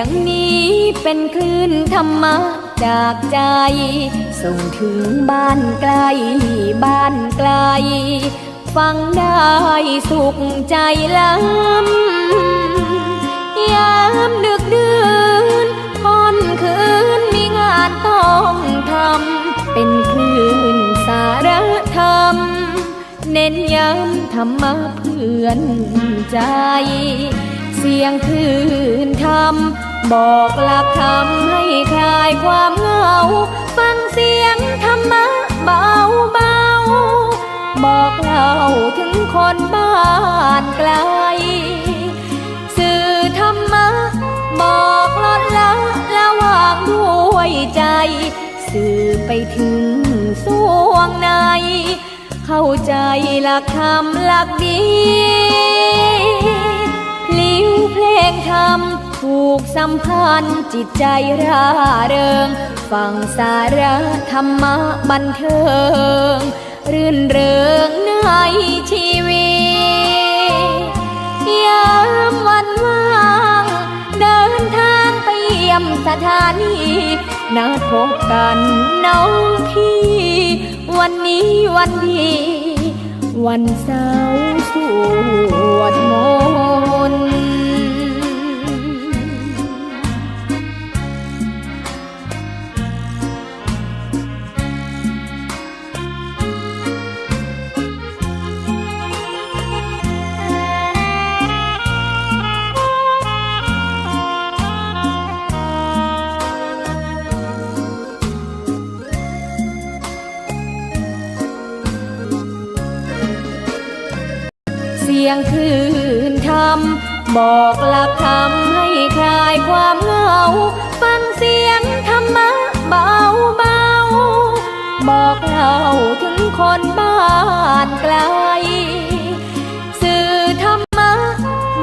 งนี้เป็นคลื่นธรรมะจากใจส่งถึงบ้านไกลบ้านไกลฟังได้สุขใจล้ำยามดึกดื่นค่ำคืนมีงานต้องทำเป็นคลื่นสารธรรมเน้นย้ำธรรมะเพื่อนใจเสียงคลื่นธรรมบอกหลักธรรมให้คลายความเหงาฟังเสียงธรรมะเบาเบาบอกเล่าถึงคนบ้านไกลสื่อธรรมะบอกลดละละวางด้วยใจสื่อไปถึงสวงในเข้าใจหลักธรรมหลักดีพลิ้วเพลงธรรมผูกสัมพันธ์จิตใจร่าเริงฟังสาระธรรมะบันเทิงรื่นเริงในชีวิตยามวันว่างเดินทางไปเยี่ยมสถานีนัดพบกันน้องพี่วันนี้วันดีวันเสาร์สวดมนต์เสียงคลื่นธรรมบอกหลักธรรมให้คลายความเหงาฟังเสียงธรรมะเบาเบาบอกเล่าถึงคนบ้านไกลสื่อธรรมะ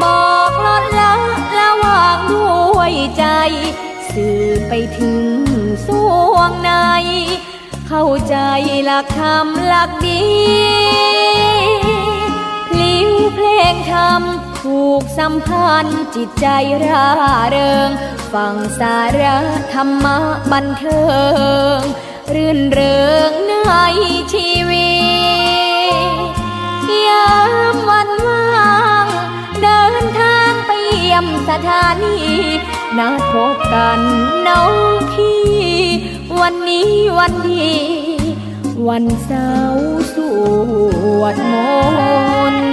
บอกลดละละวางด้วยใจสื่อไปถึงสวงในเข้าใจหลักธรรมหลักดีพลิ้วเพลงธรรมผูกสัมพันธ์จิตใจร่าเริงฟังสาระธรรมะบันเทิงรื่นเริงในชีวิตยามวันว่างเดินทางไปเยี่ยมสถานีนัดพบกันน้องพี่วันนี้วันดีวันเสาร์สวดมนต์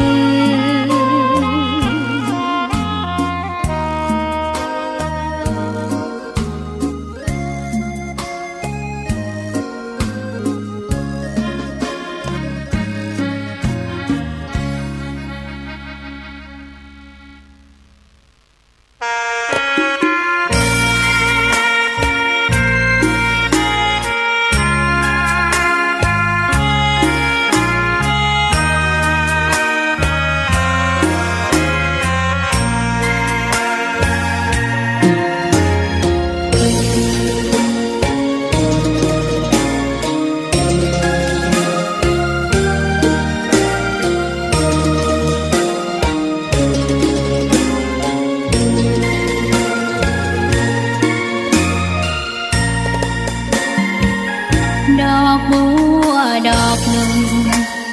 ดอกบัวดอกหนึ่ง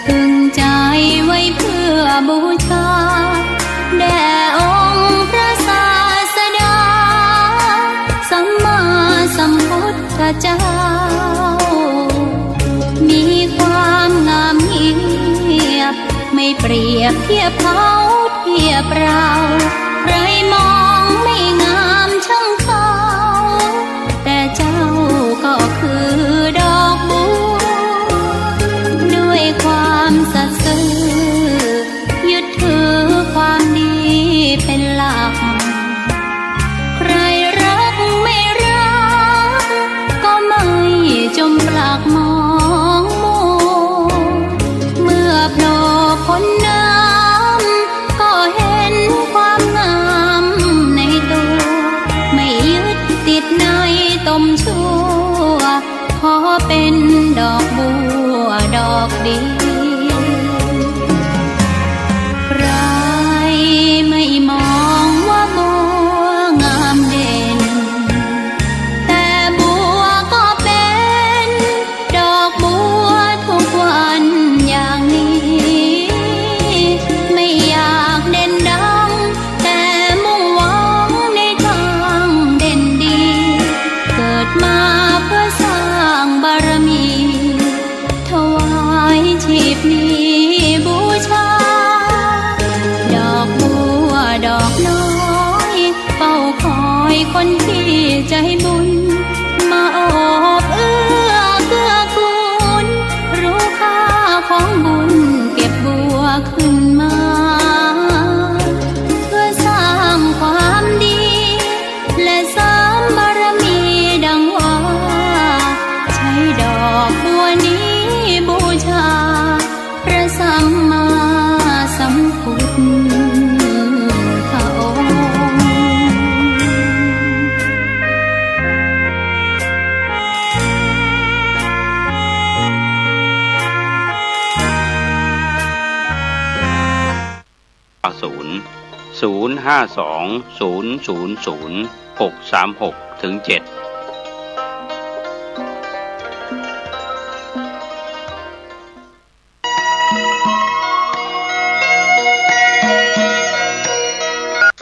พึงใจไว้เพื่อบูชาแด่องค์พระศาสดาสัมมาสัมพุทธเจ้ามีความงามเงียบไม่เปรียบเทียบเขาเทียบเราใครมองไม่งามช่างเขาแต่เจ้าก็คือดอกบัวด้วยความสัตย์ซื่อยึดถือความดีเป็นหลักใครรักไม่รักก็ไม่จมปลักมองมัวเมื่อโผล่พ้นน้ำก็เห็นความงามในตัวไม่ คนที่ใจบุญมาออบเอื้อเกื้อกูลรู้ค่าของบุญเก็บบัวขึ้นมาเพื่อสร้างความดีและเสริมบารมีดังว่าใช้ดอกบัวนี้บูชาพระสัมมาสัมพุทธองค์052000636-7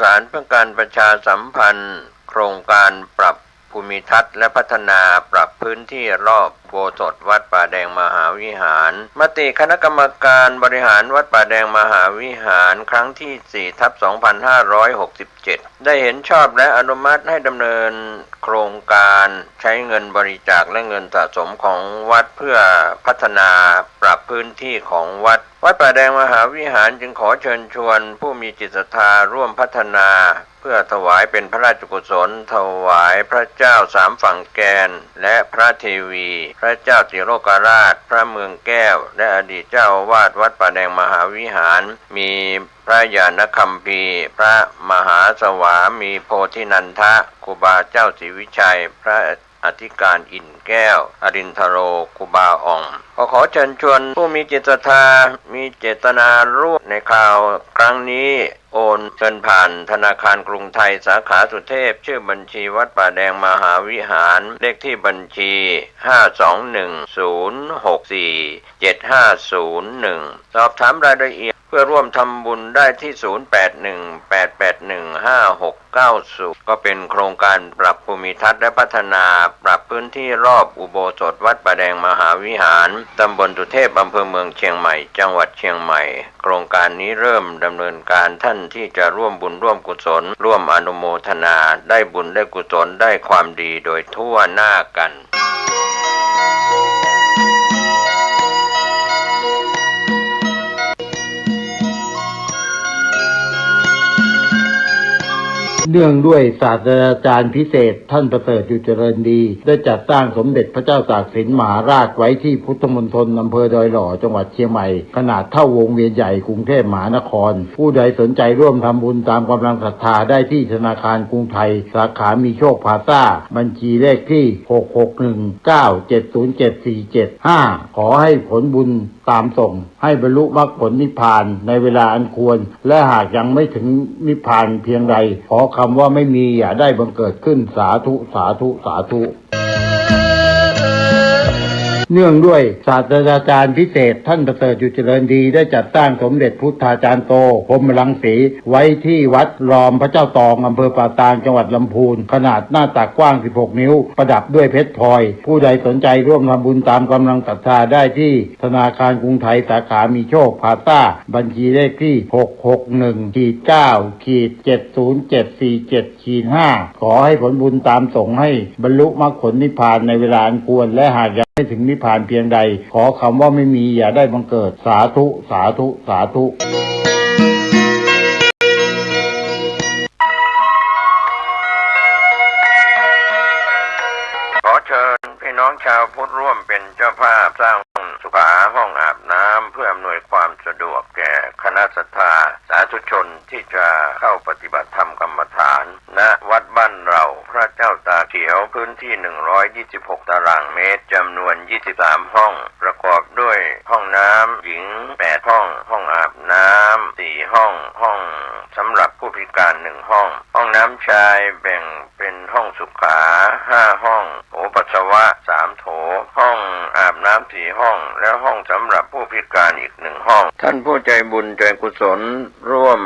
สารเพื่อการประชาสัมพันธ์โครงการปรับภูมิทัศน์และพัฒนาปรับพื้นที่รอบโบสถ์วัดป่าแดงมหาวิหารมติคณะกรรมการบริหารวัดป่าแดงมหาวิหารครั้งที่ 4/2567 ได้เห็นชอบและอนุมัติให้ดำเนินโครงการใช้เงินบริจาคและเงินสะสมของวัดเพื่อพัฒนาปรับพื้นที่ของวัดป่าแดงมหาวิหารจึงขอเชิญชวนผู้มีจิตศรัทธาร่วมพัฒนาเพื่อถวายเป็นพระราชกุศลถวายพระเจ้าสามฝั่งแกนและพระเทวีพระเจ้าติโลกราชพระเมืองแก้วและอดีตเจ้าอาวาสวัดป่าแดงมหาวิหารมีพระญาณคัมภีร์พระมหาสวามีโพธินันทะครูบาเจ้าศรีวิชัยพระอธิการอิ่นแก้วอรินทโรครูบาอ่องขอเชิญชวนผู้มีจิตศรัทธามีเจตนาร่วมในข่าวครั้งนี้โอนเงินผ่านธนาคารกรุงไทยสาขาสุเทพชื่อบัญชีวัดป่าแดงมหาวิหารเลขที่บัญชี521064750สอบถามรายละเอียดเพื่อร่วมทำบุญได้ที่0818815690ก็เป็นโครงการปรับภูมิทัศน์และพัฒนาปรับพื้นที่รอบอุโบสถวัดป่าแดงมหาวิหารตำบลสุเทพอำเภอเมืองเชียงใหม่จังหวัดเชียงใหม่โครงการนี้เริ่มดำเนินการท่านที่จะร่วมบุญร่วมกุศลร่วมอนุโมทนาได้บุญได้กุศลได้ความดีโดยทั่วหน้ากันเนื่องด้วยศาสตราจารย์พิเศษท่านประเสริฐอยู่เจริญดีได้จัดสร้างสมเด็จพระเจ้าตากสินมหาราชไว้ที่พุทธมณฑลอำเภอดอยหล่อจังหวัดเชียงใหม่ขนาดเท่าวงเวียนใหญ่กรุงเทพมหานครผู้ใดสนใจร่วมทำบุญตามกำลังศรัทธาได้ที่ธนาคารกรุงไทยสาขามีโชคพลาซ่าบัญชีเลขที่66197074775ขอให้ผลบุญตามส่งให้บรรลุมรรคผลนิพพานในเวลาอันควรและหากยังไม่ถึงนิพพานเพียงใดขอคำว่าไม่มีอย่าได้บังเกิดขึ้นสาธุสาธุสาธุเนื่องด้วยศาสตราจารย์พิเศษท่านประเสริฐอยู่เจริญดีได้จัดสร้างสมเด็จพุทธาจารย์โตพรหมรังสีไว้ที่วัดรอมพระเจ้าตองอำเภอป่าตางจังหวัดลำพูนขนาดหน้าตักกว้าง16นิ้วประดับด้วยเพชรพลอยผู้ใดสนใจร่วมทำบุญตามกำลังศรัทธาได้ที่ธนาคารกรุงไทยสาขามีโชคพลาซ่าบัญชีเลขที่661-9-70747-5ขอให้ผลบุญตามส่งให้บรรลุมรรคผลนิพพานในเวลาอันควรและหากไม่ถึงนิพพานเพียงใดขอคำว่าไม่มีอย่าได้บังเกิดสาธุสาธุสาธุขอเชิญพี่น้องชาวพุทธร่วมเป็นเจ้าภาพสร้างสุขาห้องอาบน้ำเพื่ออำนวยความสะดวกแก่คณะศรัทธาสาธุชนที่จะเข้าปฏิบัติธรรมกรรมฐานณวัดบ้านเราพระเจ้าตาเขียวพื้นที่126ตารางเมตรจำนวน23ห้องประกอบด้วยห้องน้ำหญิง8ห้องห้องอาบน้ำ4ห้องห้องสำหรับผู้พิการ1ห้องห้องน้ำชายแบ่งเป็นห้องสุขา5ห้องโถปัสสาวะ3โถห้องอาบน้ำ4ห้องและห้องสำหรับผู้พิการอีก1ห้องท่านผู้ใจบุญใจกุศลร่วม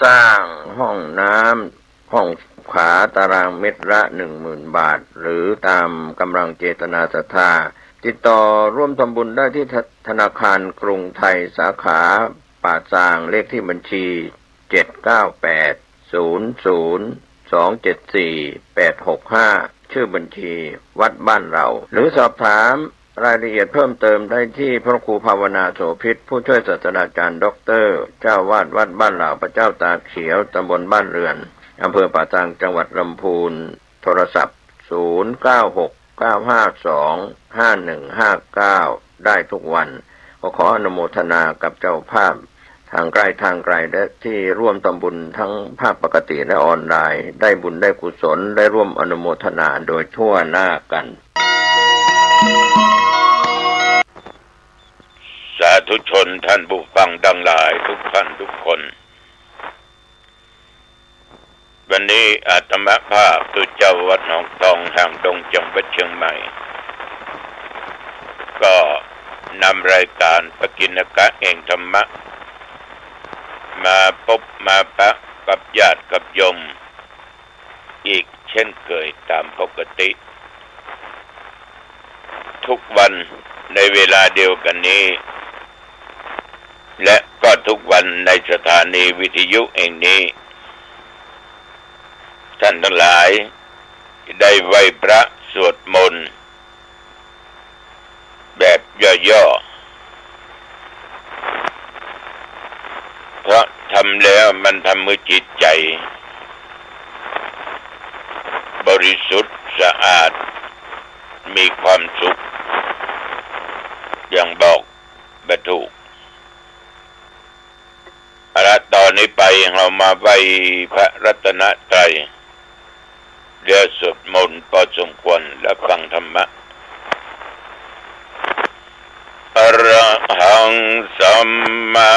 สร้างห้องน้ำห้องขาตารางเมตรละ 10,000 บาทหรือตามกำลังเจตนาศรัทธาติดต่อร่วมทำบุญได้ที่ธนาคารกรุงไทยสาขาป่าซางเลขที่บัญชี7980002 274-865ชื่อบัญชีวัดบ้านเราหรือสอบถามรายละเอียดเพิ่มเติมได้ที่พระครูภาวนาโสภิตผู้ช่วยศาสตราจารย์ด็อกเตอร์เจ้าวาดวัดบ้านเหล่าพระเจ้าตากเขียวตำบลบ้านเรือนอำเภอป่าซางจังหวัดลำพูนโทรศัพท์0969525159ได้ทุกวันขออนุโมทนากับเจ้าภาพทางไกลทางไกลและที่ร่วมทำบุญทั้งภาคปกติและออนไลน์ได้บุญได้กุศลได้ร่วมอนุโมทนาโดยทั่วหน้ากันสาธุชนท่านผู้ฟังดังหลายทุกท่านทุกคนวันนี้อาตมาภาพตุเจ้าวัดหนองตองแห่งดงจังหวัดเชียงใหม่ก็นำรายการปกิณกะแห่งธรรมะมาพบมาปะกับญาติกับโยมอีกเช่นเคยตามปกติทุกวันในเวลาเดียวกันนี้และก็ทุกวันในสถานีวิทยุแห่งนี้ท่านทั้งหลายได้ไหว้พระสวดมนต์แบบย่อๆเพราะทำแล้วมันทำให้จิตใจบริสุทธิ์สะอาดมีความสุขอย่างบอกบรรทุกตอนนี้ไปเรามาไหว้พระรัตนตรัยเดี๋ยวสวดมนต์พอสมควรและฟังธรรมะอะระหังสัมมา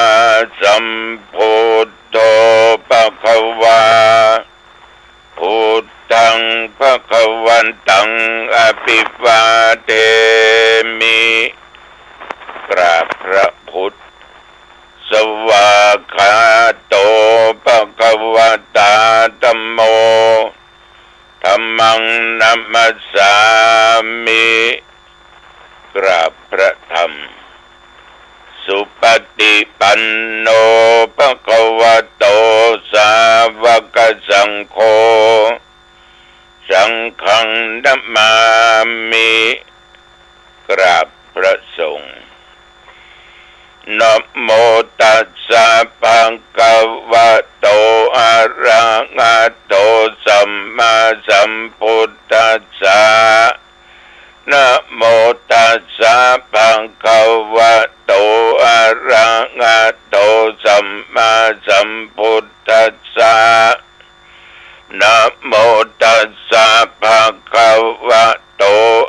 สัมพุทโธภควาพุทธังภควันตังอภิวาเทมิกราบพระพุทธสวากขาโตภควตาธัมโมธัมมังนัมมัสสามิกราบพระธรรมสุปฏิปันโนภควโตสาวกสังโฆสังฆังนัมมามิกราบพระสงฆ์นะโมตัสสะภะคะวะโตอะระหะโตสัมมาสัมพุทธัสสะนะโมตัสสะภะคะวะโตอะระหะโตสัมมาสัมพุทธัสสะนะโมตัสสะภะคะวะโต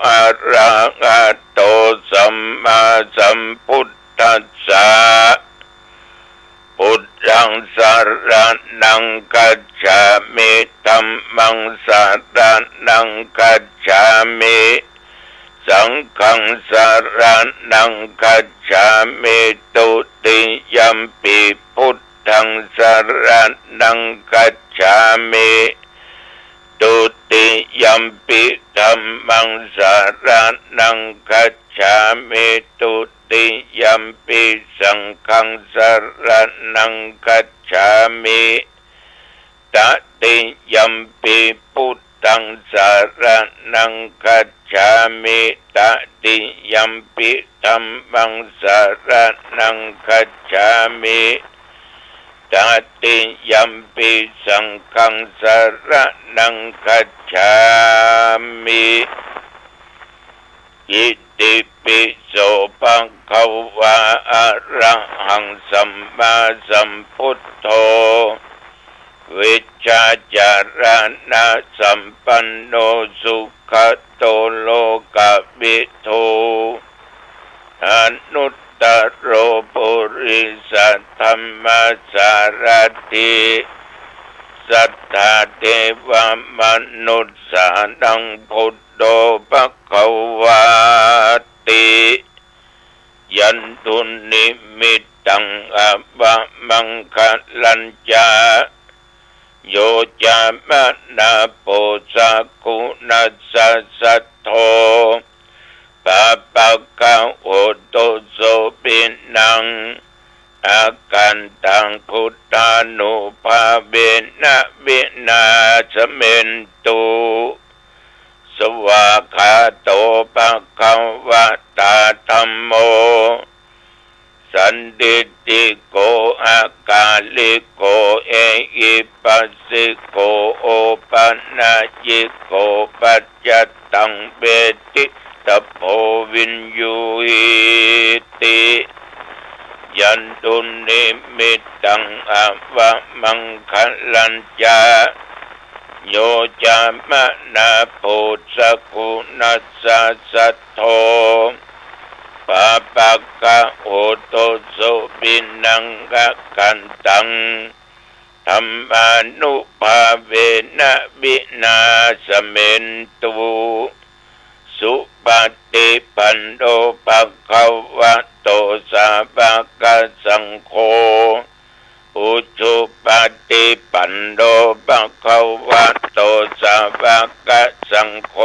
อะระหะโตสัมมาสัมพุทธัสสะพุทธังสรณังคัจฉามิธัมมังสรณังคัจฉามิสังฆังสรณังคัจฉามิตุติยัมปิพุทธังสรณังคัจฉามิตุติยัมปิธัมมังสรณังคัจฉามิตุติยัมปิสังฆังสรณังคัจฉามิตติยัมปิพุทธังสรณังคัจฉามิตติยัมปิธัมมังสรณังคัจฉามิตติยัมปิสังฆังสรณังคัจฉามิอิติปิโสภะคะวะอะระหังสัมมาสัมพุทโธวิชชาจารณะสัมปันโนสุขโตโลกวิทูอนุตตโรปุริสัทธัมมาสารถิสัทธาเทวมนุสสานังพุทโธภควาติยันตุนิมิตตังอะบะมังคะลัญจาโยจามะนาโปสะกุณัสสะสัทโธปะปะกะโอโตโสปินัง อาการตังพุทธานุภาเวนะวินาสเมนตุสวากขาโตปะคะวะตาธัมโมสันติติโกอากาลิโกเอหิปัสสิโกโอปัญญิโกปัจจตังเวทิตโพวินยูหิติยันตุนิมิตตังอวะมังคลัญจาโยจามะนาโพสกุนัสสะสัทโธปะปะกะโอโตโสปินังกะกันตังธัมมานุภาเวนะวินาสเมนตุสุปฏิปันโนภะคะวะโตสาวกสังโฆอุชุปฏิปันโนภะคะวะโตสาวกสังโฆ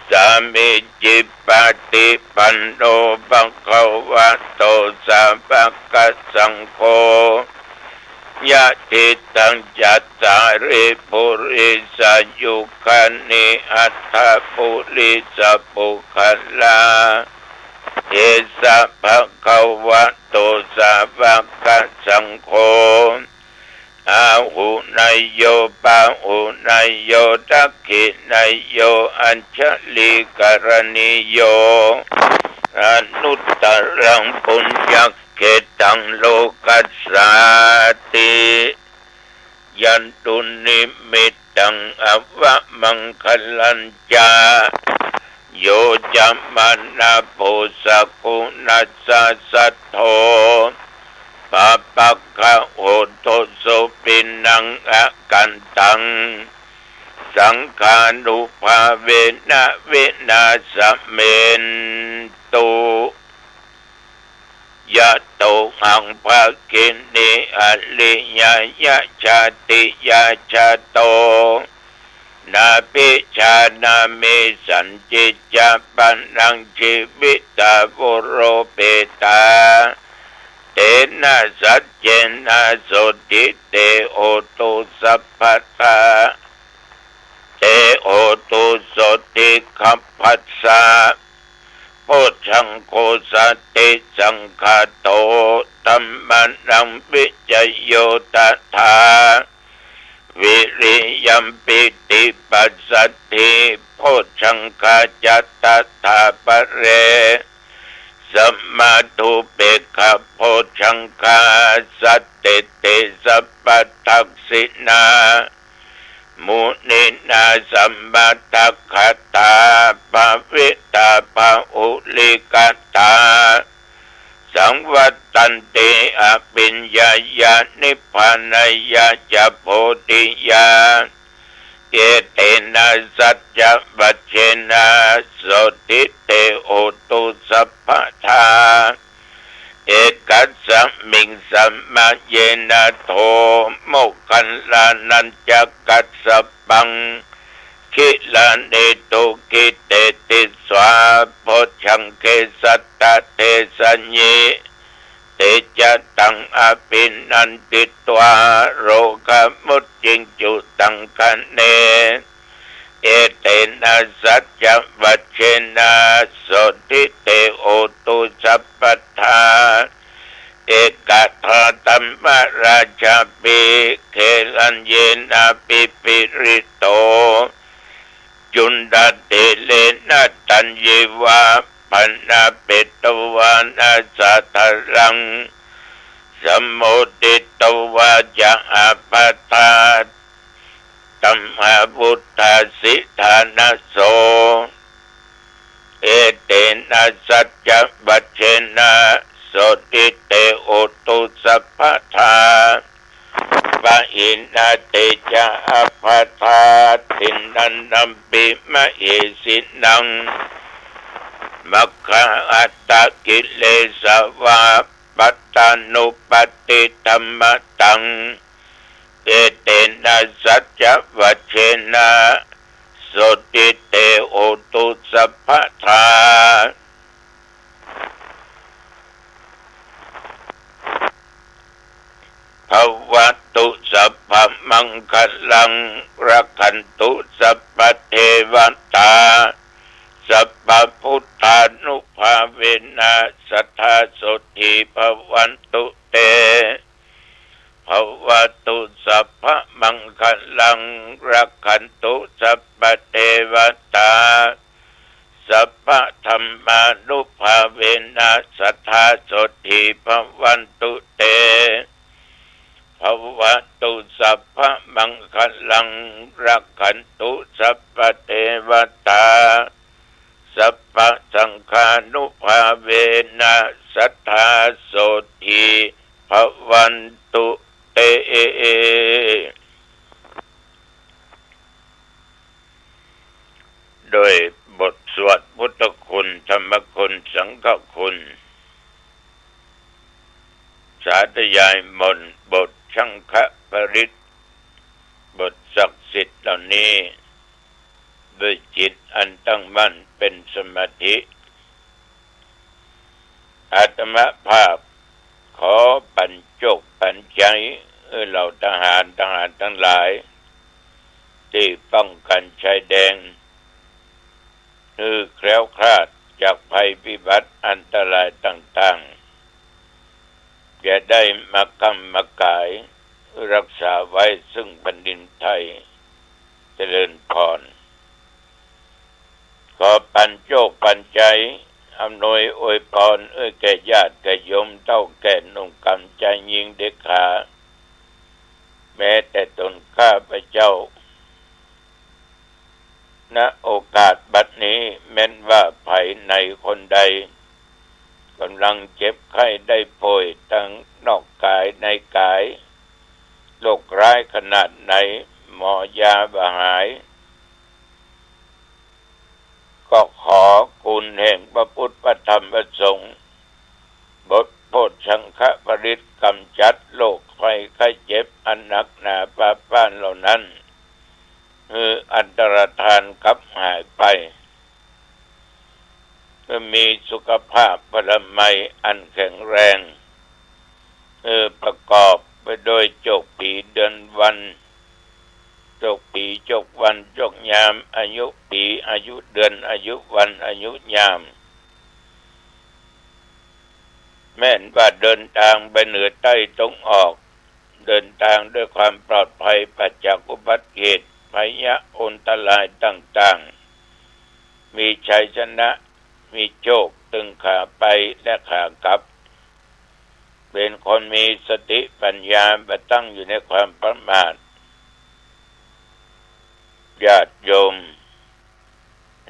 สามิจิปฏิปันโนภะคะวะโตสาวกสังโฆยะติตังจัตตาริปุริสยุคานิอัตถปุริสปุคลาเอสะภะคะวะโตสาวกสังโฆอาหุนายโยปะหุนายโยทักขินายโยอัญชลิกรณิโยอนุตตรังปุญญเกตังโลกัสสาติยันตุนิมิตตังอวะมังคลัญจาโยจัมมานาโพสกุนัสสะสัทโธปะปะกะโอโตโสปินังอะกันตังสังฆานุภาเวนะวินาสเมนตุยะโตหังภะกินิอริยยะชาติยะชาโตนาปิชานามิสันจิจะปันนังชีวิตาวุโรเปตาเตนะสัจเจนะโสติเตโอตุสัพพทาเตโอตุโสติขัพพัสสะโพชังโคสติสังฆาโตธัมมานังวิจโยตถาวิริยัมปิติปัสสัทธิโพชังคาจัตตถาปะเรสัมมาทุเปกขโพชังคาสัตติเตสัพพทักษินามุนินาสัมมาทัคขตาภวิตาภอุลิกตาสังวัตตันติอภิญญายานิพพานายาจะโพธิญาเกเตนะสัจจะวัชเชนะโสติเตโอตุสัพพทาเอกัสสมิงสัมมาเยนะโทโมกขันลานันจักกัสสปังคิลานิตุกิเตติสวาโพชังเกสัตตเทสัญญิเตจะตังอภินันติตวาโรกมุตจิงจุตังคะเนเอเตนะสัจจวัชเชนะโสติเตโอตุสัพพทาเอกทาตัมมราชาปิเคลัญเยนะปิปิริโตจุนดาเตเลนะตัญเยวาปันนาเปตวานาสัทธังสมุติตวาจะอาปาทาตัมหาบุตตาสิธานาโสเอเตนะสัจจวัชเชนะโสติเตโอตุสัพพทาปะอินาเตจะอัปปะทาทินันนัมปิมะเอสินังมัคคะอัตตกิเลสวาปัตตานุปติธัมมตังเอเตนะสัจจวัชเชนะโสติเตโอตุสัพพทา ภวัตุสัพพมังคลังรักขันตุสัพพเทวตาสัพพพุทธานุภาเวนะสัทธาโสติภวันตุเตภวตุสัพพมังคลังรักขันตุสัพพเทวตาสัพพธัมมานุภาเวนะสัทธาโสติภวันตุเตภวตุสัพพมังคลังรักขันตุสัพพเทวตาสัพพสังฆานุภาเวนะสัทธาโสติภวันตุเตโดยบทสวดพุทธคุณธรรมคุณสังฆคุณสาธยายมนต์บทชังฆปริตบทศักดิ์สิทธิ์เหล่านี้ด้วยจิตอันตั้งมั่นเป็นสมาธิอาตมภาพขอปัญจกปัญใจเหล่าทหารทั้งหลายที่ป้องกันชายแดนแคล้วคลาดจากภัยพิบัติอันตรายต่างๆอย่าได้มากำมากายรักษาไว้ซึ่งแผ่นดินไทยเจริญพรขอปัญโชคปัญใจอำนวยอวยพรแก่ญาติแก่โยมเท่าแก่หนุ่มกำใจยิงเด็กขาแม้แต่ตนข้าพเจ้าณโอกาสบัดนี้แม้นว่าภัยในคนใดกำลังเจ็บไข้ได้ป่วยทั้งนอกกายในกายโรคร้ายขนาดไหนหมอยาบ่หายก็ขอคุณแห่งพระพุทธพระธรรมพระสงฆ์บทโพธิสังฆปริตกำจัดโรคภัยไข้เจ็บอันหนักหนาปาป้านเหล่านั้นอันตรธานกับหายไปมีสุขภาพพลามัยอันแข็งแรงประกอบไปโดยโจกปีเดือนวันโจกปีโจกวันโจกยามอายุปีอายุเดือนอายุวันอายุยามแม้นว่าเดินทางไปเหนือใต้ตรงออกเดินทางด้วยความปลอดภัยปัจจากอุบัติเหตุภัยอันตรายต่างๆมีชัยชนะมีโชคตึงขาไปและขากลับเป็นคนมีสติปัญญาไม่ตั้งอยู่ในความประมาทญาติโยม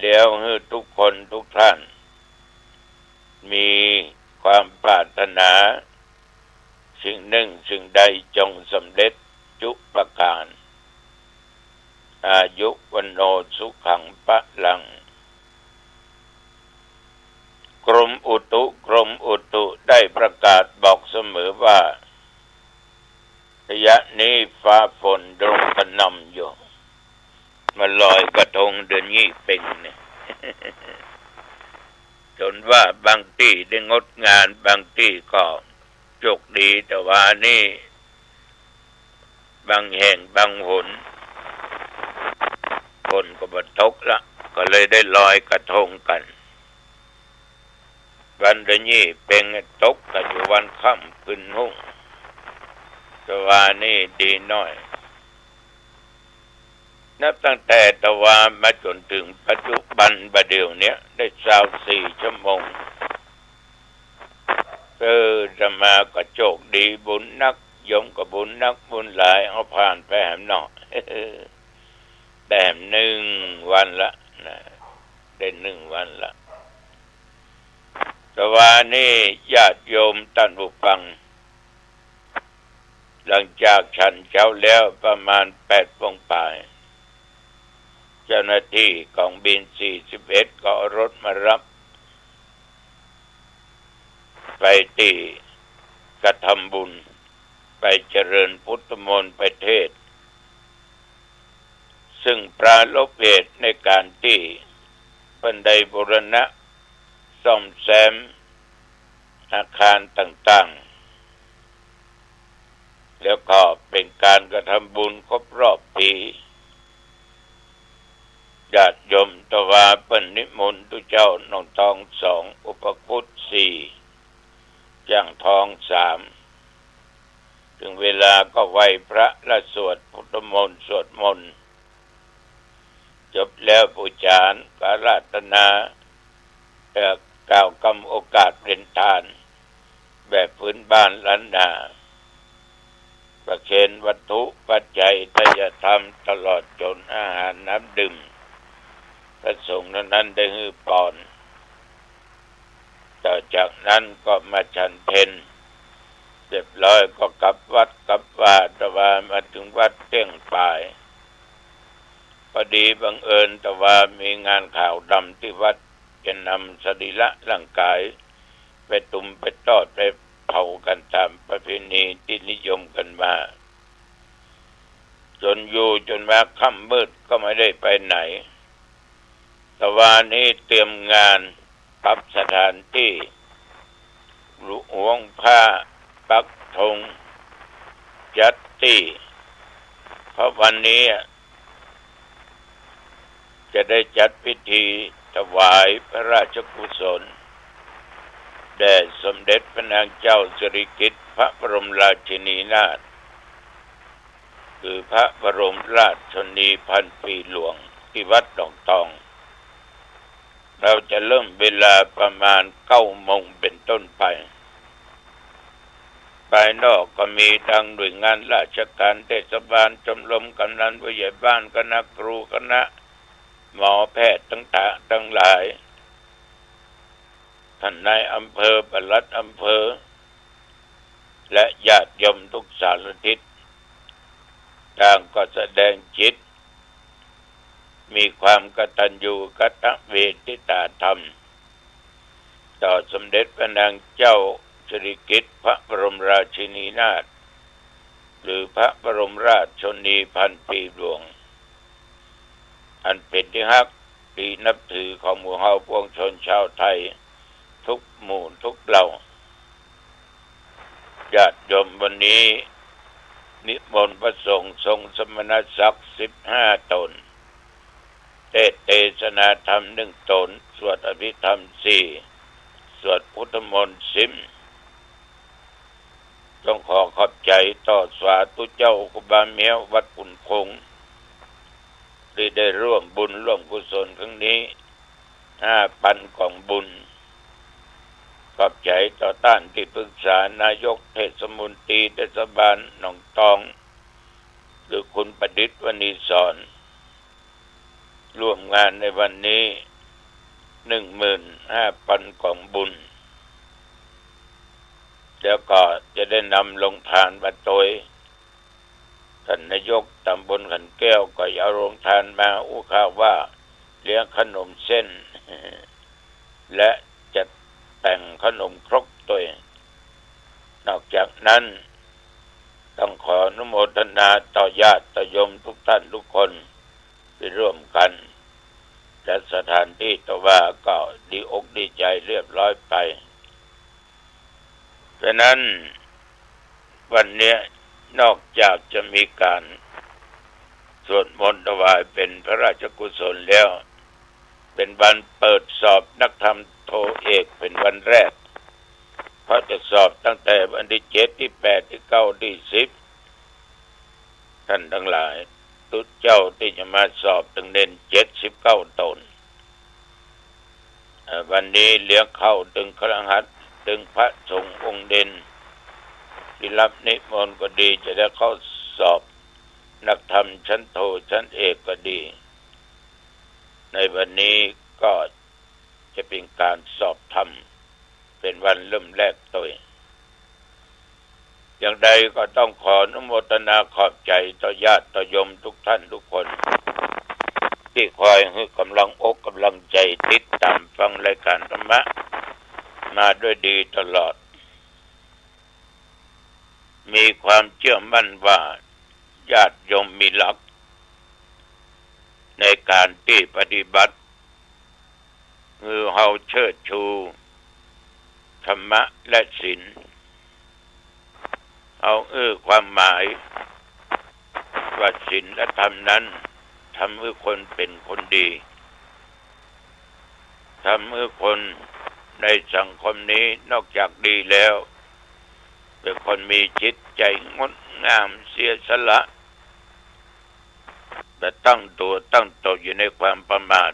แล้วให้ทุกคนทุกท่านมีความปรารถนาสิ่งหนึ่งสิ่งใดจงสำเร็จทุกประการอายุวันโนสุขังพลังกรมอุตุได้ประกาศบอกเสมอว่าระยะนี้ฟ้าฝนดงกระหน่ำอยู่มาลอยกระทงเดือนยี่เป็งเนี่ย จนว่าบางที่ได้งดงานบางที่ก็โชคดีแต่ว่านี่บางแห่งบางหนฝนก็บตกละก็เลยได้ลอยกระทงกันวันเดือนยี่เป็งตกกันอยู่วันค่ำคืนหุ้งแต่ว่านี่ดีน้อยนับตั้งแต่ตะวันมาจนถึงปัจจุบันบัดเดี๋ยวนี้ได้24 ชั่วโมงจะมาก็โชคดีบุญนักยมก็บุญนักบุญหลายเอาผ่านไปแหมหน่อแต่1 วันละนะได้1 วันละแต่ว่านี่ญาติโยมท่านผู้ฟังหลังจากฉันเช้าแล้วประมาณ8 โมงป่ายเจ้าหน้าที่กองบิน41ก็เอารถมารับไปที่กระทำบุญไปเจริญพุทธมนต์ไปเทศน์ซึ่งปราลบเหตุในการที่เพิ่นได้บูรณะซ่อมแซมอาคารต่างๆ แล้วก็เป็นการกระทำบุญครบรอบปีญาติโยมตวาเปิ้นนิมนต์ตุเจ้าน้องทอง2อุปคุต4ย่างทอง3ถึงเวลาก็ไหว้พระและสวดพุทธมนต์สวดมนต์จบแล้วปูจานการาธนากล่าวคำโอกาสเรียนทานแบบพื้นบ้านล้านนาประเคนวัตถุปัจจัยทายธรรมตลอดจนอาหารน้ำดื่มพระสงฆ์นั้นได้ฮือปอนต่อจากนั้นก็มาฉันเพลเรียบร้อยก็กลับวัดกลับว่าแต่ว่ามาถึงวัดเที่ยงป่ายพอดีบังเอิญแต่ว่ามีงานข่าวดำที่วัดจะนำสรีระร่างกายไปตุ่มไปทอดไปเผากันตามประเพณีที่นิยมกันมาจนมาค่ำมืดก็ไม่ได้ไปไหนแต่ว่านี้เตรียมงานปรับสถานที่ห่วงผ้าปักธงจัดที่เพราะวันนี้จะได้จัดพิธีถวายพระราชกุศลแด่สมเด็จพระนางเจ้าสิริกิติ์พระบรมราชินีนาถคือพระบรมราชชนนีพันปีหลวงที่วัดดอกทองเราจะเริ่มเวลาประมาณ 9 โมงเป็นต้นไปภายนอกก็มีทางหน่วยงานราชการเทศบาลชมรมกำนันผู้ใหญ่บ้านคณะครูคณะหมอแพทย์ต่างๆทั้งหลายท่านนายอำเภอปลัดอำเภอและญาติโยมทุกสารทิศต่างก็แสดงจิตมีความกตัญญูกตเวทิตาธรรมต่อสมเด็จพระนางเจ้าสิริกิติ์พระบรมราชินีนาถหรือพระบรมราชชนนีพันปีหลวงอันเป็นที่ฮักที่นับถือของหมู่เฮาปวงชนชาวไทยทุกหมู่ทุกเหล่าญาติโยมวันนี้นิมนต์พระสงฆ์ทรงสมณศักดิ์15 ตนเทศนาธรรม1 ตนสวดอภิธรรม4สวดพุทธมนต์10ต้องขอขอบใจต่อสาธุเจ้าครูบาเมียววัดปุ่นคงที่ได้ร่วมบุญร่วมกุศลครั้งนี้ 5,000 กล่องบุญขอบใจต่อต้านที่ปรึกษานายกเทศมนตรีเทศบาลหนองตองหรือคุณประดิษฐ์วณีสอนร่วมงานในวันนี้ 15,000 กล่องบุญแล้วก็จะได้นำลงทานบัดโดยท่านนายกตำบลขันแก้วก็เอาโรงทานมาข่าวว่าเลี้ยงขนมเส้น และจะแต่งขนมครกตัวนอกจากนั้นต้องขออนุโมทนาต่อญาติต่อโยมทุกท่านทุกคนที่ร่วมกันจัดสถานที่ตว่าก็ดีอกดีใจเรียบร้อยไปฉะนั้นวันนี้นอกจากจะมีการสวดมนต์ถวายเป็นพระราชกุศลแล้วเป็นวันเปิดสอบนักธรรมโทเอกเป็นวันแรกเพราะจะสอบตั้งแต่วันที่7ที่8ที่9ที่10ท่านทั้งหลายทุกเจ้าที่จะมาสอบถึงเน้น79 ตนวันนี้เลี้ยงเข้าถึงคฤหัสถ์ถึงพระสงฆ์องค์เด่นที่รับนิมนต์ก็ดีจะได้เข้าสอบนักธรรมชั้นโทชั้นเอกก็ดีในวันนี้ก็จะเป็นการสอบธรรมเป็นวันเริ่มแรกตัวอย่างใดก็ต้องขออนุโมทนาขอบใจต่อญาติต่อโยมทุกท่านทุกคนที่คอยให้กำลังอกกำลังใจติดตามฟังรายการธรรมะมาด้วยดีตลอดมีความเชื่อมั่นว่าญาติโยมมีหลักในการที่ปฏิบัติคือเฮาเชิดชูธรรมะและศีล เอาความหมายว่าศีลและธรรมนั้นทำให้คนเป็นคนดีทำให้คนในสังคมนี้นอกจากดีแล้วเป็นคนมีจิตใจงดงามเสียสละแต่ตั้งตัวตั้งตนอยู่ในความประมาท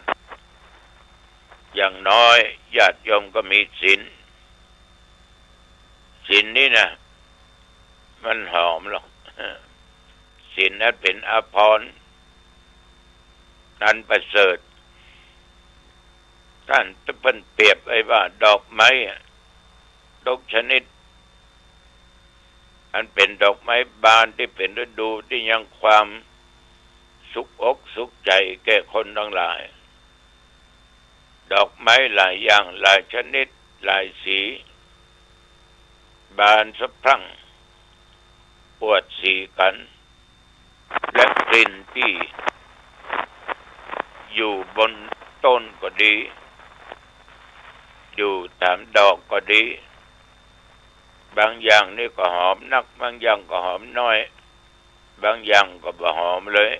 อย่างน้อยญาติโยมก็มีศีลศีลนี่นะมันหอมหรอกศีลนั้นเป็นอาภรณ์นั้นประเสริฐท่านจะเปรียบไว้ว่าดอกไม้ทุกชนิดอันเป็นดอกไม้บานที่เป็นฤดูที่ยังความสุขอกสุขใจแก่คนทั้งหลายดอกไม้หลายอย่างหลายชนิดหลายสีบานสะพรั่งปวดสีกันและกลิ่นที่อยู่บนต้นก็ดีอยู่ตามดอกก็ดีบางอย่างนี่ก็หอมนักบางอย่างก็หอมน้อยบางอย่างก็บ่หอมเลย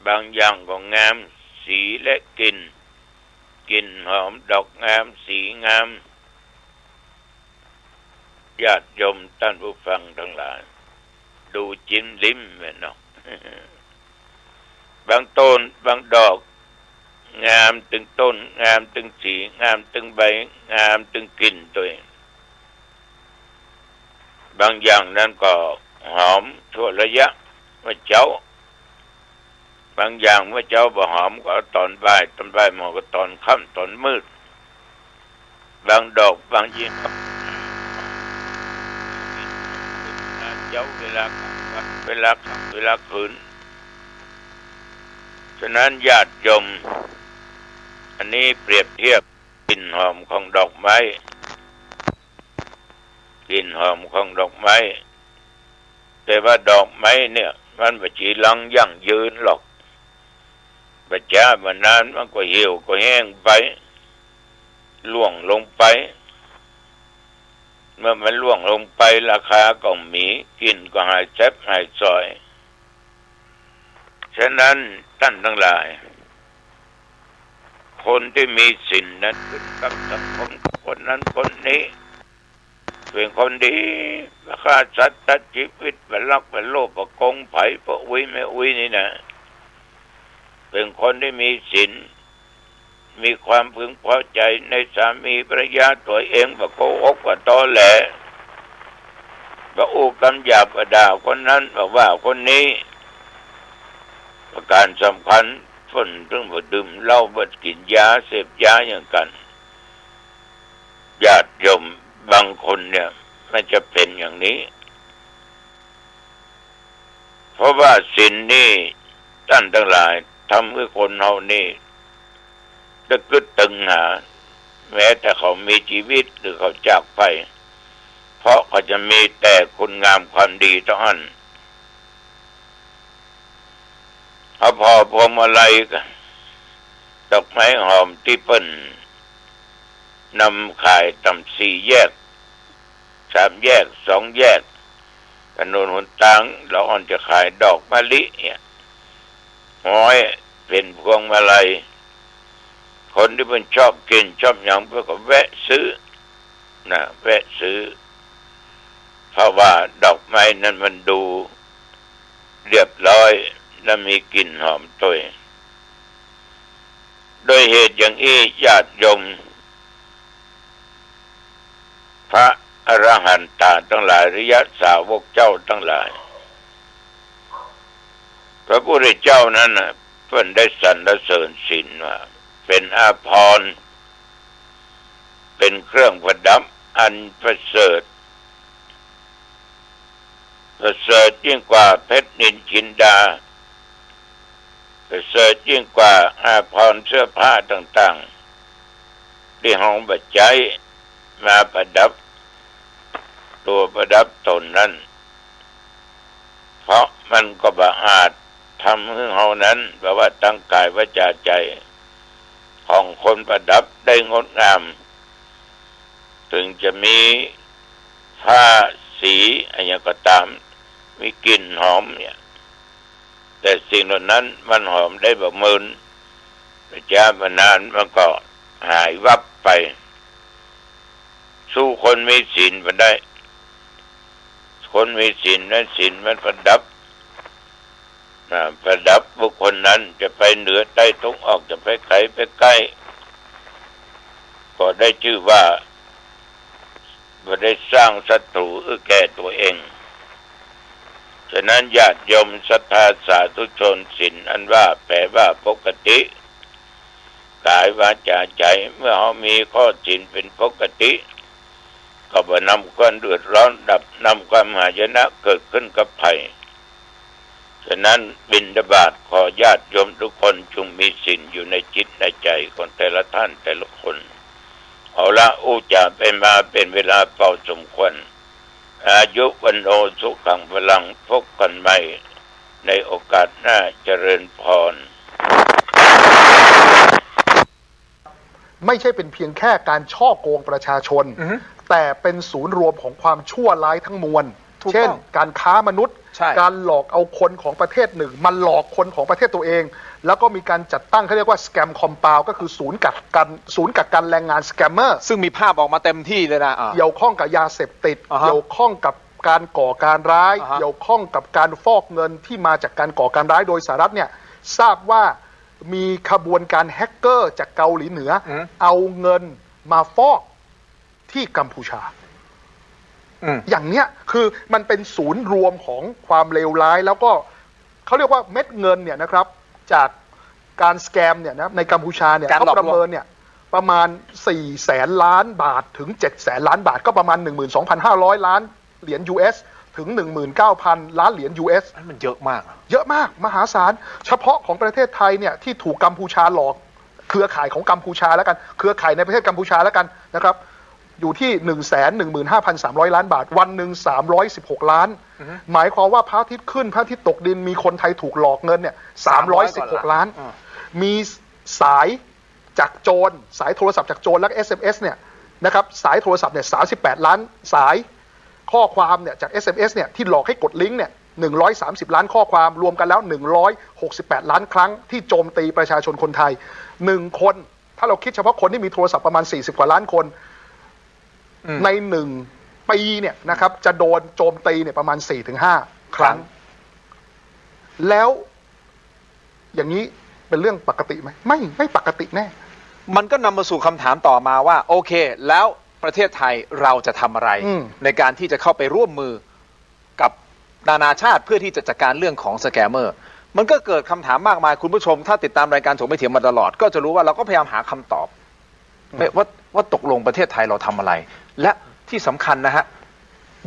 บางอย่างก็งามสีและกลิ่นหอมดอกงามสีงามญาติโยมท่านผู้ฟังทั้งหลายดูจิ้มลิ้มแม่เนาะบางต้นบางดอกงามตึงต้นงามตึงสีงามตึงใบงามตึงกลิ่นตัวเองบางอย่างนั้นก็หอมชั่วระยะเมื่อเจ้าบางอย่างเมื่อเจ้าบ่หอมก็ตอนบ่ายหมอก็ตอนค่ำตอนมืดบางดอกบางยิ่งเจ้าเวลาคืนฉะนั้นญาติโยมอันนี้เปรียบเทียบกลิ่นหอมของดอกไม้กลิ่นหอมของดอกไม้แต่ว่าดอกไม้เนี่ยมันไม่จีรังยั่งยืนหรอกประจ้ามันนานมันก็เหี่ยวก็แห้งไปล่วงลงไปเมื่อมันล่วงลงไปราคาก็มีกินก็หายแซ่บหายซอยฉะนั้นท่านทั้งหลายคนที่มีศีลนั้นเป็นกับสังคมคนนั้นคนนี้เป็นคนดีประฆ่าสัตว์ตัดชีวิตเป็นรักเป็นโลภประโกงไผ่ประอุ้ยไม่อุ้ยนี่นะเป็นคนที่มีศีลมีความพึงพอใจในสามีภรรยาตัวเองว่าโกหกว่าตอแหลว่าอู้คำหยาบว่าด่าคนนั้นว่าคนนี้ประการสำคัญคนถึงบ่ดื่มเหล้าบ่กินยาเสพยาอย่างกันญาติโยมบางคนเนี่ยมันจะเป็นอย่างนี้เพราะว่าศีลนี่ท่านทั้งหลายทำให้คนเฮานี่ตะกึดตึงหาแม้แต่เขามีชีวิตหรือเขาจากไปเพราะเขาจะมีแต่คุณงามความดีเท่านั้นเอาพอพวงมาลัยกันดอกไม้หอมที่เปิ้นนำขายตำ4 แยก3 แยก2 แยกถนนหนทางเราอ่อนจะขายดอกมะลิเนี่ยห้อยเป็นพวงมาลัยคนที่มันชอบกินชอบอย่างเพื่อก็แวะซื้อนะแวะซื้อเพราะว่าดอกไม้นั้นมันดูเรียบร้อยและมีกลิ่นหอมตัวโดยเหตุอย่างนี้ญาติโยมพระอรหันตาทั้งหลายอริยสาวกเจ้าทั้งหลายพระพุทธเจ้านั้นน่ะเพิ่นได้สรรเสริญศีลว่าเป็นอาภรณ์เป็นเครื่องประดับอันประเสริฐยิ่งกว่าเพชรนินจินดาประเสริฐยิ่งกว่าอาภรณ์เสื้อผ้าต่างๆที่ห้องบัจจัยมาประดับตัวประดับตนนั้นเพราะมันก็บ่อาจทำให้เฮานั้นแปลว่าตั้งกายวาจาใจของคนประดับได้งดงามถึงจะมีผ้า สีอะไรก็ตามมีกลิ่นหอมเนี่ยแต่สิ่งเหล่านั้นมันหอมได้แบบมื่นระยะนานมันก็หายวับไปสู้คนมีศีลมันได้คนมีศีลนั้นศีลมันประดับบุคคลนั้นจะไปเหนือใต้ตรงออกจะไปไกลไปใกล้ก็ได้ชื่อว่าได้สร้างศัตรูแก่ตัวเองฉะนั้นญาติโยมศรัทธาสาธุชนศีลอันว่าแปลว่าปกติกายวาจาใจเมื่อเขามีข้อศีลเป็นปกติก็บ่นำความเดือดร้อนดับนำความหายนะเกิดขึ้นกับภัยฉะนั้นบิณฑบาตขอญาติโยมทุกคนจงมีศีลอยู่ในจิตในใจของแต่ละท่านแต่ละคนเอาละอุจาเป็นมาเป็นเวลาเป่าสมควรอายุวันโอสุขังพลังพบกันใหม่ในโอกาสหน้าเจริญพร ไม่ใช่เป็นเพียงแค่การช่อโกงประชาชนแต่เป็นศูนย์รวมของความชั่วร้ายทั้งมวลเช่นการค้ามนุษย์การหลอกเอาคนของประเทศหนึ่งมาหลอกคนของประเทศตัวเองแล้วก็มีการจัดตั้งเขาเรียกว่าสแกมคอมพาวก็คือศูนย์กักกันแรงงานสแกมเมอร์ซึ่งมีภาพออกมาเต็มที่เลยนะเกี่ยวข้องกับยาเสพติดเกี่ยวข้องกับการก่อการร้ายเกี่ยวข้องกับการฟอกเงินที่มาจากการก่อการร้ายโดยสหรัฐเนี่ยทราบว่ามีขบวนการแฮกเกอร์จากเกาหลีเหนือเอาเงินมาฟอกที่กัมพูชาอย่างเนี้ยคือมันเป็นศูนย์รวมของความเลวร้ายแล้วก็เขาเรียกว่าเม็ดเงินเนี่ยนะครับจากการสแกมเนี่ยนะในกัมพูชาเนี่ยเขาประเมินเนี่ยประมาณ400,000 ล้านบาทถึง700,000 ล้านบาทก็ประมาณ 12,500 ล้านเหรียญ US ถึง 19,000 ล้านเหรียญ US มันเยอะมากมหาศาลเฉพาะของประเทศไทยเนี่ยที่ถูกกัมพูชาหลอกเครือข่ายของกัมพูชาแล้วกันเครือข่ายในประเทศกัมพูชาแล้วกันนะครับอยู่ที่ 115,300 ล้านบาทวันหนึ่ง316 ล้านหมายความว่าพระอาทิตย์ขึ้นพระอาทิตย์ตกดินมีคนไทยถูกหลอกเงินเนี่ย316 ล้านมีสายจากโจรสายโทรศัพท์จากโจรและ SMS เนี่ยนะครับสายโทรศัพท์เนี่ย38 ล้านสายข้อความเนี่ยจาก SMS เนี่ยที่หลอกให้กดลิงก์เนี่ย130 ล้านข้อความรวมกันแล้ว168 ล้านครั้งที่โจมตีประชาชนคนไทย1คนถ้าเราคิดเฉพาะคนที่มีโทรศัพท์ประมาณ40 กว่าล้านคนใน1 ปีเนี่ยนะครับจะโดนโจมตีเนี่ยประมาณ 4-5 ครั้งแล้วอย่างนี้เป็นเรื่องปกติไหมไม่ปกติแน่มันก็นำมาสู่คำถามต่อมาว่าโอเคแล้วประเทศไทยเราจะทำอะไรในการที่จะเข้าไปร่วมมือกับนานาชาติเพื่อที่จะจัดการเรื่องของสแกมเมอร์มันก็เกิดคำถามมากมายคุณผู้ชมถ้าติดตามรายการถกไม่เถียงมาตลอดก็จะรู้ว่าเราก็พยายามหาคำตอบว่าตกลงประเทศไทยเราทำอะไรและที่สำคัญนะฮะ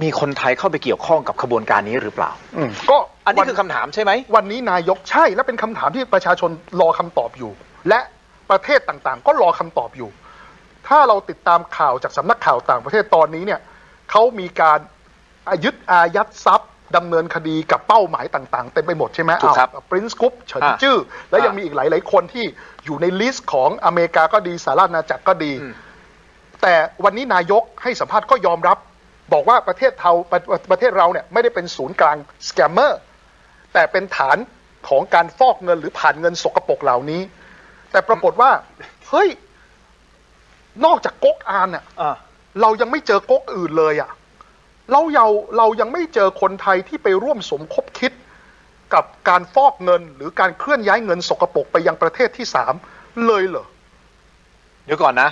มีคนไทยเข้าไปเกี่ยวข้องกับขบวนการนี้หรือเปล่าก็อันนี้คือคำถามใช่ไหมวันนี้นายกใช่และเป็นคำถามที่ประชาชนรอคำตอบอยู่และประเทศต่างๆก็รอคำตอบอยู่ถ้าเราติดตามข่าวจากสำนักข่าวต่างประเทศตอนนี้เนี่ยเขามีการยึดอายัดทรัพย์ดำเนินคดีกับเป้าหมายต่างๆเต็มไปหมดใช่ไหมปรินซ์กรุ๊ปเฉินจื้อและยังมีอีกหลายๆคนที่อยู่ในลิสต์ของอเมริกาก็ดีสหราชอาณาจักรก็ดีแต่วันนี้นายกให้สัมภาษณ์ก็ยอมรับบอกว่าประเทศเราเนี่ยไม่ได้เป็นศูนย์กลางสแกมเมอร์แต่เป็นฐานของการฟอกเงินหรือผ่านเงินสกปรกเหล่านี้แต่ปรากฏว่าเฮ้ยนอกจากก๊กอานเนี่ยเรายังไม่เจอก๊กอื่นเลยอ่ะเรายังไม่เจอคนไทยที่ไปร่วมสมคบคิดกับการฟอกเงินหรือการเคลื่อนย้ายเงินสกปรกไปยังประเทศที่3เลยเหรอเดี๋ยวก่อนนะ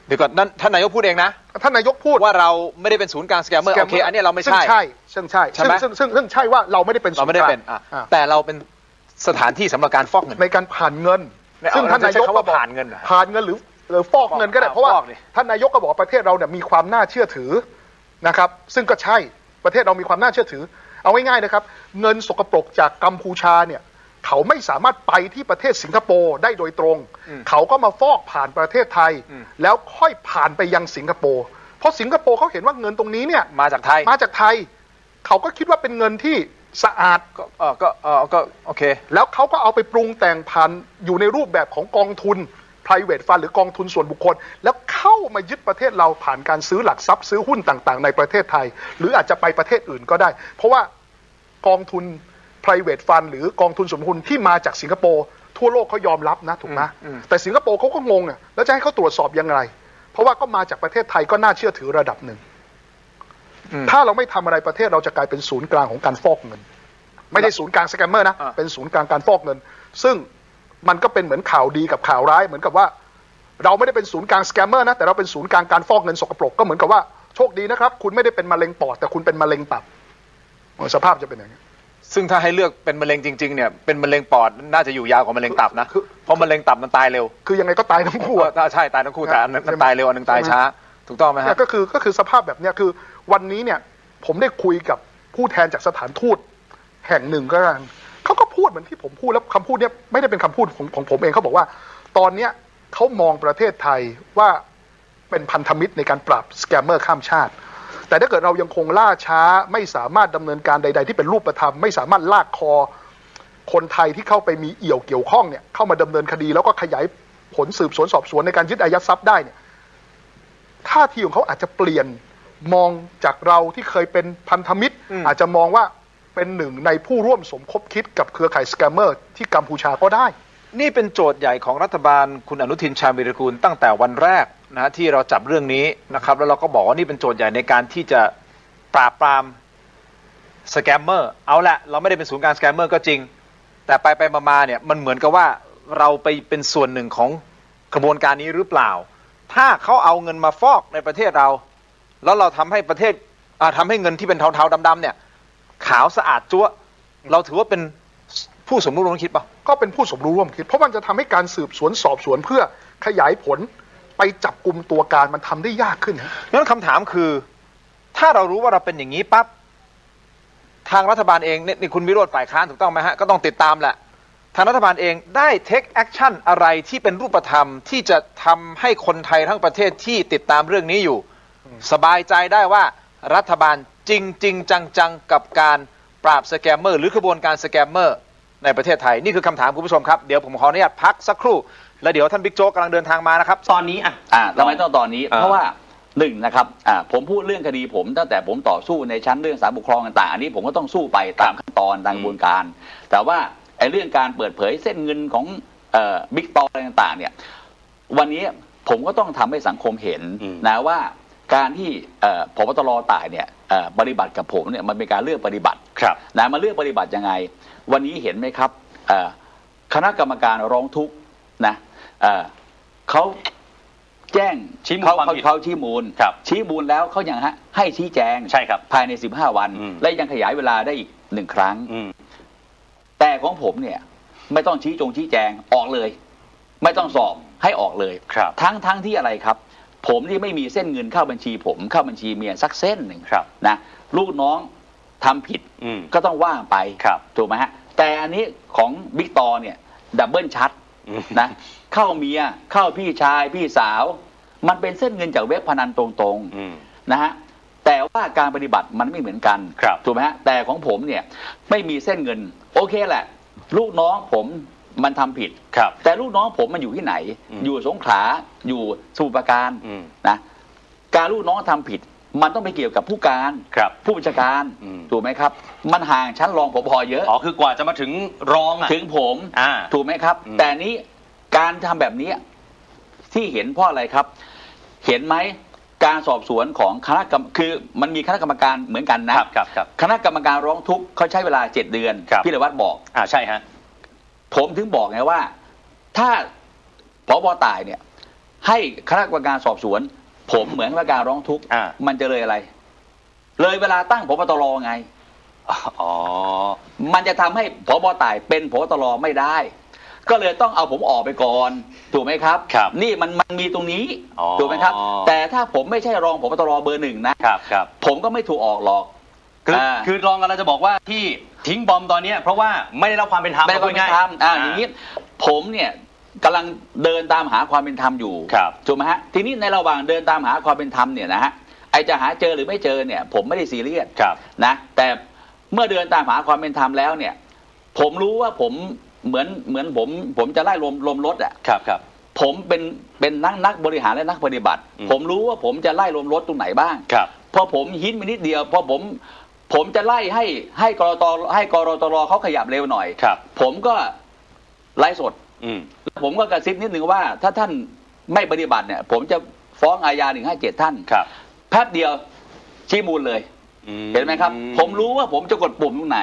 เดี๋ยวก่อนนั่นท่านนายกพูดเองนะท่านนายกพูดว่าเราไม่ได้เป็นศูนย์กลางสแกมเมอร์โอเคอันนี้เราไม่ใช่ซึ่งใช่ว่าเราไม่ได้เป็นศูนย์กลางแต่เราเป็นสถานที่สำหรับการฟอกเงินในการผ่านเงินซึ่งท่านนายกก็บอกผ่านเงินหรือฟอกเงินก็ได้เพราะว่าท่านนายกก็บอกประเทศเราเนี่ยมีความน่าเชื่อถือนะครับซึ่งก็ใช่ประเทศเรามีความน่าเชื่อถือเอาง่ายๆนะครับเงินสกปรกจากกัมพูชาเนี่ยเขาไม่สามารถไปที่ประเทศสิงคโปร์ได้โดยตรงเขาก็มาฟอกผ่านประเทศไทยแล้วค่อยผ่านไปยังสิงคโปร์เพราะสิงคโปร์เขาเห็นว่าเงินตรงนี้เนี่ยมาจากไทยเขาก็คิดว่าเป็นเงินที่สะอาดก็โอเคแล้วเขาก็เอาไปปรุงแต่งผ่านอยู่ในรูปแบบของกองทุน private fund หรือกองทุนส่วนบุคคลแล้วเข้ามายึดประเทศเราผ่านการซื้อหลักทรัพย์ซื้อหุ้นต่างๆในประเทศไทยหรืออาจจะไปประเทศอื่นก็ได้เพราะว่ากองทุน private fund หรือกองทุนส่วนบุคคลที่มาจากสิงคโปร์ทั่วโลกเขายอมรับนะถูกไหมแต่สิงคโปร์เขาก็งงอ่ะแล้วจะให้เขาตรวจสอบยังไงเพราะว่าก็มาจากประเทศไทยก็น่าเชื่อถือระดับหนึ่งถ้าเราไม่ทำอะไรประเทศเราจะกลายเป็นศูนย์กลางของการฟอกเงินไม่ได้ศูนย์กลางสแกมเมอร์นะเป็นศูนย์กลางการฟอกเงินซึ่งมันก็เป็นเหมือนข่าวดีกับข่าวร้ายเหมือนกับว่าเราไม่ได้เป็นศูนย์กลางสแกมเมอร์นะแต่เราเป็นศูนย์กลางการฟอกเงินสกปรกก็เหมือนกับว่าโชคดีนะครับคุณไม่ได้เป็นมะเร็งปอดแต่คุณเป็นมะเร็งตับสภาพจะเป็นอย่างนี้ซึ่งถ้าให้เลือกเป็นมะเร็งจริงๆเนี่ยเป็นมะเร็งปอดน่าจะอยู่ยาวกว่ามะเร็งตับนะเพราะมะเร็งตับมันตายเร็วคือยังไงก็ตายทั้งคู่ใช่ตายทั้งคู่แต่อันนั้นตายเร็วอันนึงตายช้าถูกต้องไหมฮะก็คือสภาพแบบนี้คือวันนี้เนี่ยผมได้คุยกับผู้แทนจากสถานทูตแห่งหนึ่งก็แล้วเขาก็พูดเหมือนที่ผมพูดแล้วคำพูดเนี้ยไม่ได้เป็นคำพูดของผมเองเขาบอกว่าตอนเนี้ยเขามองประเทศไทยว่าเป็นพันธมิตรในการปราบสแกมเมอร์ข้ามชาติแต่ถ้าเกิดเรายังคงล่าช้าไม่สามารถดำเนินการใดๆที่เป็นรูปธรรมไม่สามารถลากคอคนไทยที่เข้าไปมีเอี่ยวเกี่ยวข้องเนี่ยเข้ามาดำเนินคดีแล้วก็ขยายผลสืบสวนสอบสวนในการยึดอายัดทรัพย์ได้เนี่ยท่าทีของเขาอาจจะเปลี่ยนมองจากเราที่เคยเป็นพันธมิตรอาจจะมองว่าเป็นหนึ่งในผู้ร่วมสมคบคิดกับเครือข่ายสแกมเมอร์ที่กัมพูชาก็ได้นี่เป็นโจทย์ใหญ่ของรัฐบาลคุณอนุทินชาญวีรกูลตั้งแต่วันแรกนะที่เราจับเรื่องนี้นะครับแล้วเราก็บอกว่านี่เป็นโจทย์ใหญ่ในการที่จะปราบปรามสแกมเมอร์เอาละเราไม่ได้เป็นศูนย์กลางสแกมเมอร์ก็จริงแต่ไปมาเนี่ยมันเหมือนกับว่าเราไปเป็นส่วนหนึ่งของกระบวนการนี้หรือเปล่าถ้าเขาเอาเงินมาฟอกในประเทศเราแล้วเราทำให้ประเทศทำให้เงินที่เป็นเทาๆดำๆเนี่ยขาวสะอาดจั๊วเราถือว่าเป็นผู้สมรู้ร่วมคิดป่ะก็เป็นผู้สมรู้ร่วมคิดเพราะมันจะทำให้การสืบสวนสอบสวนเพื่อขยายผลไปจับกลุ่มตัวการมันทำได้ยากขึ้นงั้นคำถามคือถ้าเรารู้ว่าเราเป็นอย่างนี้ปั๊บทางรัฐบาลเองนี่คุณวิโรจน์ฝ่ายค้านถูกต้องไหมฮะก็ต้องติดตามแหละทางรัฐบาลเองได้ take action อะไรที่เป็นรูปธรรมที่จะทำให้คนไทยทั้งประเทศที่ติดตามเรื่องนี้อยู่สบายใจได้ว่ารัฐบาลจริงจังกับการปราบสแกมเมอร์หรือกระบวนการสแกมเมอร์ในประเทศไทยนี่คือคำถามคุณผู้ชมครับเดี๋ยวผมขออนุญาตพักสักครู่แล้วเดี๋ยวท่านบิ๊กโจ๊กกำลังเดินทางมานะครับตอนนี้ทำไมต้องตอนนี้เพราะว่าหนึ่งนะครับผมพูดเรื่องคดีผมตั้งแต่ผมต่อสู้ในชั้นเรื่องศาลปกครองต่างๆอันนี้ผมก็ต้องสู้ไปตามขั้นตอนตามกระบวนการแต่ว่าไอ้เรื่องการเปิดเผยเส้นเงินของบิ๊กต่ออะไรต่างๆเนี่ยวันนี้ผมก็ต้องทำให้สังคมเห็นนะว่าการที่ผบ.ตร.ต่ายเนี่ยปฏิบัติกับผมเนี่ยมันเป็นการเลือกปฏิบัตินะมาเลือกปฏิบัติยังไงวันนี้เห็นไหมครับคณะกรรมการร้องทุกข์นะเขาแจ้งเขาชี้มูลแล้วเขายังให้ชี้แจงภายใน15 วันและยังขยายเวลาได้อีก1 ครั้งแต่ของผมเนี่ยไม่ต้องชี้แจงออกเลยไม่ต้องสอบให้ออกเลยทั้งที่อะไรครับผมที่ไม่มีเส้นเงินเข้าบัญชีผมเข้าบัญชีเมียสักเส้นหนึ่งนะลูกน้องทำผิดก็ต้องว่างไปถูกไหมฮะแต่อันนี้ของบิ๊กต่อเนี่ยดับเบิลชัดนะเข้าเมียเข้าพี่ชายพี่สาวมันเป็นเส้นเงินจากเว็บพนันตรงๆนะฮะแต่ว่าการปฏิบัติมันไม่เหมือนกันถูกไหมฮะแต่ของผมเนี่ยไม่มีเส้นเงินโอเคแหละลูกน้องผมมันทำผิดแต่ลูกน้องผมมันอยู่ที่ไหนอยู่สงขลาอยู่สมุทรปราการนะการลูกน้องทำผิดมันต้องไปเกี่ยวกับผู้การผู้บัญชาการถูกไหมครับมันห่างชั้นรองผบ.เยอะคือกว่าจะมาถึงรองถึงผมถูกไหมครับแต่นี้การทำแบบนี้ที่เห็นเพราะอะไรครับเห็นไหมการสอบสวนของคณะกรรมคือมันมีคณะกรรมการเหมือนกันนะคณะกรรมการร้องทุกข์เขาใช้เวลา7 เดือนพี่เลวัฒน์บอกใช่ฮะผมถึงบอกไงว่าถ้าผบ.ต่ายเนี่ยให้คณะกรรมการสอบสวนผมเหมือนกับการร้องทุกข์มันจะเลยอะไรเลยเวลาตั้งผบ.ตร.ไงมันจะทำให้ผบ.ต่ายเป็นผบ.ตร.ไม่ได้ก็เลยต้องเอาผมออกไปก่อนถูกไหมครับนี่มันมีตรงนี้ถูกไหมครับแต่ถ้าผมไม่ใช่รองผบ.ตร.เบอร์ 1นะผมก็ไม่ถูกออกหรอกคือรองกำลังจะบอกว่าที่ทิ้งบอมตอนนี้เพราะว่าไม่ได้รับความเป็นธรรมไม่ได้รับความเป็นธรรมอย่างนี้ผมเนี่ยกำลังเดินตามหาความเป็นธรรมอยู่ถูกไหมฮะทีนี้ในระหว่างเดินตามหาความเป็นธรรมเนี่ยนะฮะไอจะหาเจอหรือไม่เจอเนี่ยผมไม่ได้ซีเรียสนะแต่เมื่อเดินตามหาความเป็นธรรมแล้วเนี่ยผมรู้ว่าผมเหมือนผมจะไล่ลมรถอ่ะผ ผมเป็นนักบริหารและนักปฏิบัติ ผมรู้ว่าผมจะไล่ลมรถตรงไหนบ้าง ครับ พอผมหินไปนิดเดียวพอผมจะไล่ให้กรตรเขาขยับเร็วหน่อย ครับ ผมก็ไล่สด ๆ ผมก็กระซิบนิดนึงว่าถ้าท่านไม่ปฏิบัติเนี่ยผมจะฟ้องอาญา157ท่าน ครับ แป๊บเดียวชี้มูลเลย เห็นไหมครับ ผมรู้ว่าผมจะกดปุ่มตรงไหน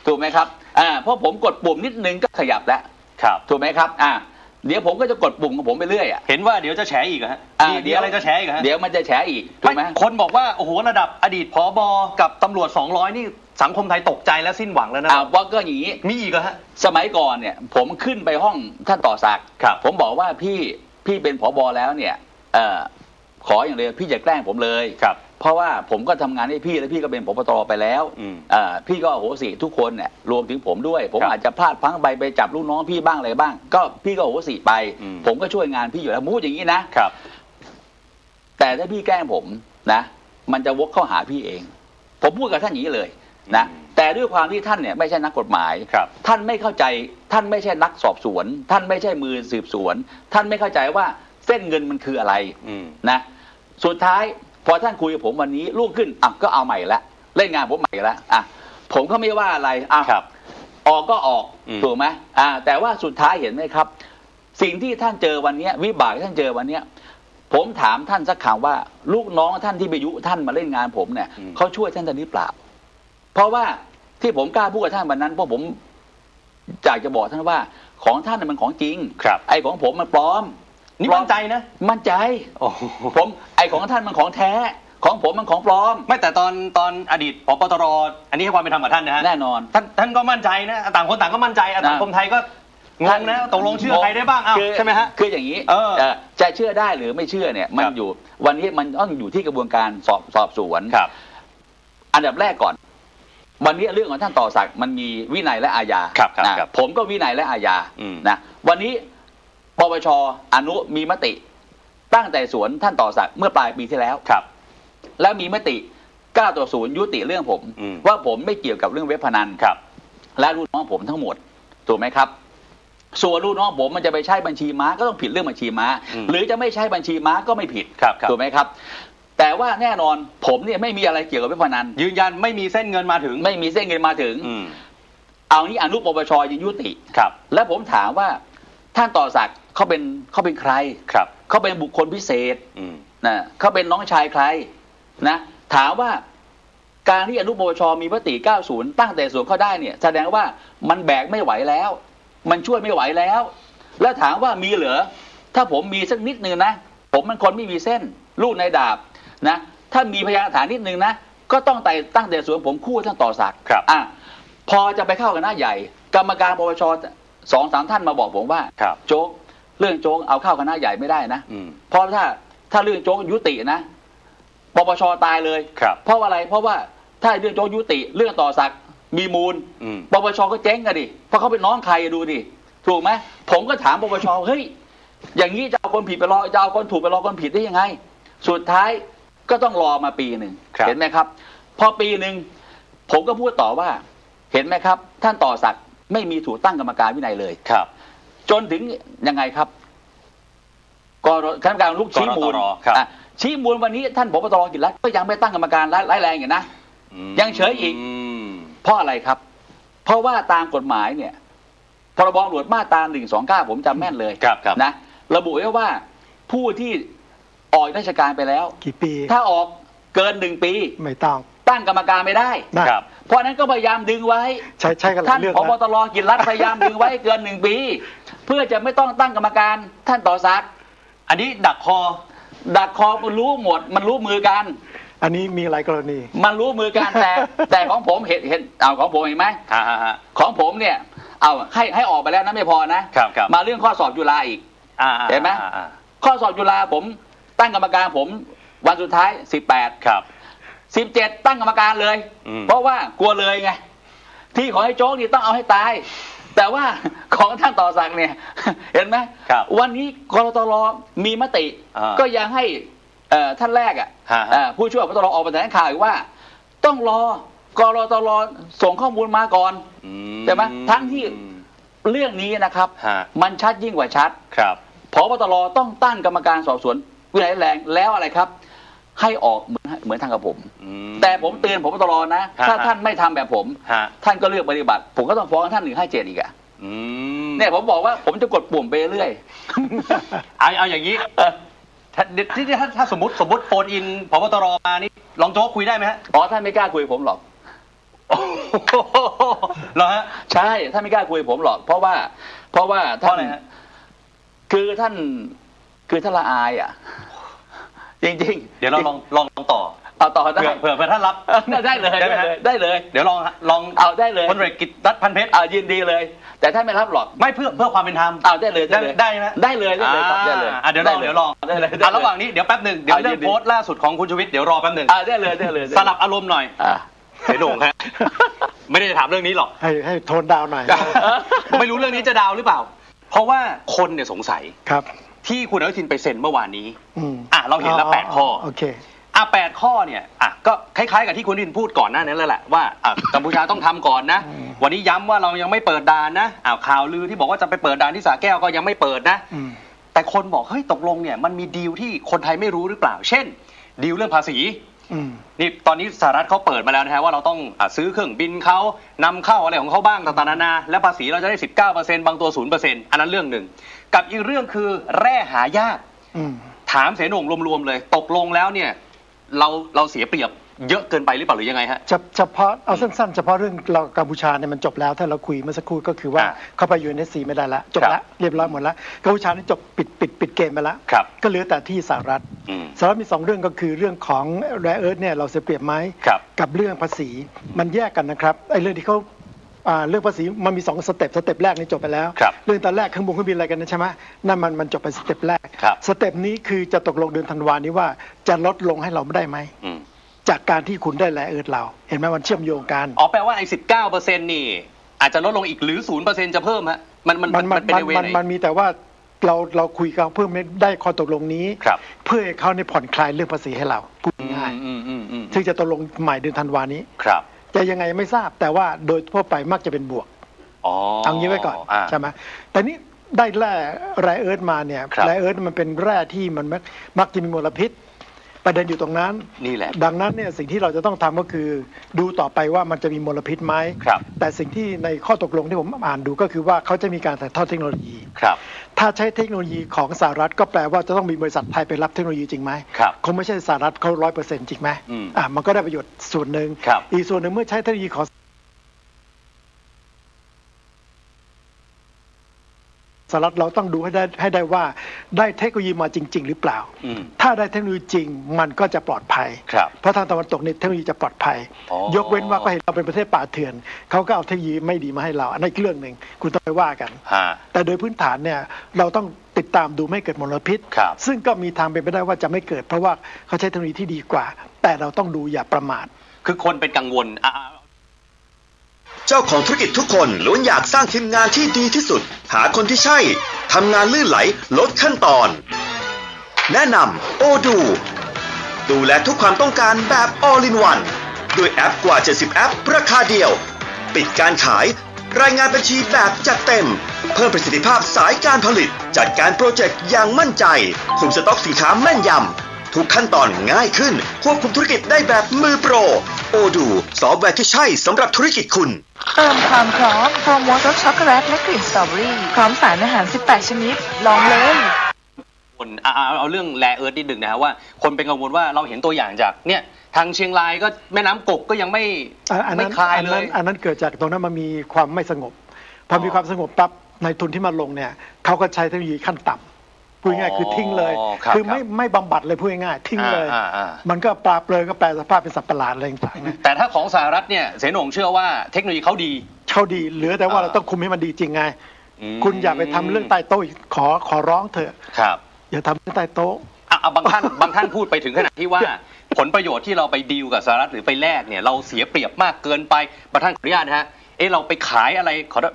ถูกไหมครับเพราะผมกดปุ่มนิดนึงก็ขยับแล้ว ครับ ถูกไหมครับเดี๋ยวผมก็จะกดปุ่มของผมไปเรื่อยเห็นว่าเดี๋ยวจะแฉอีกฮะเดี๋ยวอะไรจะแฉอีกฮะ เดี๋ยวมันจะแฉอีกถูกไหม คนบอกว่าโอ้โหระดับอดีตผบกับตำรวจ200นี่สังคมไทยตกใจและสิ้นหวังแล้วนะว่าก็อย่างนี้มีอีกเหรอฮะสมัยก่อนเนี่ยผมขึ้นไปห้องท่านต่อศักดิ์ ครับ ผมบอกว่าพี่เป็นผบแล้วเนี่ยขออย่างเดียวพี่จะแกล้งผมเลย ครับ เพราะว่าผมก็ทำงานให้พี่แล้วพี่ก็เป็นผบตรไปแล้วพี่ก็โหสิทุกคนเนี่ยรวมถึงผมด้วยผมอาจจะพลาดพลั้งไปจับลูกน้องพี่บ้างอะไรบ้างก็พี่ก็โหสิไปผมก็ช่วยงานพี่อยู่แล้วพูดอย่างนี้นะครับแต่ถ้าพี่แกล้งผมนะมันจะวกเข้าหาพี่เองผมพูดกับท่านอย่างนี้เลยนะแต่ด้วยความที่ท่านเนี่ยไม่ใช่นักกฎหมายท่านไม่เข้าใจท่านไม่ใช่นักสอบสวนท่านไม่ใช่มือสืบสวนท่านไม่เข้าใจว่าเส้นเงินมันคืออะไรนะสุดท้ายพอท่านคุยกับผมวันนี้รุ่งขึ้นก็เอาใหม่ละเล่นงานผมใหม่ละผมก็ไม่ว่าอะไรออกก็ออกถูกไหมแต่ว่าสุดท้ายเห็นไหมครับสิ่งที่ท่านเจอวันนี้วิบากที่ท่านเจอวันนี้ผมถามท่านสักคำว่าลูกน้องท่านที่ไปยุท่านมาเล่นงานผมเนี่ยเขาช่วยท่านหรือเปล่าเพราะว่าที่ผมกล้าพูดกับท่านวันนั้นเพราะผมอยากจะบอกท่านว่าของท่านมันของจริงไอ้ของผมมันปลอมนี่มั่นใจนะมั่นใจผมไอของท่านมันของแท้ของผมมันของปลอมไม่แต่ตอนอดีตผบตรอันนี้ให้ความเป็นธรรมกับท่านนะฮะแน่นอนท่านก็มั่นใจนะต่างคนต่างก็มั่นใจสังคมไทยก็งงนะตกลงเชื่อใครได้บ้างใช่ไหมฮะคืออย่างนี้จะเชื่อได้หรือไม่เชื่อเนี่ยมันอยู่วันนี้มันต้องอยู่ที่กระบวนการสอบสวนอันดับแรกก่อนวันนี้เรื่องของท่านต่อศักดิ์มันมีวินัยและอาญาผมก็วินัยและอาญานะวันนี้ปปช.อนุมีมติตั้งแต่สวนท่านต่อศักดิ์เมื่อปลายปีที่แล้วแล้วมีมติ9-0ยุติเรื่องผมว่าผมไม่เกี่ยวกับเรื่องเว็บพนันและลูกน้องผมทั้งหมดถูกไหมครับส่วนลูกน้องผมมันจะไปใช้บัญชีม้าก็ต้องผิดเรื่องบัญชีม้าหรือจะไม่ใช้บัญชีม้าก็ไม่ผิดถูกไหมครับแต่ว่าแน่นอนผมเนี่ยไม่มีอะไรเกี่ยวกับเว็บพนันยืนยันไม่มีเส้นเงินมาถึงไม่มีเส้นเงินมาถึงเอานี้อนุปปช.ยังยุติและผมถามว่าท่านต่อศักดิ์เขาเป็นใครเขาเป็นบุคคลพิเศษนะเขาเป็นน้องชายใครนะถามว่าการที่อนุปปช.มีมติ90ตั้งแต่ส่วนเขาได้เนี่ยแสดงว่ามันแบกไม่ไหวแล้วมันช่วยไม่ไหวแล้วแล้วถามว่ามีเหรอถ้าผมมีสักนิดนึงนะผมมันคนไม่มีเส้นลูกในดาบนะถ้ามีพยานหลักฐานนิดนึงนะก็ต้องตั้งแต่ส่วนผมคู่ท่านต่อศักดิ์พอจะไปเข้าคณะใหญ่กรรมการปปช2-3 ท่านมาบอกผมว่าโจ๊กเรื่องโจ๊กเอาเข้าคณะใหญ่ไม่ได้นะเพราะถ้าเรื่องโจ๊กยุตินะปปชตายเลยเพราะอะไรเพราะว่าถ้าเรื่องโจ๊กยุติเรื่องต่อศักดิ์มีมูลปปชก็เจ๊งกันดิเพราะเขาเป็นน้องใครดูดิถูกไหมผมก็ถามปปชเฮ้ยอย่างนี้จะเอาคนผิดไปรอจะเอาคนถูกไปรอคนผิดได้ยังไงสุดท้ายก็ต้องรอมาปีหนึ่งเห็นไหมครับพอปีหนึ่งผมก็พูดต่อว่าเห็นไหมครับท่านต่อศักดิ์ไม่มีถูกตั้งกรรมการวินัยเลยจนถึงยังไงครับคณะกรรมการลูกชี้มูลชี้มูลวันนี้ท่านผบตรกิจรัตน์ก็ยังไม่ตั้งกรรมการร้ายแรงอย่างนะยังเฉยอีกเพราะอะไรครับเพราะว่าตามกฎหมายเนี่ยพรบตำรวจมาตรา129ผมจำแม่นเลยนะระบุไว้ว่าผู้ที่ออกราชการไปแล้วกี่ปีถ้าออกเกิน1 ปีไม่ต้องตั้งกรรมการไม่ได้เพราะนั้นก็พยายามดึงไว้ท่านผบตรกิจรัตน์พยายามดึงไว้เกิน1 ปีเพื่อจะไม่ต้องตั้งกรรมการท่านต่อศักดิ์อันนี้ดักคอมันรู้หมดมันรู้มือกันอันนี้มีหลายกรณีมันรู้มือกันแต่ของผมเห็นเอาของผมเห็นไหมของผมเนี่ยเอาให้ออกไปแล้วนะไม่พอนะมาเรื่องข้อสอบจุฬาอีกเห็นไหมข้อสอบจุฬาผมตั้งกรรมการผมวันสุดท้าย17ตั้งกรรมการเลยเพราะว่ากลัวเลยไงที่ของไอ้โจ๊กนี่ต้องเอาให้ตายแต่ว่าของท่านต่อศักดิ์เนี่ยเห็นไหมวันนี้กรตรมีมติก็ยังให้ท่านแรกผู้ช่วยกรตรออกมาแถลงข่าวอีกว่าต้องรอกรตรส่งข้อมูลมาก่อนใช่ไหมทั้งที่เรื่องนี้นะครับมันชัดยิ่งกว่าชัด ผบตรต้องตั้งกรรมการสอบสวนวินัยร้ายแรงแล้วอะไรครับ ให้ออกเหมือนทางกับผม แต่ผมเตือนผบตรนะ ถ้าท่านไม่ทำแบบผมท่านก็เลือกปฏิบัติผมก็ต้องฟ้องท่าน157อีกอ่ะเนี่ยผมบอกว่าผมจะกดปุ่มไปเรื่อยเอาอย่างนี้ถ้าสมมติโฟนอินผบตรมานี่รองโจ๊กคุยได้ไหมฮะอ๋อท่านไม่กล้าคุยผมหรอกเหรอฮะใช่ท่านไม่กล้าคุยผมหรอกเพราะว่าท่านคือท่านละอายอ่ะจริงๆเดี๋ยวเราลองต่อเอาต่อได้เผื่อท่านรับได้เลยได้เลยเดี๋ยวลองเอาได้เลยพลเอกกิตติพันเพชรยินดีเลยแต่ท่านไม่รับหรอกไม่เพื่อความเป็นธรรมได้เลยได้ไหมได้เลยครับได้เลยเดี๋ยวลองได้เลยระหว่างนี้เดี๋ยวแป๊บหนึ่งเดี๋ยวเรื่องโพสต์ล่าสุดของคุณชูวิทย์เดี๋ยวรอแป๊บหนึ่งได้เลยสลับอารมณ์หน่อยเสียโหน่งครับไม่ได้ถามเรื่องนี้หรอกให้โทนดาวหน่อยไม่รู้เรื่องนี้จะดาวหรือเปล่าเพราะว่าคนเนี่ยสงสัยครับที่คุณอนุทินไปเซ็นเมื่อวานนี้เราเห็นละ8 ข้อโอเค8 ข้อเนี่ยก็คล้ายๆกับที่คุณอนุทินพูดก่อนหน้านั้นแล้วแหละว่ากัมพูชาต้องทำก่อนนะวันนี้ย้ำว่าเรายังไม่เปิดด่านนะข่าวลือที่บอกว่าจะไปเปิดด่านที่สระแก้วก็ยังไม่เปิดนะแต่คนบอกเฮ้ยตกลงเนี่ยมันมีดีลที่คนไทยไม่รู้หรือเปล่าเช่นดีลเรื่องภาษีนี่ตอนนี้สหรัฐเขาเปิดมาแล้วนะฮะว่าเราต้องซื้อเครื่องบินเขานำเข้าอะไรของเขาบ้างต่างๆนานาและภาษีเราจะได้ 19% บางตัว 0% อันนั้นเรื่องหนึ่งกับอีกเรื่องคือแร่หายากถามเสนงรวมๆเลยตกลงแล้วเนี่ยเราเสียเปรียบเยอะเกินไปหรือเปล่าหรือยังไงฮะเฉพาะเอาสั้นๆเฉพาะเรื่องเรากัมพูชาเนี่ยมันจบแล้วถ้าเราคุยเมื่อสักครู่ก็คือว่าเข้าไปอยู่ในซีไม่ได้ละจบละเรียบร้อยหมดละกัมพูชานี่จบปิดเกมไปแล้วก็เหลือแต่ที่สหรัฐมี2เรื่องก็คือเรื่องของแร่เอิร์ธเนี่ยเราเสียเปรียบไหมกับเรื่องภาษีมันแยกกันนะครับไอ้เรื่องที่เขาเรื่องภาษีมันมี2สเต็ปแรกนี่จบไปแล้วเรื่องตอนแรกเครื่องบินอะไรกันนะใช่ไหมนั่นมันจบไปสเต็ปแรกสเต็ปนี้คือจะตกลงเดือนธันวานี้ว่าจะลดลงให้เราไม่ได้ไหมจากการที่คุณได้แร่เอิร์ธเราเห็นไหมมันเชื่อมโยงกันแปลว่าไอ้19%นี่อาจจะลดลงอีกหรือ 0% จะเพิ่มฮะมันเป็นในเวไหนมันมีแต่ว่าเราคุยกันเพื่อไม่ได้ข้อตกลงนี้เพื่อให้เขาในผ่อนคลายเรื่องภาษีให้เราพูดง่ายซึ่งจะตกลงใหม่เดือนธันวานี้จะยังไงไม่ทราบแต่ว่าโดยทั่วไปมักจะเป็นบวกเอางี้ไว้ก่อนใช่ไหมแต่นี่ได้แร่เอิร์ธมาเนี่ยแร่เอิร์ธมันเป็นแร่ที่มันมักจะมีมลพิษประเด็นอยู่ตรงนั้นนี่แหละดังนั้นเนี่ยสิ่งที่เราจะต้องทำก็คือดูต่อไปว่ามันจะมีมลพิษไหมแต่สิ่งที่ในข้อตกลงที่ผมอ่านดูก็คือว่าเขาจะมีการถ่ายทอดเทคโนโลยีถ้าใช้เทคโนโลยีของสหรัฐก็แปลว่าจะต้องมีบริษัทไทยไปรับเทคโนโลยีจริงไหมคงไม่ใช่สหรัฐเขา100%จริงไหมมันก็ได้ประโยชน์ส่วนหนึ่งอีกส่วนหนึ่งเมื่อใช้เทคโนโลยีของสหรัฐเราต้องดูให้ได้ว่าได้เทคโนโลยีมาจริงๆหรือเปล่าถ้าได้เทคโนโลยีจริงมันก็จะปลอดภัยเพราะทางตะวันตกเนี่ยเทคโนโลยีจะปลอดภัยยกเว้นว่าก็เห็นเราเป็นประเทศป่าเถื่อนเขาก็เอาเทคโนโลยีไม่ดีมาให้เราอันนั้นอีกเรื่องหนึ่งคุณต้องไปว่ากันแต่โดยพื้นฐานเนี่ยเราต้องติดตามดูไม่เกิดมลพิษซึ่งก็มีทางเป็นไปได้ว่าจะไม่เกิดเพราะว่าเขาใช้เทคโนโลยีที่ดีกว่าแต่เราต้องดูอย่าประมาทคือคนเป็นกังวลเจ้าของธุรกิจทุกคนล้วนอยากสร้างทีมงานที่ดีที่สุดหาคนที่ใช่ทำงานลื่นไหลลดขั้นตอนแนะนำโอดูแลทุกความต้องการแบบ All in One ด้วยแอปกว่า70แอปราคาเดียวปิดการขายรายงานบัญชีแบบจัดเต็มเพิ่มประสิทธิภาพสายการผลิตจัดการโปรเจกต์อย่างมั่นใจคุมสต็อกสินค้าแม่นยำทุกขั้นตอนง่ายขึ้นควบคุมธุรกิจได้แบบมือโปรโอดูซอฟต์แวร์ที่ใช่สำหรับธุรกิจคุณเติมความพร้อมโปรโมทรสช็อกโกแลตและกลิ่นสตรอเบอรี่พร้อมสารอาหาร18ชนิดลองเลยเอาเรื่องแร่เอิร์ธนิดหนึ่งนะครับว่าคนเป็นกังวลว่าเราเห็นตัวอย่างจากเนี่ยทางเชียงรายก็แม่น้ำกกก็ยังไม่คลายเลยอันนั้นเกิดจากตรงนั้นมันมีความไม่สงบพอมีความสงบปั๊บในทุนที่มาลงเนี่ยเขาก็ใช้เทคโนโลยีขั้นต่ำพูดง่ายคือทิ้งเลยคือไม่บำบัดเลยพูดง่ายทิ้งเลยมันก็ปลาเปลือยก็แปลสภาพเป็นสัตว์ประหลาดอะไรต่างๆแต่ถ้าของสหรัฐเนี่ยเสนงเชื่อว่าเทคโนโลยีเขาดีเหลือแต่ว่าเราต้องคุมให้มันดีจริงไงคุณอย่าไปทำเรื่องใต้โต๊ะขอร้องเถอะอย่าทำเรื่องใต้โต๊ะบางท่านพูดไปถึงขนาดที่ว่าผลประโยชน์ที่เราไปดีลกับสหรัฐหรือไปแลกเนี่ยเราเสียเปรียบมากเกินไปบางท่านขออนุญาตนะฮะเราไปขายอะไร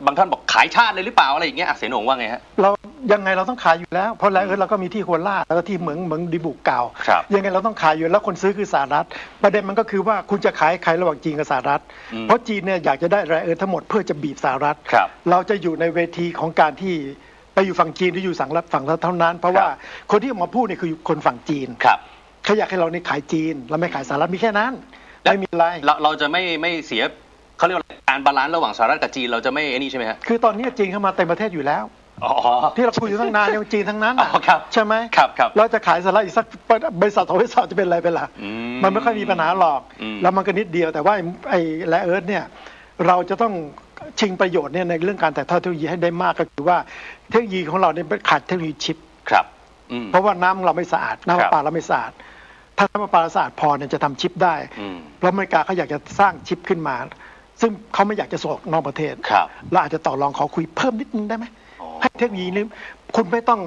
บางท่านบอกขายชาติเลยหรือเปล่าอะไรอย่างเงี้ยเสนงว่าไงฮะเรายังไงเราต้องขายอยู่แล้วเพราะแล้วเราก็มีที่โคราชแล้วก็ที่เหมืองดีบุกเก่ายังไงเราต้องขายอยู่แล้วคนซื้อคือสหรัฐประเด็นมันก็คือว่าคุณจะขายระหว่างจีนกับสหรัฐเพราะจีนเนี่ยอยากจะได้แร่เอิร์ธทั้งหมดเพื่อจะบีบสหรัฐเราจะอยู่ในเวทีของการที่ ไปอยู่ฝั่งจีนหรืออยู่ฝั่งละเท่านั้น เพราะว่าคนที่ออกมาพูดเนี่ยคือคนฝั่งจีน ครับ เขาอยากให้เราในขายจีนเราไม่ขายสหรัฐมีแค่นั้นไม่มีอะไร เราจะไม่เสียเขาเรียกว่าการบาลานซ์ระหว่างสหรัฐกับจีนเราจะไม่ไอ้นี่ใช่ไหมฮะ คือตอนนี้จีนเข้ามาเต็มประเทศอยู่แล้วที่เราคุยอยู่ตั้งนานยังจีนทั้งนั้นใช่ไหมครับเราจะขายสหรัฐอีกสักบริษัท2 บริษัทจะเป็นอะไรไปล่ะมันไม่ค่อยมีปัญหาหรอกแล้วมันก็นิดเดียวแต่ว่าไอ้แร่เอิร์ธเนี่ยเราจะต้องชิงประโยชน์เนี่ยในเรื่องการถ่ายทอดเทคโนโลยีให้ได้มากก็คือว่าเทคโนโลยีของเราเนี่ยขาดเทคโนโลยีชิปครับเพราะว่าน้ำเราไม่สะอาดน้ำประปาเราไม่สะอาดถ้าน้ำประปาสะอาดพอเนี่ยจะทำชิปได้แล้วอเมริกาเขาอยากจะสร้างชิปขึ้นมาซึ่งเขาไม่อยากจะส่งนอกประเทศเราอาจจะต่อรองขอคุยเพิ่มนิดนึงได้ไหมให้เทคโนโลยีนี้คุณไม่ต้อง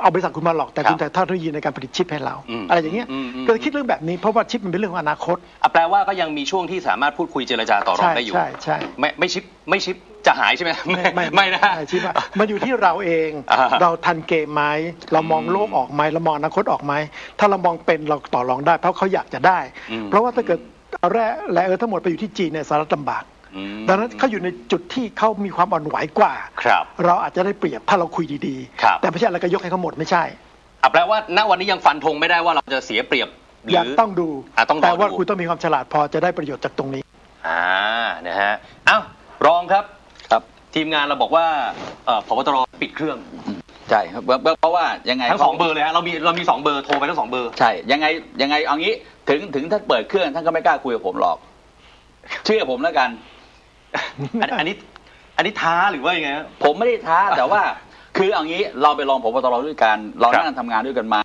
เอาบริษัทคุณมาหลอกแต่คุณถ่ายทอดเทคโนโลยีในการผลิตชิปให้เราอะไรอย่างเงี้ยก็คิดเรื่องแบบนี้เพราะว่าชิปมันเป็นเรื่องของอนาคตแปลว่าก็ยังมีช่วงที่สามารถพูดคุยเจรจาต่อรองได้อยู่ใช่ ไม่ชิปจะหายใช่ไหมไม่นะชิปมันอยู่ที่เราเองเราทันเกมไหมเรามองโลกออกไหมเรามองอนาคตออกไหมถ้าเรามองเป็นเราต่อรองได้เพราะเขาอยากจะได้เพราะว่าถ้าเกิดเอาแร่ทั้งหมดไปอยู่ที่จีนเนี่ยสหรัฐลำบากดังนั้นเขาอยู่ในจุดที่เขามีความอ่อนไหวกว่าเราอาจจะได้เปรียบถ้าเราคุยดีๆแต่ไม่ใช่อะไรก็ยกให้เขาหมดไม่ใช่แปลว่าณวันนี้ยังฟันธงไม่ได้ว่าเราจะเสียเปรียบอยากต้องดูแต่ว่าคุณต้องมีความฉลาดพอจะได้ประโยชน์จากตรงนี้นะฮะรองครับทีมงานเราบอกว่าผบ.ตร.ปิดเครื่องใช่ครับเพราะว่ายังไงทั้ง2 เบอร์เลยฮะเรามี2 เบอร์โทรไปทั้ง2 เบอร์ใช่ยังไงเอางี้ถึงท่านเปิดเครื่องท่านก็ไม่กล้าคุยกับผมหรอกเชื่อผมแล้วกันอันนี้ท้าหรือว่ายังไงผมไม่ได้ท้าแต่ว่าคือเอางี้เราไปลองผบ.ตร.ด้วยกันเรานั่งทำงานด้วยกันมา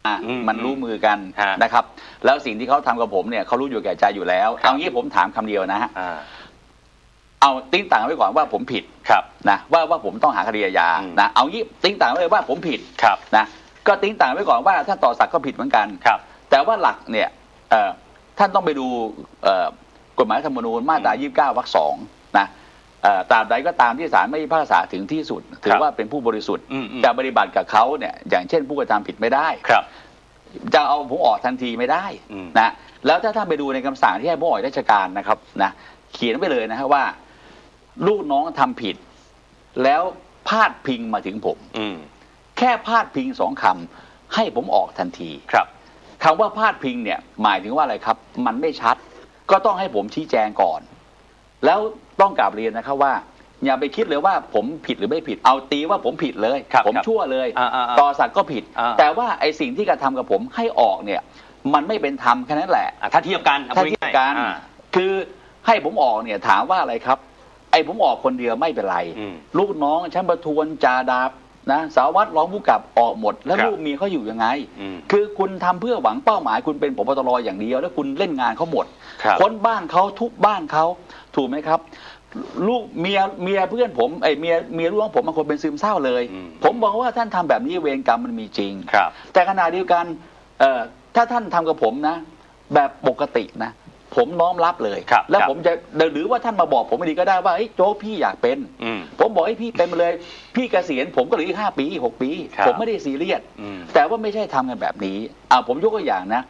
มันรู้มือกันนะครับแล้วสิ่งที่เขาทำกับผมเนี่ยเขารู้อยู่แก่ใจอยู่แล้วเอางี้ผมถามคำเดียวนะฮะเอาติ้งต่างไว้ก่อนว่าผมผิดนะว่าผมต้องหาคดีอาญานะเอางี้ติ้งต่างไว้เลยว่าผมผิดนะก็ติ้งต่างไว้ก่อนว่าท่านต่อศักดิ์ก็ผิดเหมือนกันแต่ว่าหลักเนี่ยท่านต้องไปดูกฎหมายรัฐธรรมนูญมาตรา 29 วรรค 2นะตราบใดก็ตามที่ศาลไม่พิพากษาถึงที่สุดถือว่าเป็นผู้บริสุทธิ์จะปฏิบัติกับเขาเนี่ยอย่างเช่นผู้กระทำผิดไม่ได้จะเอาผมออกทันทีไม่ได้นะแล้วถ้าท่านไปดูในคำสั่งที่ให้ผู้ออกราชการนะครับนะเขียนไว้เลยนะฮะว่าลูกน้องทำผิดแล้วพาดพิงมาถึงผมแค่พาดพิง2 คำให้ผมออกทันทีคำว่าพาดพิงเนี่ยหมายถึงว่าอะไรครับมันไม่ชัดก็ต้องให้ผมชี้แจงก่อนแล้วต้องกราบเรียนนะครับว่าอย่าไปคิดเลยว่าผมผิดหรือไม่ผิดเอาตีว่าผมผิดเลยผมชั่วเลยต่อศักดิ์ก็ผิดแต่ว่าไอ้สิ่งที่กระทำกับผมให้ออกเนี่ยมันไม่เป็นธรรมแค่นั้นแหละถ้าเทียบกันคือให้ผมออกเนี่ยถามว่าอะไรครับไอ้ผมออกคนเดียวไม่เป็นไรลูกน้องชั้นประทวนจ่าดาบนะสารวัตรรองผู้กำกับออกหมดแล้วลูกเมียเขาอยู่ยังไงคือคุณทำเพื่อหวังเป้าหมายคุณเป็นผบ.ตร.อย่างเดียวแล้วคุณเล่นงานเขาหมดค้นบ้านเขาทุบบ้านเขาถูกไหมครับลูกเมียเพื่อนผมเมียลูกของผมบางคนเป็นซึมเศร้าเลยผมบอกว่าท่านทำแบบนี้เวรกรรมมันมีจริงแต่ขณะเดียวกันถ้าท่านทำกับผมนะแบบปกตินะผมน้อมรับเลยแล้วผมจะหรือว่าท่านมาบอกผมไม่ดีก็ได้ว่าโจ๊กพี่อยากเป็นผมบอกให้พี่เป็นมาเลยพี่เกษียณผมก็เหลืออีก5 ปี 6 ปีผมไม่ได้ซีเรียสแต่ว่าไม่ใช่ทำกันแบบนี้ผมยกตัวอย่างนะ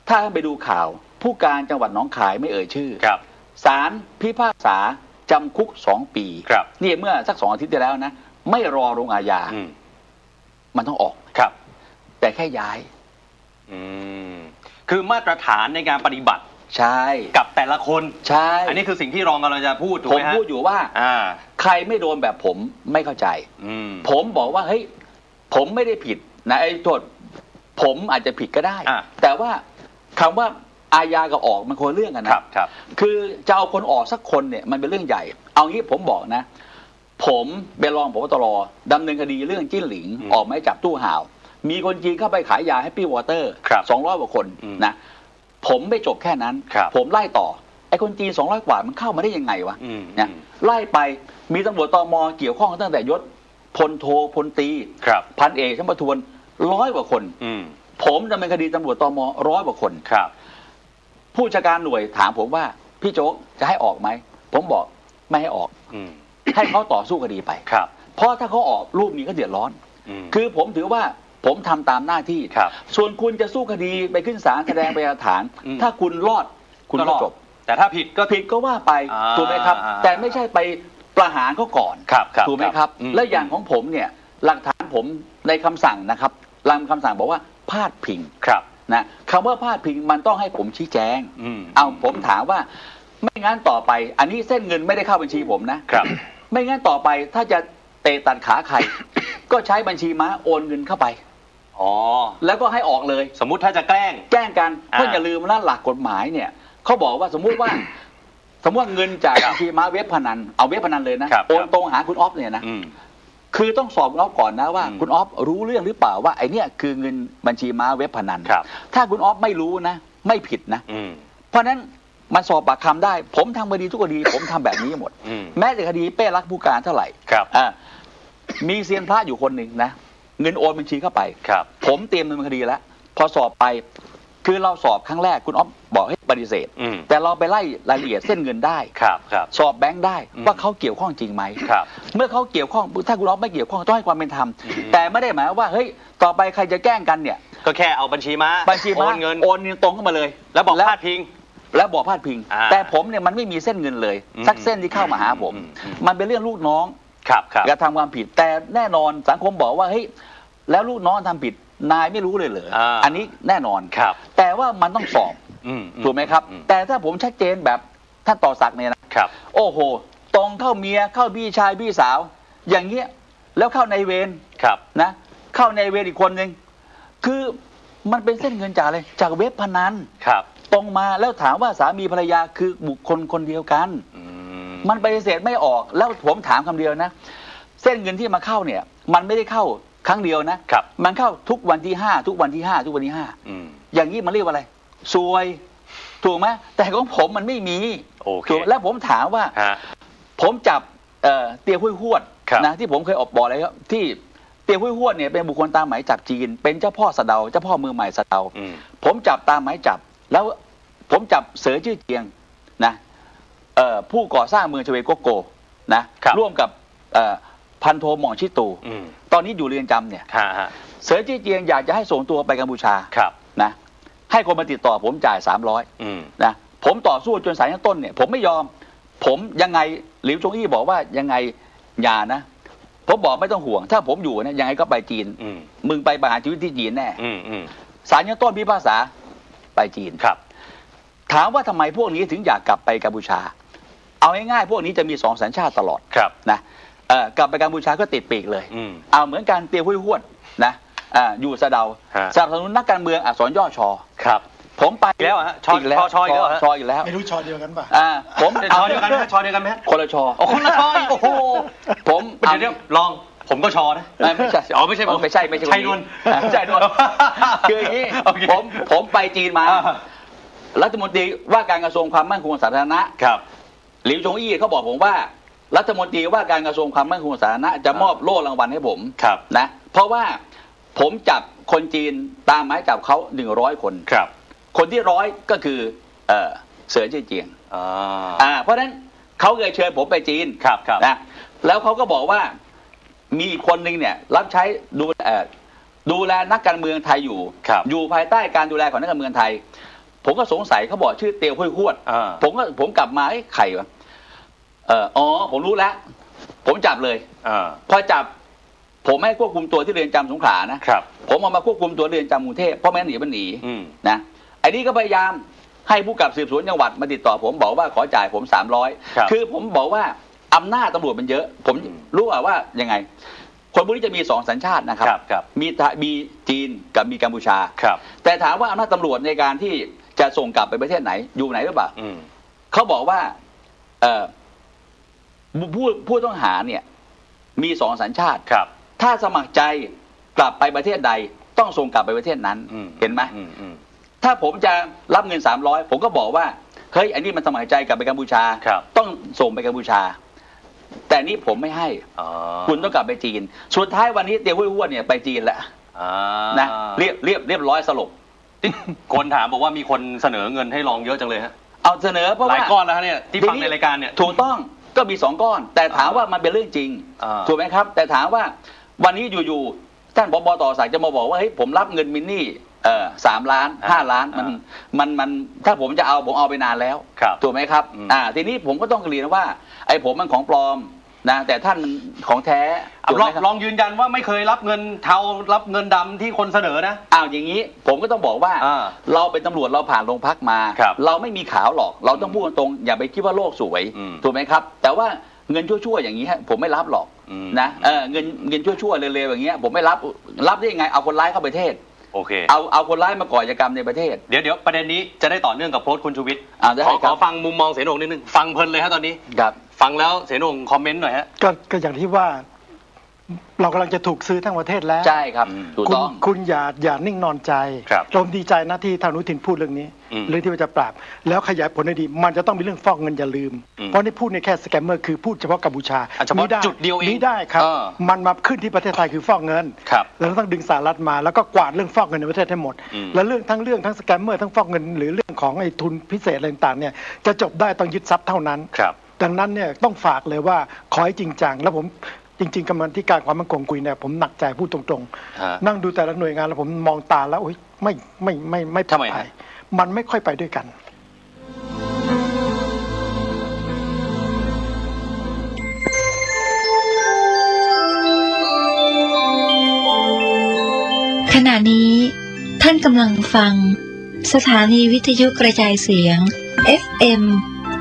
ถ้าไปดูข่าวผู้การจังหวัดหนองคายไม่เอ่ยชื่อศาลพิพากษาจำคุก2 ปีนี่เมื่อสัก2 อาทิตย์ที่แล้วนะไม่รอลงอาญามันต้องออกแต่แค่ย้ายคือมาตรฐานในการปฏิบัติใช่กับแต่ละคนใช่อันนี้คือสิ่งที่รองกำลังจะพูดถูกไหมฮะผมพูดอยู่ว่าใครไม่โดนแบบผมไม่เข้าใจผมบอกว่าเฮ้ยผมไม่ได้ผิดนะไอ้โทษผมอาจจะผิดก็ได้แต่ว่าคำว่าอาญากับออกมันคนละเรื่องกันนะคือจะเอาคนออกสักคนเนี่ยมันเป็นเรื่องใหญ่เอางี้ผมบอกนะผมเป็นรองผบ.ตร.ดำเนินคดีเรื่องจิ้นหลิงออกหมายจับตู้ห่าวมีคนจีนเข้าไปขายยาให้ปี้วอเตอร์200 กว่าคนนะผมไม่จบแค่นั้นผมไล่ต่อไอ้คนจีน200 กว่ามันเข้ามาได้ยังไงวะนะไล่ไปมีตำรวจตม.เกี่ยวข้องตั้งแต่ยศพลโทพลตรีพันเอกชั้นประทวน100 กว่าคนผมดำเนินคดีตำรวจตม.100 กว่าคนผู้จัดการหน่วยถามผมว่าพี่โจ๊กจะให้ออกไหมผมบอกไม่ให้ออกให้เขาต่อสู้คดีไปเพราะถ้าเขาออกลูกนี้ก็เดือดร้อนคือผมถือว่าผมทำตามหน้าที่ส่วนคุณจะสู้คดีไปขึ้นศาลแสดงพยานหลักฐานถ้าคุณรอดคุณก็จบแต่ถ้าผิดก็ว่าไปถูกไหมครับแต่ไม่ใช่ไปประหารเขาก่อนถูกไหมครับและอย่างของผมเนี่ยหลักฐาน ผมในคำสั่งนะครับรามคำสั่งบอกว่าพาดพิง ครับ นะคำว่าพาดพิงมันต้องให้ผมชี้แจงเอาผมถามว่าไม่งั้นต่อไปอันนี้เส้นเงินไม่ได้เข้าบัญชีผมนะครับ ไม่งั้นต่อไปถ้าจะเตะตัดขาใคร ก็ใช้บัญชีม้าโอนเงินเข้าไปอ๋อแล้วก็ให้ออกเลยสมมุติถ้าจะแกล้งกันเพราะอย่าลืมนะหลักกฎหมายเนี่ยเขาบอกว่าสมมุติว่าเงินจากบัญชีม้าเว็บพนันเอาเว็บพนันเลยนะโอนตรงหาคุณออฟเนี่ยนะคือต้องสอบคุณออฟก่อนนะว่าคุณออฟรู้เรื่องหรือเปล่าว่าไอเนี้ยคือเงินบัญชีม้าเว็บพนันถ้าคุณออฟไม่รู้นะไม่ผิดนะเพราะนั้นมันสอบปากคำได้ผมทำคดีทุกคดีผมทำแบบนี้หมดแม้แต่คดีเป้รักผู้การเท่าไหร่มีเซียนพระอยู่คนหนึ่งนะเงินโอนบัญชีเข้าไปผมเตรียมดำเนินคดีแล้วพอสอบไปคือเราสอบครั้งแรกคุณอ๊อฟบอกให้ปฏิเสธแต่เราไปไล่รายละเอียดเส้นเงินได้สอบแบงค์ได้ว่าเขาเกี่ยวข้องจริงไหมเมื่อเขาเกี่ยวข้องถ้าคุณอ๊อฟไม่เกี่ยวข้องต้องให้ความเป็นธรรมแต่ไม่ได้หมายว่าเฮ้ยต่อไปใครจะแกล้งกันเนี่ยก็แค่เอาบัญชีม้าโอนเงินตรงเข้ามาเลยแล้วบอกพาดพิงแต่ผมเนี่ยมันไม่มีเส้นเงินเลยสักเส้นที่เข้ามาหาผมมันเป็นเรื่องลูกน้องกระทำความผิดแต่แน่นอนสังคมบอกว่าเฮ้ยแล้วลูกน้องทำผิดนายไม่รู้เลยเหรออันนี้แน่นอนแต่ว่ามันต้องสอบถูกไหมครับแต่ถ้าผมชัดเจนแบบท่านต่อศักดิ์เนี่ยนะโอ้โหตรงเข้าเมียเข้าพี่ชายพี่สาวอย่างเงี้ยแล้วเข้าในเวรนะเข้าในเวรอีกคนนึงคือมันเป็นเส้นเงินจากอะไรจากเว็บพนันตรงมาแล้วถามว่าสามีภรรยาคือบุคคลคนเดียวกันมันปฏิเสธไม่ออกแล้วผมถามคำเดียวนะเส้นเงินที่มาเข้าเนี่ยมันไม่ได้เข้าครั้งเดียวนะมันเข้าทุกวันที่5ทุกวันที่5ทุกวันที่5อย่างนี้มันเรียกว่าอะไรซวยถูกไหมแต่ของผมมันไม่มีถูกแล้วผมถามว่าผมจับเตียหุ้ยหวดนะที่ผมเคยออกบอกเลยครับที่เตียหุ้ยหวดเนี่ยเป็นบุคคลตามหมายจับจีนเป็นเจ้าพ่อสะเดาเจ้าพ่อมือใหม่สะเดาผมจับตามหมายจับแล้วผมจับเสือชื่อเจียงนะผู้ก่อสร้างเมืองชเวโกโกนะร่วมกับพันโทหม่องชิตูตอนนี้อยู่เรือนจำเนี่ยเสือจี้เจียงอยากจะให้ส่งตัวไปกัมพูชานะให้คนมาติดต่อผมจ่าย300นะผมต่อสู้จนศาลชั้นต้นเนี่ยผมไม่ยอมผมยังไงหลิวจงอี้บอกว่ายังไงอย่านะผมบอกไม่ต้องห่วงถ้าผมอยู่เนี่ยยังไงก็ไปจีนมึงไปประหารชีวิตที่จีนแน่ศาลชั้นต้นพิพากษาไปจีนถามว่าทำไมพวกนี้ถึงอยากกลับไปกัมพูชาเอาง่ายๆพวกนี้จะมี2 สัญชาติตลอดนะกลับไปกัมพูชาก็ติดปีกเลยเอาเหมือนการเตียวหุ้ยหวดนะอยู่สะเดาสนับสนุนนักการเมืองอักษรย่อชอผมไปแล้วฮะชออีกแล้วไม่รู้ชอเดียวกันป่ะผมชอเดียวกันไหมชอเดียวกันไหมคนละชอคนละชอโอ้โหผมเดี๋ยวลองผมก็ชอนะไม่ใช่ไม่ใช่ชัยนวลคืออย่างนี้ผมไปจีนมารัฐมนตรีว่าการกระทรวงความมั่นคงสาธารณะหลิวจงอี้เขาบอกผมว่ารัฐมนตรีว่าการกระทรวงความมั่นคงสาธารณะจะมอบโล่รางวัลให้ผมนะเพราะว่าผมจับคนจีนตามหมายจับเขา100 คนคนที่100ก็คือเสือจี้เจียงเพราะฉะนั้นเขาเคยเชิญผมไปจีนนะแล้วเขาก็บอกว่ามีคนหนึ่งเนี่ยรับใช้ดูแลนักการเมืองไทยอยู่ภายใต้การดูแลของนักการเมืองไทยผมก็สงสัยเขาบอกชื่อเตียวหุ้ยหวดผมกลับมาไข่วะผมรู้แล้วผมจับเลยพอจับผมไม่ควบคุมตัวที่เรือนจำสงขลานะผมเอามาควบคุมตัวเรือนจำกรุงเทพเพราะแม้หนีมันหนีนะไอ้นี่ก็พยายามให้ผู้กำกับสืบสวนจังหวัดมาติดต่อผมบอกว่าขอจ่ายผม300คือผมบอกว่าอำนาจตำรวจมันเยอะผมรู้ว่ายังไงคนพวกนี้จะมี2 สัญชาตินะครับมีจีนกับมีกัมพูชาแต่ถามว่าอำนาจตำรวจในการที่จะส่งกลับไปประเทศไหนอยู่ไหนหรือเปล่าเขาบอกว่าผู้ต้องหาเนี่ยมี2 สัญชาติถ้าสมัครใจกลับไปประเทศใดต้องส่งกลับไปประเทศนั้นเห็นไหมถ้าผมจะรับเงิน300ผมก็บอกว่าเฮ้ยอันนี้มันสมัครใจกลับไปกัมพูชาต้องส่งไปกัมพูชาแต่นี่ผมไม่ให้คุณต้องกลับไปจีนสุดท้ายวันนี้เตียวหุ้ยหวดเนี่ยไปจีนแล้วนะเรียบร้อยสลบคนถามบอกว่ามีคนเสนอเงินให้ลองเยอะจังเลยฮะเอาเสนอเพราะว่าหลายก้อนแล้วเนี่ยที่ฟังในรายการเนี่ยถูกต้องก็มี2 ก้อนแต่ถามว่ามันเป็นเรื่องจริงถูกไหมครับแต่ถามว่าวันนี้อยู่ๆท่านผบ.ต่อศักดิ์จะมาบอกว่าเฮ้ยผมรับเงินมินนี่3 ล้าน5 ล้านมันถ้าผมจะเอาผมเอาไปนานแล้วถูกไหมครับทีนี้ผมก็ต้องเรียนว่าไอ้ผมมันของปลอม นะแต่ท่านของแท้ ลองยืนยันว่าไม่เคยรับเงินเทารับเงินดำที่คนเสนอนะอย่างนี้ผมก็ต้องบอกว่าเราเป็นตำรวจเราผ่านโรงพักมาเราไม่มีขาวหรอกเราต้องพูดตรงอย่าไปคิดว่าโลกสวยถูกไหมครับแต่ว่าเงินชั่วๆอย่างนี้ผมไม่รับหรอกนะเงินชั่วๆเร็วๆอย่างเงี้ยผมไม่รับได้ยังไงเอาคนร้ายเข้าประเทศโอเคเอาคนร้ายมาก่ออาชญากรรมในประเทศเดี๋ยวประเด็นนี้จะได้ต่อเนื่องกับโพสต์คุณชูวิทย์ขอฟังมุมมองเสนงนิดนึงฟังเพลินเลยฮะตอนนี้ฟังแล้วเสนงคอมเมนต์หน่อยฮะก็อย่างที่ว่าเรากำลังจะถูกซื้อทั้งประเทศแล้วใช่ครับถูกต้องคุณอย่านิ่งนอนใจเราดีใจนะที่ทางอนุทินพูดเรื่องนี้เรื่องที่ว่าจะปราบแล้วขยายผลให้ดีมันจะต้องมีเรื่องฟอกเงินอย่าลืมเพราะนี่พูดในแค่สแกมเมอร์คือพูดเฉพาะกัมพูชาเฉพาะจุดเดียวเองนี้ได้ครับมันมาขึ้นที่ประเทศไทยคือฟอกเงินแล้วต้องดึงสหรัฐมาแล้วก็กวาดเรื่องฟอกเงินในประเทศให้หมดแล้วเรื่องทั้งสแกมเมอร์ทั้งฟอกเงินหรือเรื่องของไอ้ทุนพิเศษอะไรต่างๆเนี่ยจะจบได้ต้องยึดทรัพย์เท่านั้นดังนั้นเนี่ยต้องฝากเลยว่าขอให้จริงจังแล้วผมจริงๆกรรมการความมั่นคงคุยเนี่ยผมหนักใจพูดตรงๆนั่งดูแต่ละหน่วยงานแล้วผมมองตาแล้วไม่ทำไมมันไม่ค่อยไปด้วยกันขณะนี้ท่านกำลังฟังสถานีวิทยุกระจายเสียง FM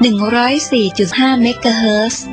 104.5 เมกะเฮิรตซ์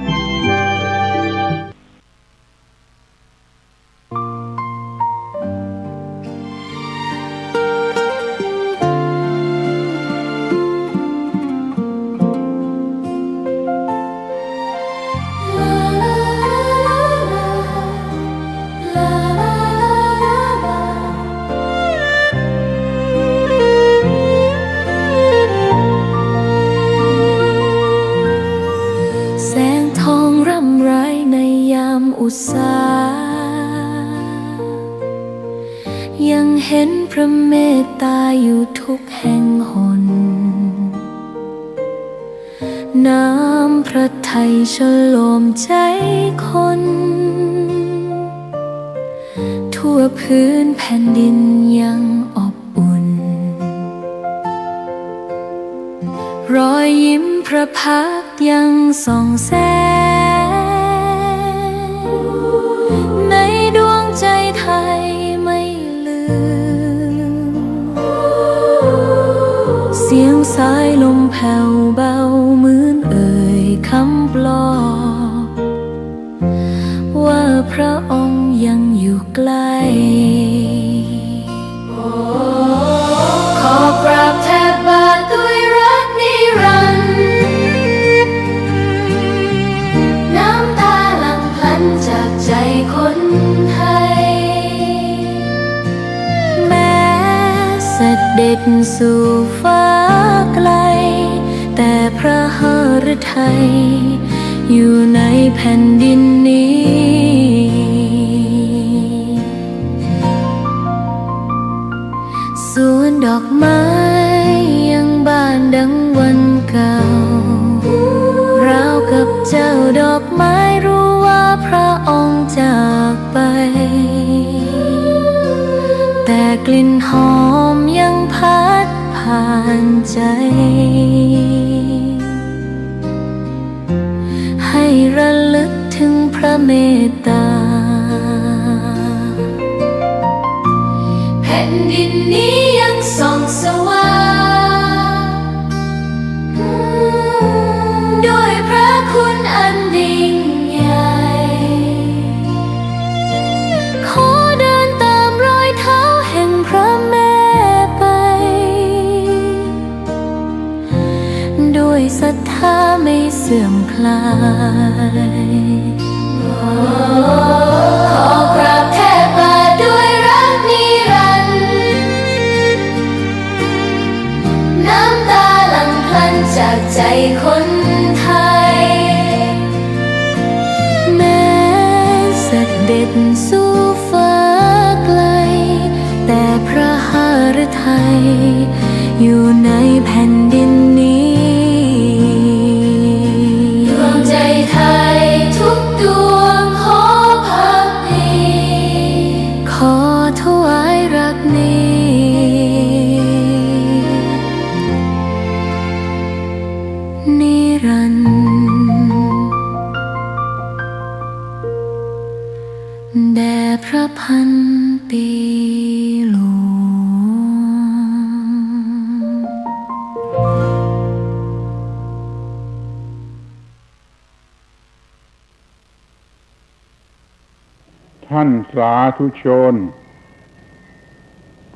ยังเห็นพระเมตตาอยู่ทุกแห่งหนน้ำพระทัยฉโลมใจคนทั่วพื้นแผ่นดินยังอบอุ่นรอยยิ้มพระพักตร์ยังส่องแสงในดวงใจไทยไม่ลืมเสียงสายลมแผ่วเบาเหมือนเอ่ยคำปลอบว่าพระองค์ยังอยู่ใกล้ขอกราบแทบบาทด้วยรักนิรันดร์น้ำตาหลั่งพลันจากใจคนไทยแม้เสด็จสู่ฟ้าไกลแต่พระหฤทัยอยู่ในแผ่นดินนี้สวนดอกไม้ยังบานดังวันเก่าราวกับเจ้าดอกไม้รู้ว่าพระองค์จากไปแต่กลิ่นหอมยังพัดผ่านใจให้ระลึกถึงพระเมตตาแผ่นดินนี้ยังส่องสว่างด้วยพระคุณอันยิ่งใหญ่ขอเดินตามรอยเท้าแห่งพระแม่ไปด้วยศรัทธาไม่เสื่อมคลายขอกราบแทบบาทด้วยรักนิรันดร์น้ำตาหลั่งพลันจากใจคนไทยแม้เสด็จสู่ฟ้าไกลแต่พระหฤทัยอยู่ในแผ่นดินนี้ดวงใจไทยทุกดวงขอพักดีขอถวายรักนี้นิรันดร์ แด่พระพันปีหลวง ท่านสาธุชน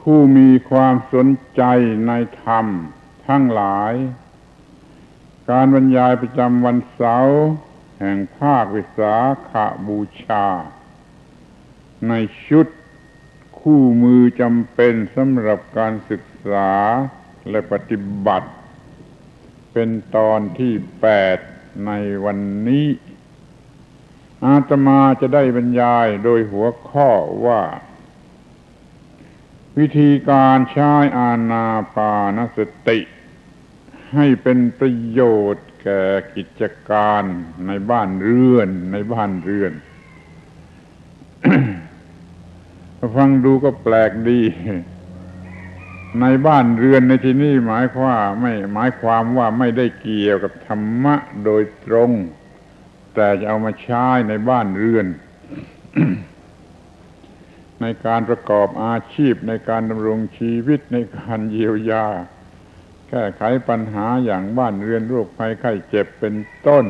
ผู้มีความสนใจในธรรมทั้งหลายการบรรยายประจำวันเสาร์แห่งภาควิสาขบูชาในชุดคู่มือจำเป็นสำหรับการศึกษาและปฏิบัติเป็นตอนที่8ในวันนี้อาตมาจะได้บรรยายโดยหัวข้อว่าวิธีการใช้อานาปานสติให้เป็นประโยชน์แก่กิจการในบ้านเรือน ฟังดูก็แปลกดีในบ้านเรือนในที่นี้หมายความว่าไม่ได้เกี่ยวกับธรรมะโดยตรงแต่จะเอามาใช้ในบ้านเรือน ในการประกอบอาชีพในการดำรงชีวิตในการเยียวยาแก้ไขปัญหาอย่างบ้านเรือนโรคภัยไข้เจ็บเป็นต้น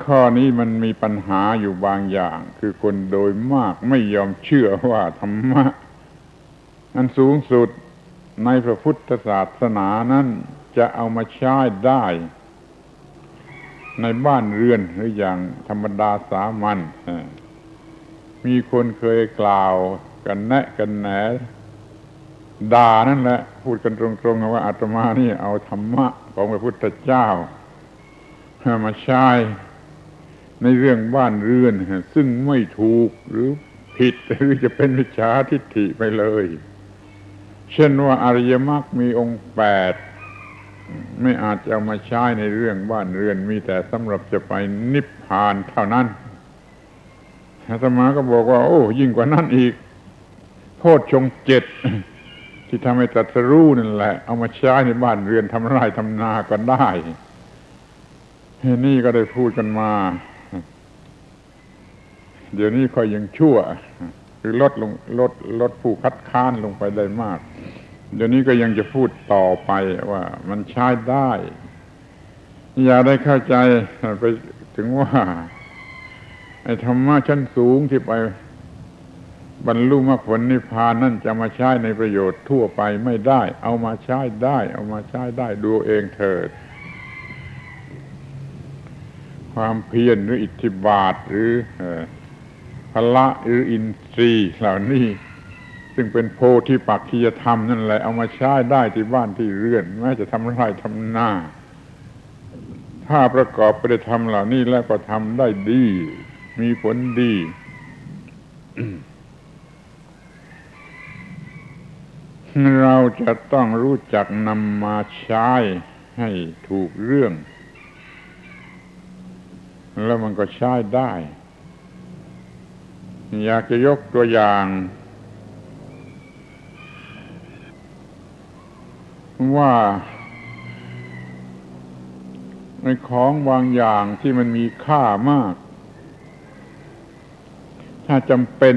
ข้อนี้มันมีปัญหาอยู่บางอย่างคือคนโดยมากไม่ยอมเชื่อว่าธรรมะอันสูงสุดในพระพุทธศาสนานั้นจะเอามาใช้ได้ในบ้านเรือนหรืออย่างธรรมดาสามัญมีคนเคยกล่าวกันแนะกันแหนด่านั่นแหละพูดกันตรงๆว่าอาตมานี่เอาธรรมะของพระพุทธเจ้ามาใช้ในเรื่องบ้านเรือนซึ่งไม่ถูกหรือผิดหรือจะเป็นมิจฉาทิฏฐิไปเลยเช่นว่าอริยมรรคมีองค์8ไม่อาจจะเอามาใช้ในเรื่องบ้านเรือนมีแต่สำหรับจะไปนิพพานเท่านั้นอาตมาก็บอกว่าโอ้ยิ่งกว่านั้นอีกโพชฌงค์7ที่ทำให้ตรัสรู้นั่นแหละเอามาใช้ในบ้านเรือนทำไร่ทำนาก็ได้นี่ก็ได้พูดกันมาเดี๋ยวนี้ค่อยยังชั่วคือลดผู้คัดค้านลงไปได้มากเดี๋ยวนี้ก็ยังจะพูดต่อไปว่ามันใช้ได้อย่าได้เข้าใจไปถึงว่าไอ้ธรรมะชั้นสูงที่ไปบรรลุมรรคผลนิพพานนั่นจะมาใช้ในประโยชน์ทั่วไปไม่ได้เอามาใช้ได้ดูเองเถิดความเพียรหรืออิทธิบาทหรือพละหรืออินทรีย์เหล่านี้ซึ่งเป็นโพธิปักขิยธรรมนั่นแหละเอามาใช้ได้ที่บ้านที่เรือนแม้จะทำไร่ทำนาถ้าประกอบไปด้วยธรรมเหล่านี้แล้วก็ทำได้ดีมีผลดี เราจะต้องรู้จักนำมาใช้ให้ถูกเรื่องแล้วมันก็ใช้ได้อยากจะยกตัวอย่างว่าในของบางอย่างที่มันมีค่ามากถ้าจำเป็น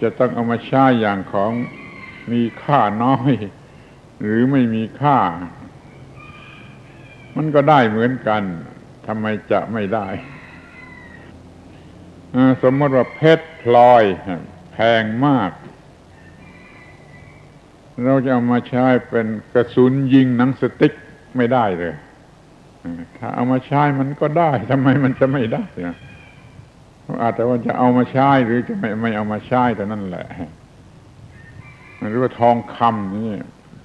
จะต้องเอามาใช้อย่างของมีค่าน้อยหรือไม่มีค่ามันก็ได้เหมือนกันทำไมจะไม่ได้สมมติว่าเพชรพลอยแพงมากเราจะเอามาใช้เป็นกระสุนยิงหนังสติ๊กไม่ได้เลยถ้าเอามาใช้มันก็ได้ทำไมมันจะไม่ได้อาจจะว่าจะเอามาใช้หรือจะไม่เอามาใช้แต่นั่นแหละหรือว่าทองคำนี่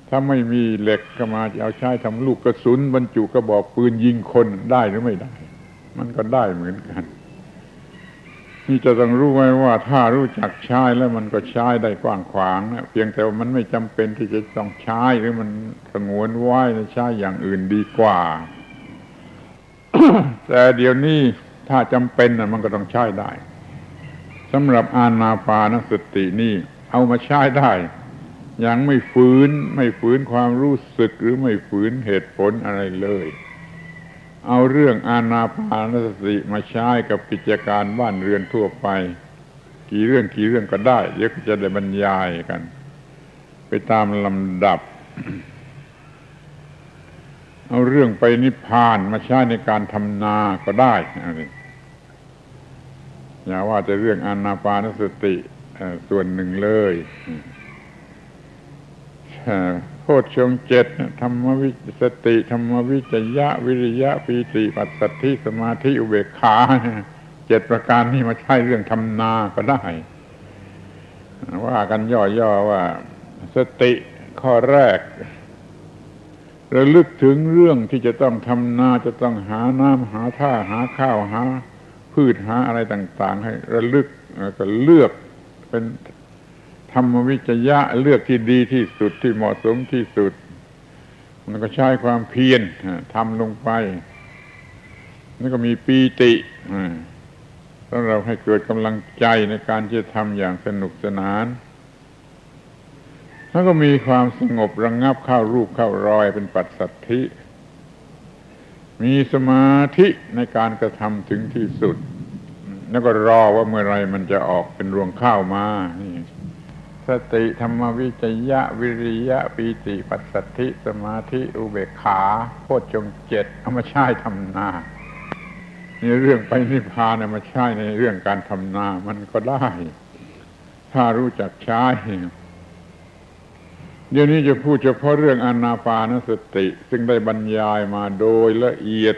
ถ้าไม่มีเหล็กก็มาจะเอาใช้ทำลูกกระสุนบรรจุกระบอกปืนยิงคนได้หรือไม่ได้มันก็ได้เหมือนกันนี่จะต้องรู้ไว้ว่าถ้ารู้จักใช้แล้วมันก็ใช้ได้กว้างขวางนะเพียงแต่ว่ามันไม่จำเป็นที่จะต้องใช้หรือมันสงวนไว้ใช้อย่างอื่นดีกว่า แต่เดี๋ยวนี้ถ้าจำเป็นนะมันก็ต้องใช้ได้สำหรับอานาปานสตินี่เอามาใช้ได้อย่างไม่ฝืนความรู้สึกหรือไม่ฝืนเหตุผลอะไรเลย เอาเรื่องอานาปานสติมาใช้กับกิจการบ้านเรือนทั่วไปกี่เรื่องก็ได้เดี๋ยวจะได้บรรยายกันไปตามลำดับ เอาเรื่องไปนิพพานมาใช้ในการทำนาก็ได้อย่าว่าจะเรื่องอานาปานสติส่วนหนึ่งเลยโพชฌงค์7ธรรมวิสติธรรมวิจยะวิริยะปีติปัสสัทธิสมาธิอุเบกขา7ประการนี้มาใช้เรื่องทำนาก็ได้ว่ากันย่อๆว่าสติข้อแรกระลึกถึงเรื่องที่จะต้องทำนาจะต้องหาน้ำหาท่าหาข้าวหาพืชหาอะไรต่างๆให้ระลึกก็เลือกเป็นธรรมวิจยะเลือกที่ดีที่สุดที่เหมาะสมที่สุดมันก็ใช้ความเพียรทำลงไปแล้วก็มีปีติแล้วเราให้เกิดกำลังใจในการที่จะทำอย่างสนุกสนานแล้วก็มีความสงบระงับเข้ารูปเข้ารอยเป็นปัสสัทธิมีสมาธิในการกระทำถึงที่สุดแล้วก็รอว่าเมื่อไรมันจะออกเป็นรวงข้าวมานี่สติธรรมวิจยะวิริยะปีติปัสสัทธิสมาธิอุเบกขาโพชฌงค์7เอามาใช้ทำนานี่เรื่องไปนิพพานมาใช้ในเรื่องการทำนามันก็ได้ถ้ารู้จักใช้เดี๋ยวนี้จะพูดเฉพาะเรื่องอานาปานสติซึ่งได้บรรยายมาโดยละเอียด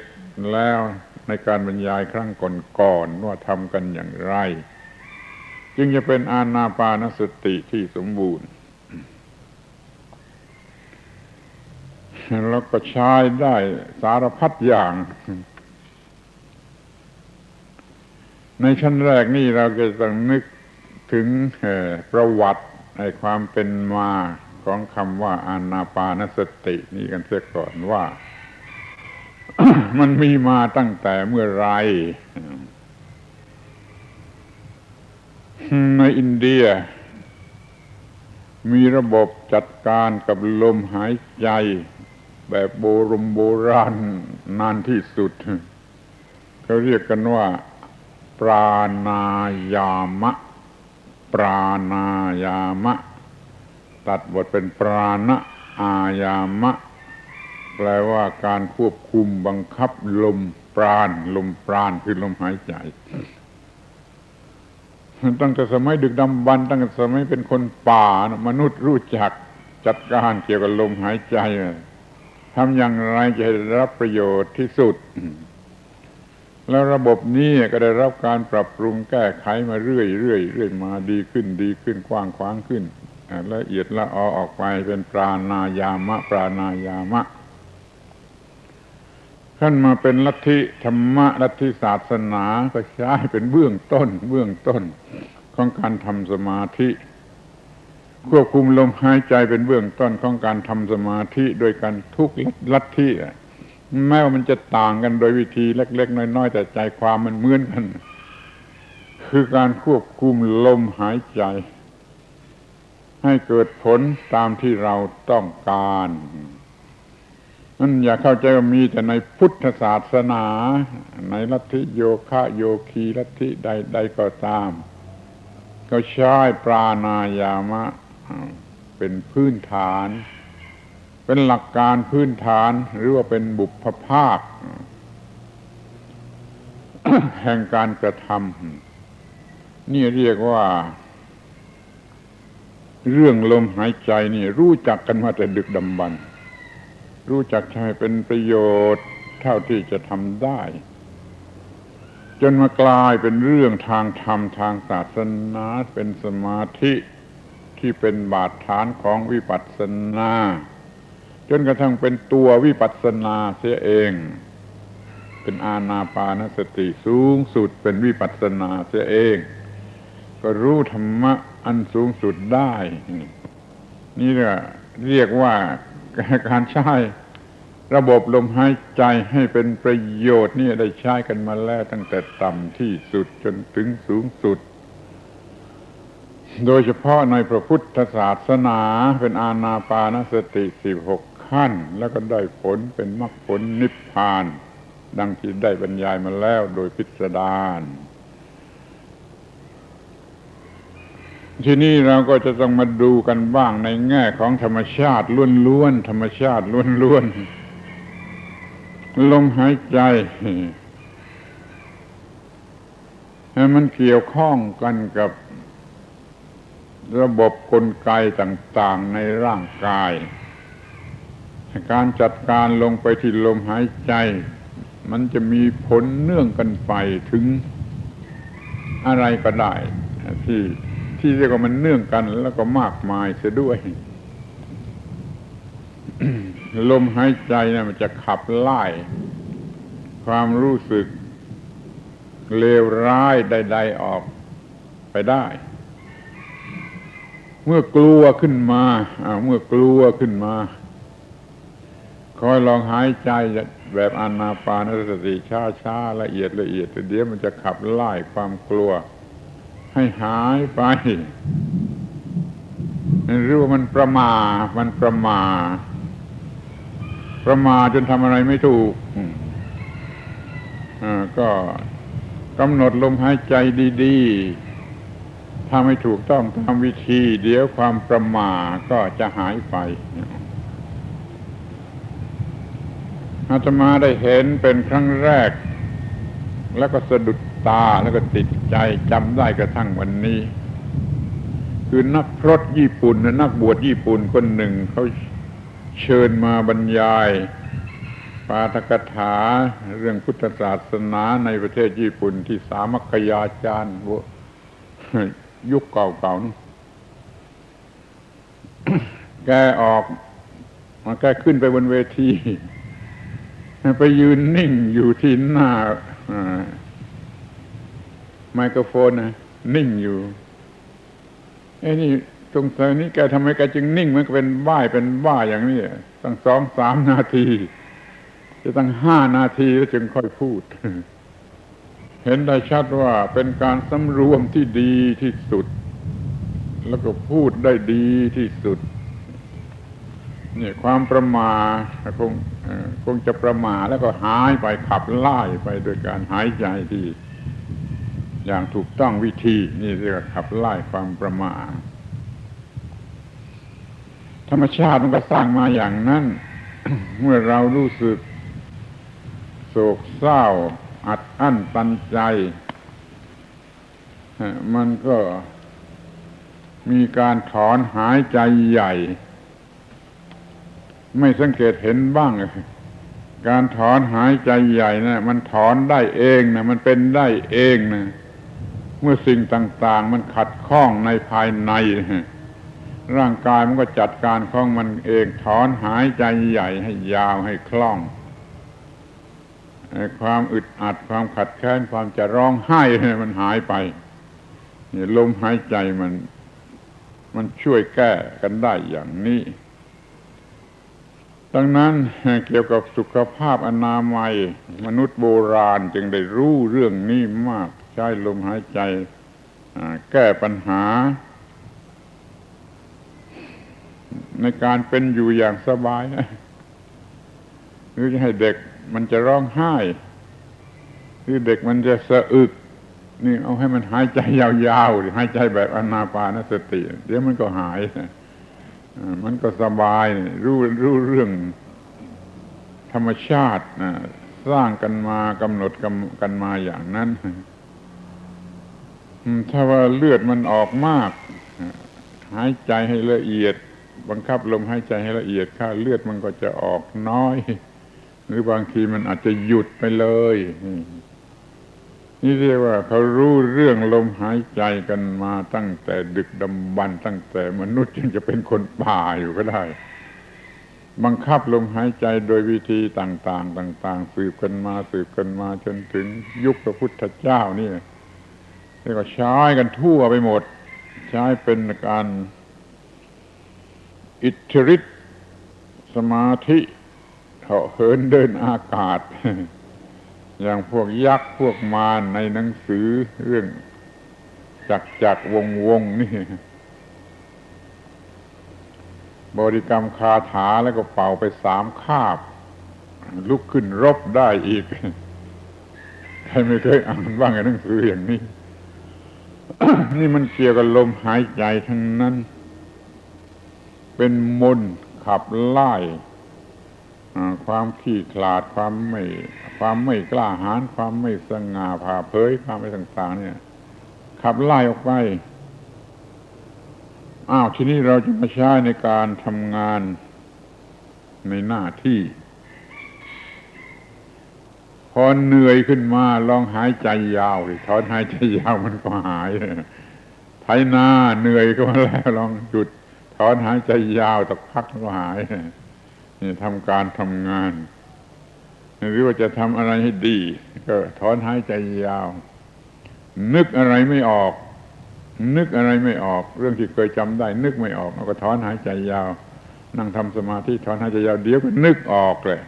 แล้วในการบรรยายครั้งก่อนๆว่าทำกันอย่างไรจึงจะเป็นอานาปานสติที่สมบูรณ์แล้วก็ใช้ได้สารพัดอย่างในชั้นแรกนี่เราก็ต้องนึกถึงประวัติในความเป็นมาของคำว่าอานาปานสตินี่กันเสียก่อนว่า มันมีมาตั้งแต่เมื่อไรในอินเดียมีระบบจัดการกับลมหายใจแบบโบราณนานที่สุดเขาเรียกกันว่าปราณายามะปราณายามะตัดบทเป็นปราณอายามะแปลว่าการควบคุมบังคับลมปราณคือลมหายใจตั้งแต่สมัยดึกดำบรรพ์ตั้งแต่สมัยเป็นคนป่ามนุษย์รู้จักจัดการเกี่ยวกับลมหายใจทำอย่างไรจะได้รับประโยชน์ที่สุดแล้วระบบนี้ก็ได้รับการปรับปรุงแก้ไขมาเรื่อยมาดีขึ้นกว้างขวางขึ้นละเอียดละอออกไปเป็นปราณายามะขั้นมาเป็นลัทธิธรรมะลัทธิศาสนาก็ใช้เป็นเบื้องต้นของการทำสมาธิควบคุมลมหายใจเป็นเบื้องต้นของการทำสมาธิโดยการทุกลัทธิแม้ว่ามันจะต่างกันโดยวิธีเล็กๆน้อยๆแต่ใจความมันเหมือนกันคือการควบคุมลมหายใจให้เกิดผลตามที่เราต้องการนั่นอย่าเข้าใจว่ามีแต่ในพุทธศาสนาในลัทธิโยคะโยคีลัทธิใดๆก็ตามก็ใช้ปราณายามะเป็นพื้นฐานเป็นหลักการพื้นฐานหรือว่าเป็นบุพภาค แห่งการกระทำนี่เรียกว่าเรื่องลมหายใจนี่รู้จักกันมาแต่ดึกดำบรรพ์รู้จักใช้เป็นประโยชน์เท่าที่จะทำได้จนมากลายเป็นเรื่องทางธรรมทางศาสนาเป็นสมาธิที่เป็นบาดฐานของวิปัสสนาจนกระทั่งเป็นตัววิปัสสนาเสียเองเป็นอานาปานสติสูงสุดเป็นวิปัสสนาเสียเองก็รู้ธรรมะอันสูงสุดได้นี่เรียกว่าการใช้ระบบลมหายใจให้เป็นประโยชน์นี่ได้ใช้กันมาแล้วตั้งแต่ต่ำที่สุดจนถึงสูงสุดโดยเฉพาะในพระพุทธศาสนาเป็นอานาปานสติ16ขั้นแล้วก็ได้ผลเป็นมรรคผลนิพพาน ดังที่ได้บรรยายมาแล้วโดยพิสดารทีนี้เราก็จะต้องมาดูกันบ้างในแง่ของธรรมชาติล้วนๆธรรมชาติล้วนๆลมหายใจมันเกี่ยวข้องกันกับระบบกลไกต่างๆในร่างกายการจัดการลงไปที่ลมหายใจมันจะมีผลเนื่องกันไปถึงอะไรก็ได้ที่เรียกว่ามันเนื่องกันแล้วก็มากมายเสียด้วย ลมหายใจนะมันจะขับไล่ความรู้สึกเลวร้ายใดๆออกไปได้เมื่อกลัวขึ้นมาคอยลองหายใจแบบอานาปานสติช้าๆละเอียดเดี๋ยวมันจะขับไล่ความกลัวให้หายไปหรือว่ามันประมาจนทำอะไรไม่ถูกก็กำหนดลมหายใจดีๆถ้าไม่ถูกต้องตามวิธีเดี๋ยวความประมาก็จะหายไปอาตมาได้เห็นเป็นครั้งแรกแล้วก็สะดุดตาแล้วก็ติดใจจำได้กระทั่งวันนี้คือนักพรตญี่ปุ่นนักบวชญี่ปุ่นคนหนึ่งเขาเชิญมาบรรยายปาฐกถาเรื่องพุทธศาสนาในประเทศญี่ปุ่นที่สามัคคยาจารย์ยุคเก่าๆแกออกมาแกขึ้นไปบนเวทีไปยืนนิ่งอยู่ที่หน้าไมโครโฟนนิ่งอยู่นี่สงสัยนี่แกทำไมแกจึงนิ่งมันก็เป็นบ้าอย่างนี้ตั้ง 2-3 นาทีจะตั้ง5 นาทีแล้วจึงค่อยพูด เห็นได้ชัดว่าเป็นการสำรวมที่ดีที่สุดแล้วก็พูดได้ดีที่สุดเนี่ยความประมาทคงจะประมาทแล้วก็หายไปขับไล่ไปโดยการหายใจที่อย่างถูกต้องวิธีนี่เรียกว่าขับไล่ความประมาทธรรมชาติมันก็สร้างมาอย่างนั้น เมื่อเรารู้สึกโศกเศร้าอัดอั้นตันใจมันก็มีการถอนหายใจใหญ่ไม่สังเกตเห็นบ้างการถอนหายใจใหญ่นะมันถอนได้เองนะมันเป็นได้เองนะเมื่อสิ่งต่างๆมันขัดข้องในภายในร่างกายมันก็จัดการของมันเองถอนหายใจใหญ่ให้ยาวให้คล่องความอึดอัดความขัดแค้นความจะร้องไห้มันหายไปนี่ลมหายใจมันช่วยแก้กันได้อย่างนี้ดังนั้นเกี่ยวกับสุขภาพอนามัยมนุษย์โบราณจึงได้รู้เรื่องนี้มากใช้ลมหายใจแก้ปัญหาในการเป็นอยู่อย่างสบายหรือจะให้เด็กมันจะร้องไห้หรือเด็กมันจะสะอึกนี่เอาให้มันหายใจยาวๆหายใจแบบอานาปานสติเดี๋ยวมันก็หายมันก็สบายรู้เรื่องธรรมชาติสร้างกันมากำหนดกันมาอย่างนั้นถ้าว่าเลือดมันออกมากหายใจให้ละเอียดบังคับลมหายใจให้ละเอียดค่าเลือดมันก็จะออกน้อยหรือบางทีมันอาจจะหยุดไปเลยนี่เรียกว่าเขารู้เรื่องลมหายใจกันมาตั้งแต่ดึกดำบรรพ์ตั้งแต่มนุษย์ยังจะเป็นคนป่าอยู่ก็ได้บังคับลมหายใจโดยวิธีต่างๆสืบกันมาจนถึงยุคพระพุทธเจ้านี่เรียกว่าใช้กันทั่วไปหมดใช้เป็นการอิทธิฤทธิ์สมาธิเหาะเหินเดินอากาศอย่างพวกยักษ์พวกมารในหนังสือเรื่องจักรวงนี่บริกรรมคาถาแล้วก็เป่าไป3 คาบ ลุกขึ้นรบได้อีกใครไม่เคยอ่านบ้างในหนังสืออย่างนี้ นี่มันเกี่ยวกับลมหายใจทั้งนั้นเป็นมนต์ขับไล่ความขี้ขลาดความไม่กล้าหาญความไม่สง่าผ่าเผยความไม่ต่างๆเนี่ยขับไล่ออกไปทีนี้เราจะมาใช้ในการทำงานในหน้าที่พอเหนื่อยขึ้นมาลองหายใจยาวถอนหายใจยาวมันก็หายไถนาเหนื่อยก็มาแล้วลองหยุดถอนหายใจยาวสักพักก็หายนี่ทำการทำงานหรือว่าจะทำอะไรให้ดีก็ถอนหายใจยาวนึกอะไรไม่ออกเรื่องที่เคยจำได้นึกไม่ออกเราก็ถอนหายใจยาวนั่งทำสมาธิถอนหายใจยาวเดี๋ยวก็นึกออกเลย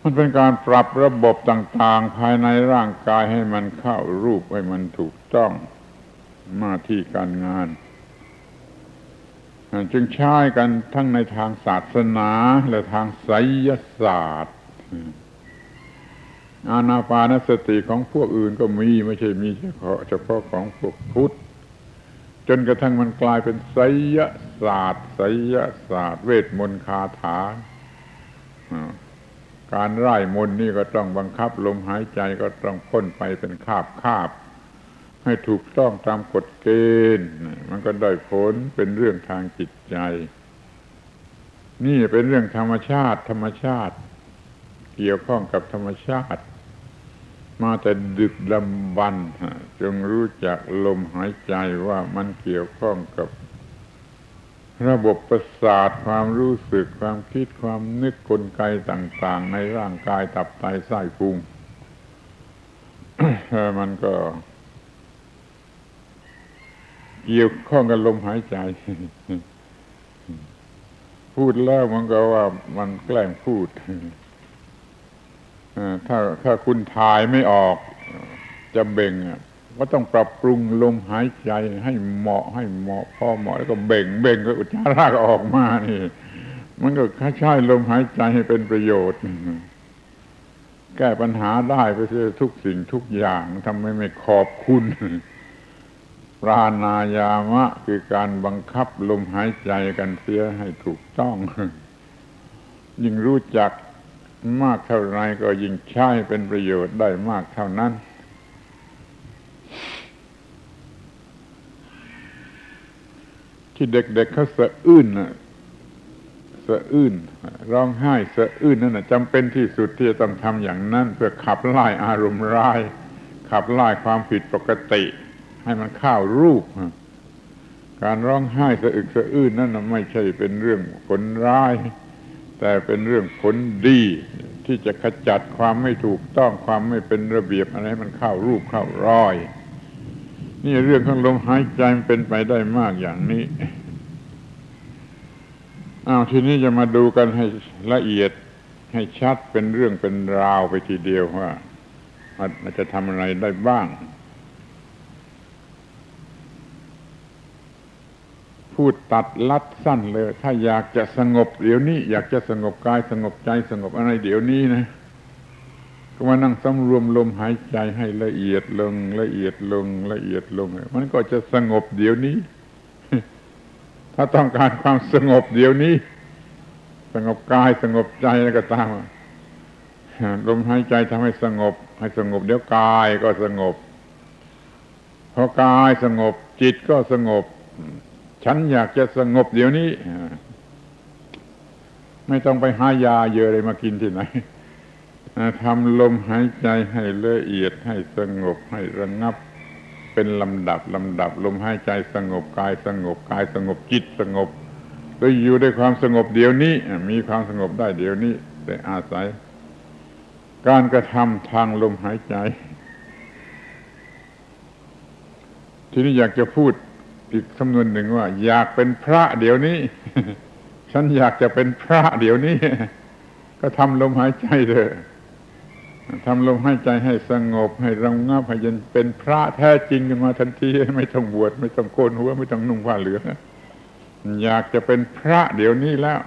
มันเป็นการปรับระบบต่างๆภายในร่างกายให้มันเข้ารูปให้มันถูกต้องหน้าที่การงานจึงใช้กันทั้งในทางศาสนาและทางไสยศาสตร์อานาปานสติของพวกอื่นก็มีไม่ใช่มีเฉพาะของพวกพุทธจนกระทั่งมันกลายเป็นไสยศาสตร์เวทมนต์คาถาการไล่มนต์นี่ก็ต้องบังคับลมหายใจก็ต้องพ่นไปเป็นคาบให้ถูกต้องตามกฎเกณฑ์มันก็ได้ผลเป็นเรื่องทางจิตใจนี่เป็นเรื่องธรรมชาติเกี่ยวข้องกับธรรมชาติมาแต่ดึกดำบรรพ์จงรู้จักลมหายใจว่ามันเกี่ยวข้องกับระบบประสาทความรู้สึกความคิดความนึกกลไกต่างๆในร่างกายตับไตไส้พุง มันก็เกี่ยวข้องกับลมหายใจ พูดแล้วมันก็ว่ามันแกล้งพูด ถ้าคุณถ่ายไม่ออกจะเบ่งก็ต้องปรับปรุงลมหายใจให้เหมาะพอเหมาะแล้วก็เบ่งก็อุจจาระก็ออกมานี่มันก็ใช้ลมหายใจให้เป็นประโยชน์แก้ปัญหาได้ไปเสียทุกสิ่งทุกอย่างทำไมไม่ขอบคุณปราณายามะคือการบังคับลมหายใจกันเสียให้ถูกต้องยิ่งรู้จักมากเท่าไรก็ยิ่งใช้เป็นประโยชน์ได้มากเท่านั้นที่เด็กๆเขาสะอื้นร้องไห้สะอื้นนั่นจำเป็นที่สุดที่จะต้องทำอย่างนั้นเพื่อขับไล่อารมณ์ร้ายขับไล่ความผิดปกติให้มันเข้ารูปการร้องไห้สะอึกสะอื้นนั่นไม่ใช่เป็นเรื่องผลร้ายแต่เป็นเรื่องผลดีที่จะขจัดความไม่ถูกต้องความไม่เป็นระเบียบอะไรให้มันเข้ารูปเข้ารอยนี่เรื่องของลมหายใจมันเป็นไปได้มากอย่างนี้ทีนี้จะมาดูกันให้ละเอียดให้ชัดเป็นเรื่องเป็นราวไปทีเดียวว่ามันจะทำอะไรได้บ้างพูดตัดลัดสั้นเลยถ้าอยากจะสงบเดี๋ยวนี้อยากจะสงบกายสงบใจสงบอะไรเดี๋ยวนี้นะก็มานั่งสำรวมลมหายใจให้ละเอียดลงมันก็จะสงบเดี๋ยวนี้ ถ้าต้องการความสงบเดี๋ยวนี้สงบกายสงบใจแล้วก็ตามลมหายใจทำให้สงบเดี๋ยวกายก็สงบพอกายสงบจิตก็สงบฉันอยากจะสงบเดี๋ยวนี้ไม่ต้องไปหายาเยอะเลยมากินที่ไหนทำลมหายใจให้ละเอียดให้สงบให้ระงับเป็นลำดับลมหายใจสงบกายสงบจิตสงบโดยอยู่ด้วยความสงบเดี๋ยวนี้มีความสงบได้เดี๋ยวนี้แต่อาศัยการกระทำทางลมหายใจทีนี้อยากจะพูดอีกสำนวนหนึ่งว่าอยากเป็นพระเดี๋ยวนี้ ฉันอยากจะเป็นพระเดี๋ยวนี้ ก็ทำลมหายใจเถอะทำลมหายใจให้สงบให้ระงับให้ยันเป็นพระแท้จริงกันมาทันทีไม่ต้องบวชไม่ต้องโกนหัวไม่ต้องนุ่งผ้าเหลืองอยากจะเป็นพระเดี๋ยวนี้แล้ว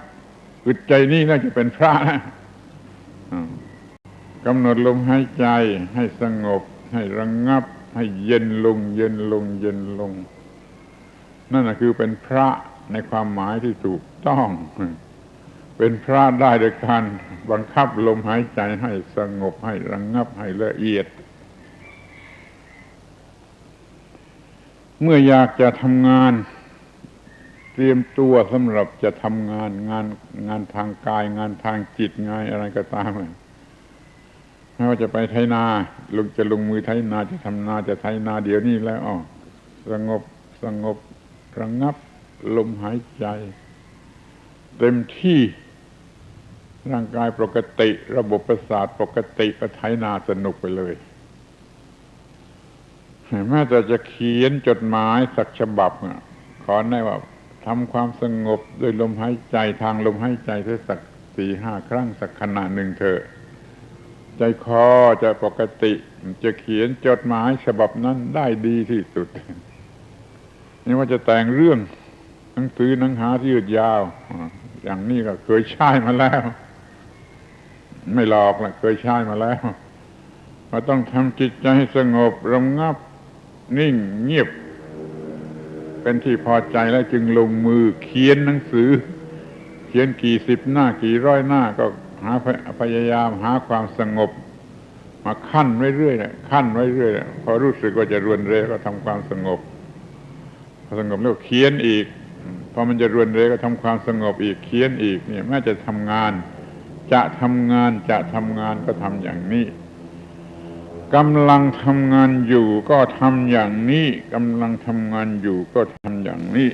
อึดใจนี่น่าจะเป็นพระนะ กำหนดลมหายใจให้สงบให้ระงับให้เย็นลงเย็นลงเย็นลงนั่นคือเป็นพระในความหมายที่ถูกต้องเป็นพระได้โดยการบังคับลมหายใจให้สงบให้ระงับให้ละเอียดเมื่ออยากจะทำงานเตรียมตัวสำหรับจะทำงานทางกายงานทางจิตงานอะไรก็ตามไม่ว่าจะไปไถนาจะลงมือไถนาจะทำนาจะไถนาเดี๋ยวนี้แล้วสงบระงับลมหายใจเต็มที่ร่างกายปกติระบบประสาทปกติก็ไถนาสนุกไปเลยแม้แต่จะเขียนจดหมายสักฉบับขอได้ว่าทำความสงบด้วยลมหายใจทางลมหายใจสัก 4-5 ครั้งสักขณะหนึ่งเถอะใจคอจะปกติจะเขียนจดหมายฉบับนั้นได้ดีที่สุดนี่ว่าจะแต่งเรื่องหนังสือหนังหาที่ยืดยาวอย่างนี้ก็เคยใช้มาแล้วไม่หลอกละเคยใช้มาแล้วว่าต้องทำจิตใจให้สงบระงับนิ่งเงียบเป็นที่พอใจแล้วจึงลงมือเขียนหนังสือเขียนกี่สิบหน้ากี่ร้อยหน้าก็พยายามหาความสงบมาขั้นไว้เรื่อยขั้นไว้เรื่อยพอรู้สึกว่าจะรวนเรก็ทำความสงบพอสงบแล้วเขียนอีกพอมันจะรวนเรก็ทำความสงบอีกเขียนอีกเนี่ยแม้จะทำงานก็ทำอย่างนี้กำลังทำงานอยู่ก็ทำอย่างนี้กำลังทำงานอยู่ก็ทำอย่างนี้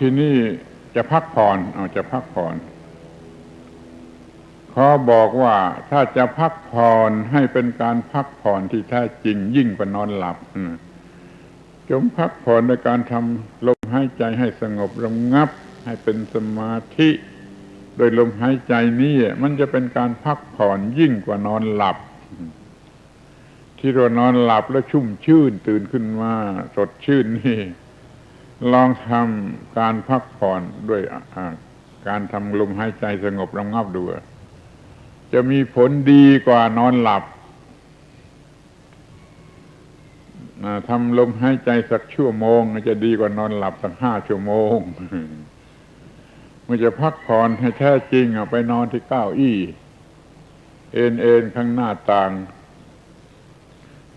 ทีนี้จะพักผ่อนจะพักผ่อนขอบอกว่าถ้าจะพักผ่อนให้เป็นการพักผ่อนที่แท้จริงยิ่งกว่านอนหลับจงพักผ่อนในการทำลมหายใจให้สงบระงับให้เป็นสมาธิโดยลมหายใจนี้มันจะเป็นการพักผ่อนยิ่งกว่านอนหลับที่เรานอนหลับแล้วชุ่มชื่นตื่นขึ้นมาสดชื่นนี่ลองทำการพักผ่อนด้วยการทำลมหายใจสงบระงับดูจะมีผลดีกว่านอนหลับทำลมหายใจสักชั่วโมงจะดีกว่านอนหลับสัก5 ชั่วโมงเมื่อจะพักผ่อนให้แท้จริงไปนอนที่เก้าอี้เอ็นข้างหน้าต่าง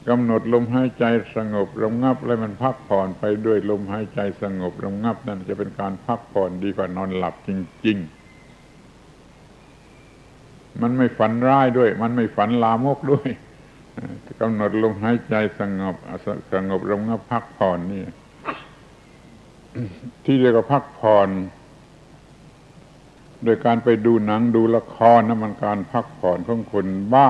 กำหนดลมหายใจสงบระงับแล้วมันพักผ่อนไปด้วยลมหายใจสงบระงับนั่นจะเป็นการพักผ่อนดีกว่านอนหลับจริงๆมันไม่ฝันร้ายด้วยมันไม่ฝันลามกด้วยกำหนดลมหายใจสงบระงับพักผ่อนนี่ที่เรียกว่าพักผ่อนโดยการไปดูหนังดูละครนั่นมันการพักผ่อนของคนบ้า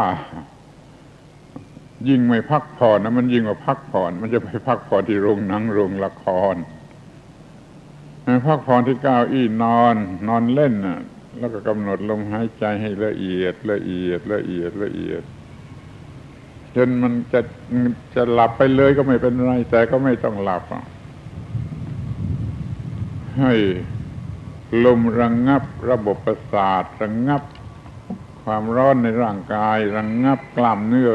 ยิ่งไม่พักผ่อนนะมันยิ่งกว่าพักผ่อนมันจะไปพักผ่อนที่โรงหนังโรงละครพักผ่อนที่เก้าอี้นอนเล่นน่ะแล้วก็กำหนดลมหายใจให้ละเอียดจนมันจะหลับไปเลยก็ไม่เป็นไรแต่ก็ไม่ต้องหลับให้ลมระงับระบบประสาทระงับความร้อนในร่างกายระงับกล้ามเนื้อ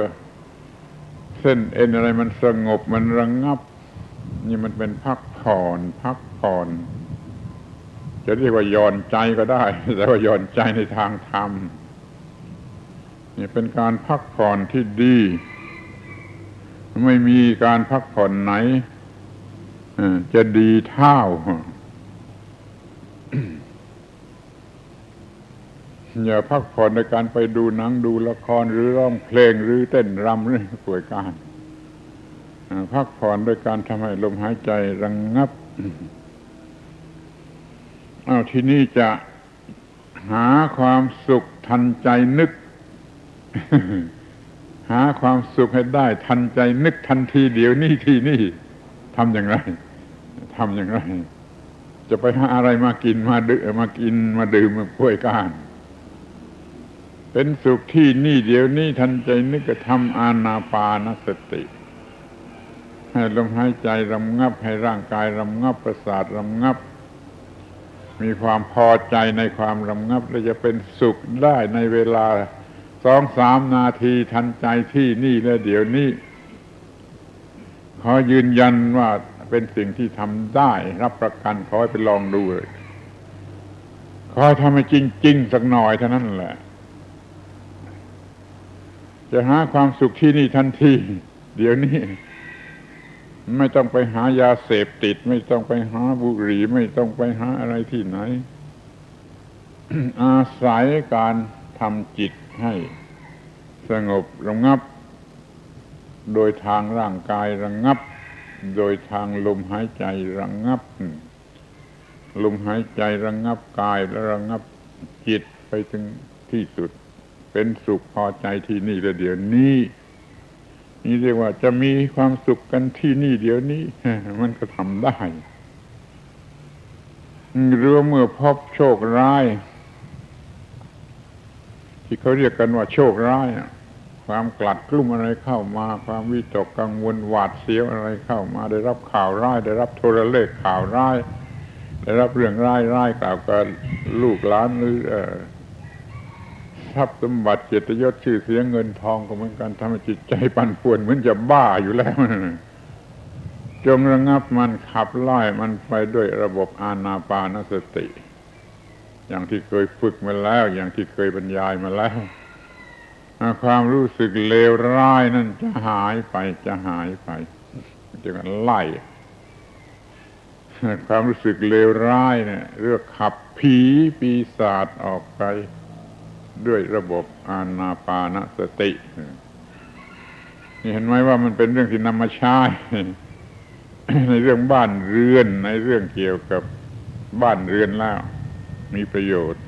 เส้นเอ็นอะไรมันสงบมันระงับนี่มันเป็นพักผ่อนจะเรียกว่าหย่อนใจก็ได้แต่ว่าหย่อนใจในทางธรรมนี่เป็นการพักผ่อนที่ดีไม่มีการพักผ่อนไหนจะดีเท่าอย่าพักผ่อนในการไปดูหนังดูละครหรือร้องเพลงหรือเต้นรำหรือป่วยการพักผ่อนโดยการทำให้ลมหายใจระงับที่นี่จะหาความสุขทันใจนึก หาความสุขให้ได้ทันใจนึกทันทีเดี๋ยวนี้ทีนี่ทำอย่างไรจะไปหาอะไรมากินมาดื่มมาป่วยการเป็นสุขที่นี่เดี๋ยวนี้ทันใจนึกก็ทำอานาปานสติให้ลมหายใจระงับให้ร่างกายระงับประสาทระงับ มีความพอใจในความระงับและจะเป็นสุขได้ในเวลา 2-3 นาทีทันใจที่นี่และเดี๋ยวนี้ขอยืนยันว่าเป็นสิ่งที่ทำได้รับประกันขอให้ไปลองดูเลยขอให้ทำให้จริงๆสักหน่อยเท่านั้นแหละจะหาความสุขที่นี่ทันทีเดี๋ยวนี้ไม่ต้องไปหายาเสพติดไม่ต้องไปหาบุหรี่ไม่ต้องไปหาอะไรที่ไหน อาศัยการทำจิตให้สงบระงับโดยทางร่างกายระงับโดยทางลมหายใจระงับลมหายใจระงับกายและระงับจิตไปถึงที่สุดเป็นสุขพอใจที่นี่และเดี๋ยวนี้นี่เรียกว่าจะมีความสุขกันที่นี่เดี๋ยวนี้มันก็ทำได้หรือเมื่อพบโชคร้ายที่เขาเรียกกันว่าโชคร้ายความกลัดกลุ้มอะไรเข้ามาความวิตกกังวลหวาดเสียวอะไรเข้ามาได้รับข่าวร้ายได้รับโทรเลขข่าวร้ายได้รับเรื่องร้ายกล่าวกับลูกหลานหรือทรัพย์สมบัติเกียรติยศชื่อเสียงเงินทองก็เหมือนกันทำให้จิตใจปั่นป่วนเหมือนจะบ้าอยู่แล้วจงระงับมันขับไล่มันไปด้วยระบบอานาปานสติอย่างที่เคยฝึกมาแล้วอย่างที่เคยบรรยายมาแล้วความรู้สึกเลวร้ายนั่นจะหายไปจะไล่ความรู้สึกเลวร้ายเนี่ยเรียกขับผีปีศาจออกไปด้วยระบบอานาปานสตินี่เห็นไหมว่ามันเป็นเรื่องที่นำมาใช้ ในเรื่องบ้านเรือนในเรื่องเกี่ยวกับบ้านเรือนแล้วมีประโยชน์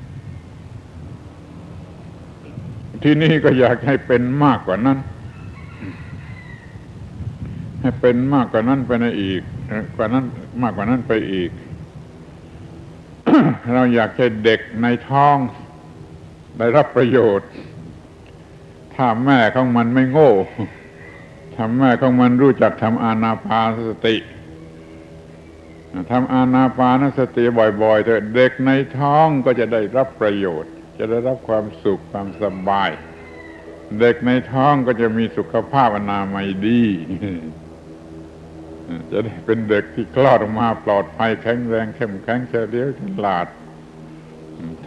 ที่นี่ก็อยากให้เป็นมากกว่านั้นให้เป็นมากกว่านั้นไปในอีกกว่านั้นมากกว่านั้นไปอีก เราอยากให้เด็กในท้องได้รับประโยชน์ถ้าแม่ของมันไม่โง่ถ้าแม่ของมันรู้จักทำอานาปานสติทำอานาปานสติบ่อยๆเถอะเด็กในท้องก็จะได้รับประโยชน์จะได้รับความสุขความสบายเด็กในท้องก็จะมีสุขภาพอนามัยดีจะได้เป็นเด็กที่คลอดออกมาปลอดภัยแข็งแรงเข้มแข็งเฉลียวฉลาด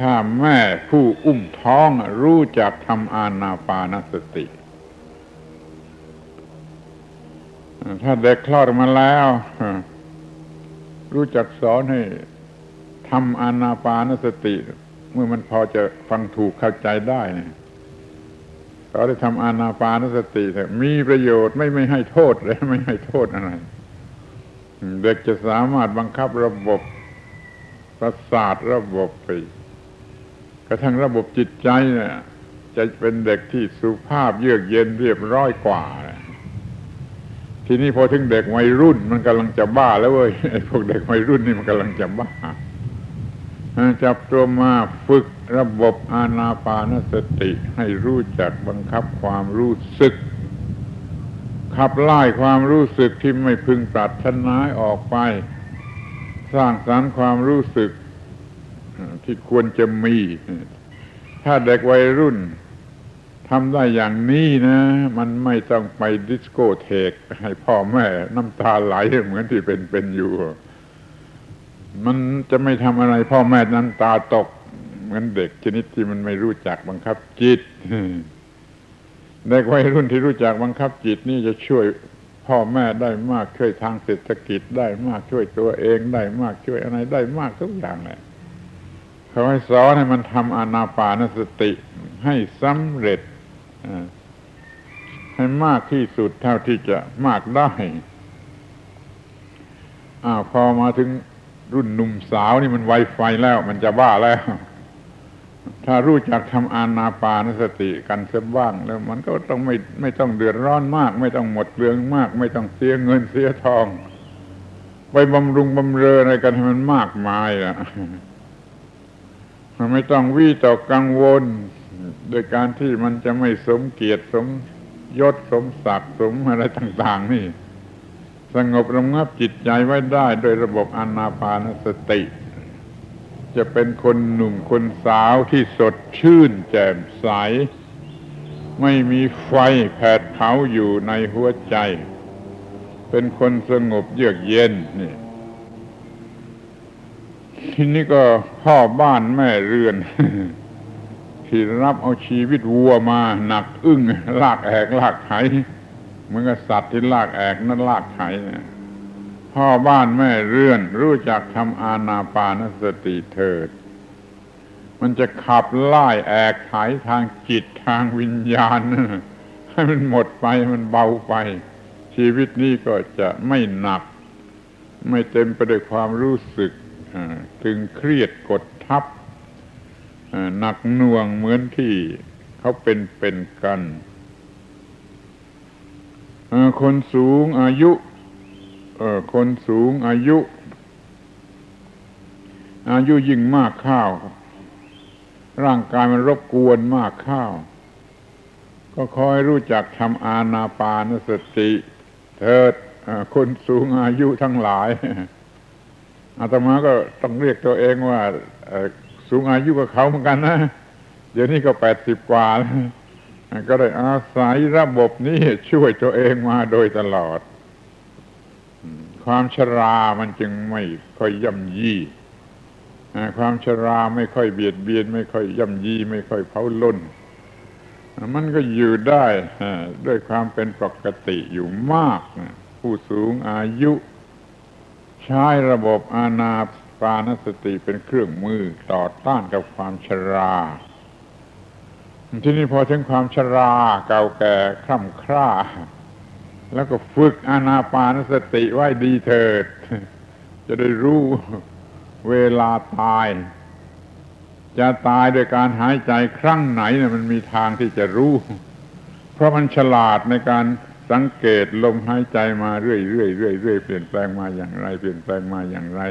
ถ้าแม่ผู้อุ้มท้องรู้จักทำอานาปานสติถ้าเด็กคลอดออกมาแล้วรู้จักสอนให้ทำอานาปานสติเมื่อมันพอจะฟังถูกเข้าใจได้เนี่ยเขาได้ทำอานาปานสติแต่มีประโยชน์ไม่ให้โทษเลยไม่ให้โทษอะไรเด็กจะสามารถบังคับระบบประสาทระบบไปกระทั่งระบบจิตใจเนี่ยจะเป็นเด็กที่สุภาพเยือกเย็นเรียบร้อยกว่าทีนี้พอถึงเด็กวัยรุ่นมันกำลังจะบ้าแล้วเว้ยไอ้พวกเด็กวัยรุ่นนี่มันกำลังจะบ้าจับตัวมาฝึกระบบอานาปานสติให้รู้จักบังคับความรู้สึกขับไล่ความรู้สึกที่ไม่พึงปรารถนาออกไปสร้างสรรค์ความรู้สึกที่ควรจะมีถ้าเด็กวัยรุ่นทำได้อย่างนี้นะมันไม่ต้องไปดิสโกเทกให้พ่อแม่น้ำตาไหลเหมือนที่เป็นอยู่มันจะไม่ทำอะไรพ่อแม่น้ำตาตกเหมือนเด็กชนิดที่มันไม่รู้จักบังคับจิตเด็กวัยรุ่นที่รู้จักบังคับจิตนี่จะช่วยพ่อแม่ได้มากช่วยทางเศรษฐกิจได้มากช่วยตัวเองได้มากช่วยอะไรได้มากทุกอย่างเลยเขาให้สอนให้มันทำอานาปานสติให้สำเร็จให้มากที่สุดเท่าที่จะมากได้พอมาถึงรุ่นหนุ่มสาวนี่มันไวไฟแล้วมันจะบ้าแล้วถ้ารู้จักทำอานาปานสติกันสักบ้างแล้วมันก็ต้องไม่ต้องเดือดร้อนมากไม่ต้องหมดเปลืองมากไม่ต้องเสียเงินเสียทองไปบำรุงบำเรออะไรกันให้มันมากมายล่ะมันไม่ต้องวิตกกังวลโดยการที่มันจะไม่สมเกียรติสมยศสมศักดิ์สมอะไรต่างๆนี่สงบระงับจิตใจไว้ได้โดยระบบอานาปานสติ จะเป็นคนหนุ่มคนสาวที่สดชื่นแจ่มใสไม่มีไฟแผดเผาอยู่ในหัวใจเป็นคนสงบเยือกเย็นนี่ทีนี้ก็พ่อบ้านแม่เรือน ที่รับเอาชีวิตวัวมาหนักอึ้งลากแอกลากไถเหมือนกับสัตว์ที่ลากแอกนั่นลากไถเนี่ยพ่อบ้านแม่เรือนรู้จักทำอานาปานสติเถิดมันจะขับไล่แอกไถทางจิตทางวิญญาณให้มันหมดไปมันเบาไปชีวิตนี้ก็จะไม่หนักไม่เต็มไปด้วยความรู้สึกตึงเครียดกดทับหนักหน่วงเหมือนที่เขาเป็นกันคนสูงอายุคนสูงอายุยิ่งมากข้าวร่างกายมันรบกวนมากข้าวก็คอยรู้จักทำอานาปานสติเถิดคนสูงอายุทั้งหลายอาตมาก็ต้องเรียกตัวเองว่าสูงอายุกับเขาเหมือนกันนะเดี๋ยวนี้ก็80 กว่าแล้วก็ได้อาศัยระบบนี้ช่วยตัวเองมาโดยตลอดความชรามันจึงไม่ค่อยย่ำยีความชราไม่ค่อยเบียดเบียนไม่ค่อยย่ำยีไม่ค่อยเผาล้นมันก็อยู่ได้ด้วยความเป็นปกติอยู่มากผู้สูงอายุใช้ระบบอานาปานสติเป็นเครื่องมือต่อต้านกับความชราทีนี้พอถึงความชราเก่าแก่คร่ำคร่าแล้วก็ฝึกอานาปานสติไว้ดีเถิดจะได้รู้เวลาตายจะตายโดยการหายใจครั้งไหนเนี่ยมันมีทางที่จะรู้เพราะมันฉลาดในการสังเกตลมหายใจมาเรื่อยๆเปลี่ยนแปลงมาอย่างไรเปลี่ยนแปลงมาอย่างไร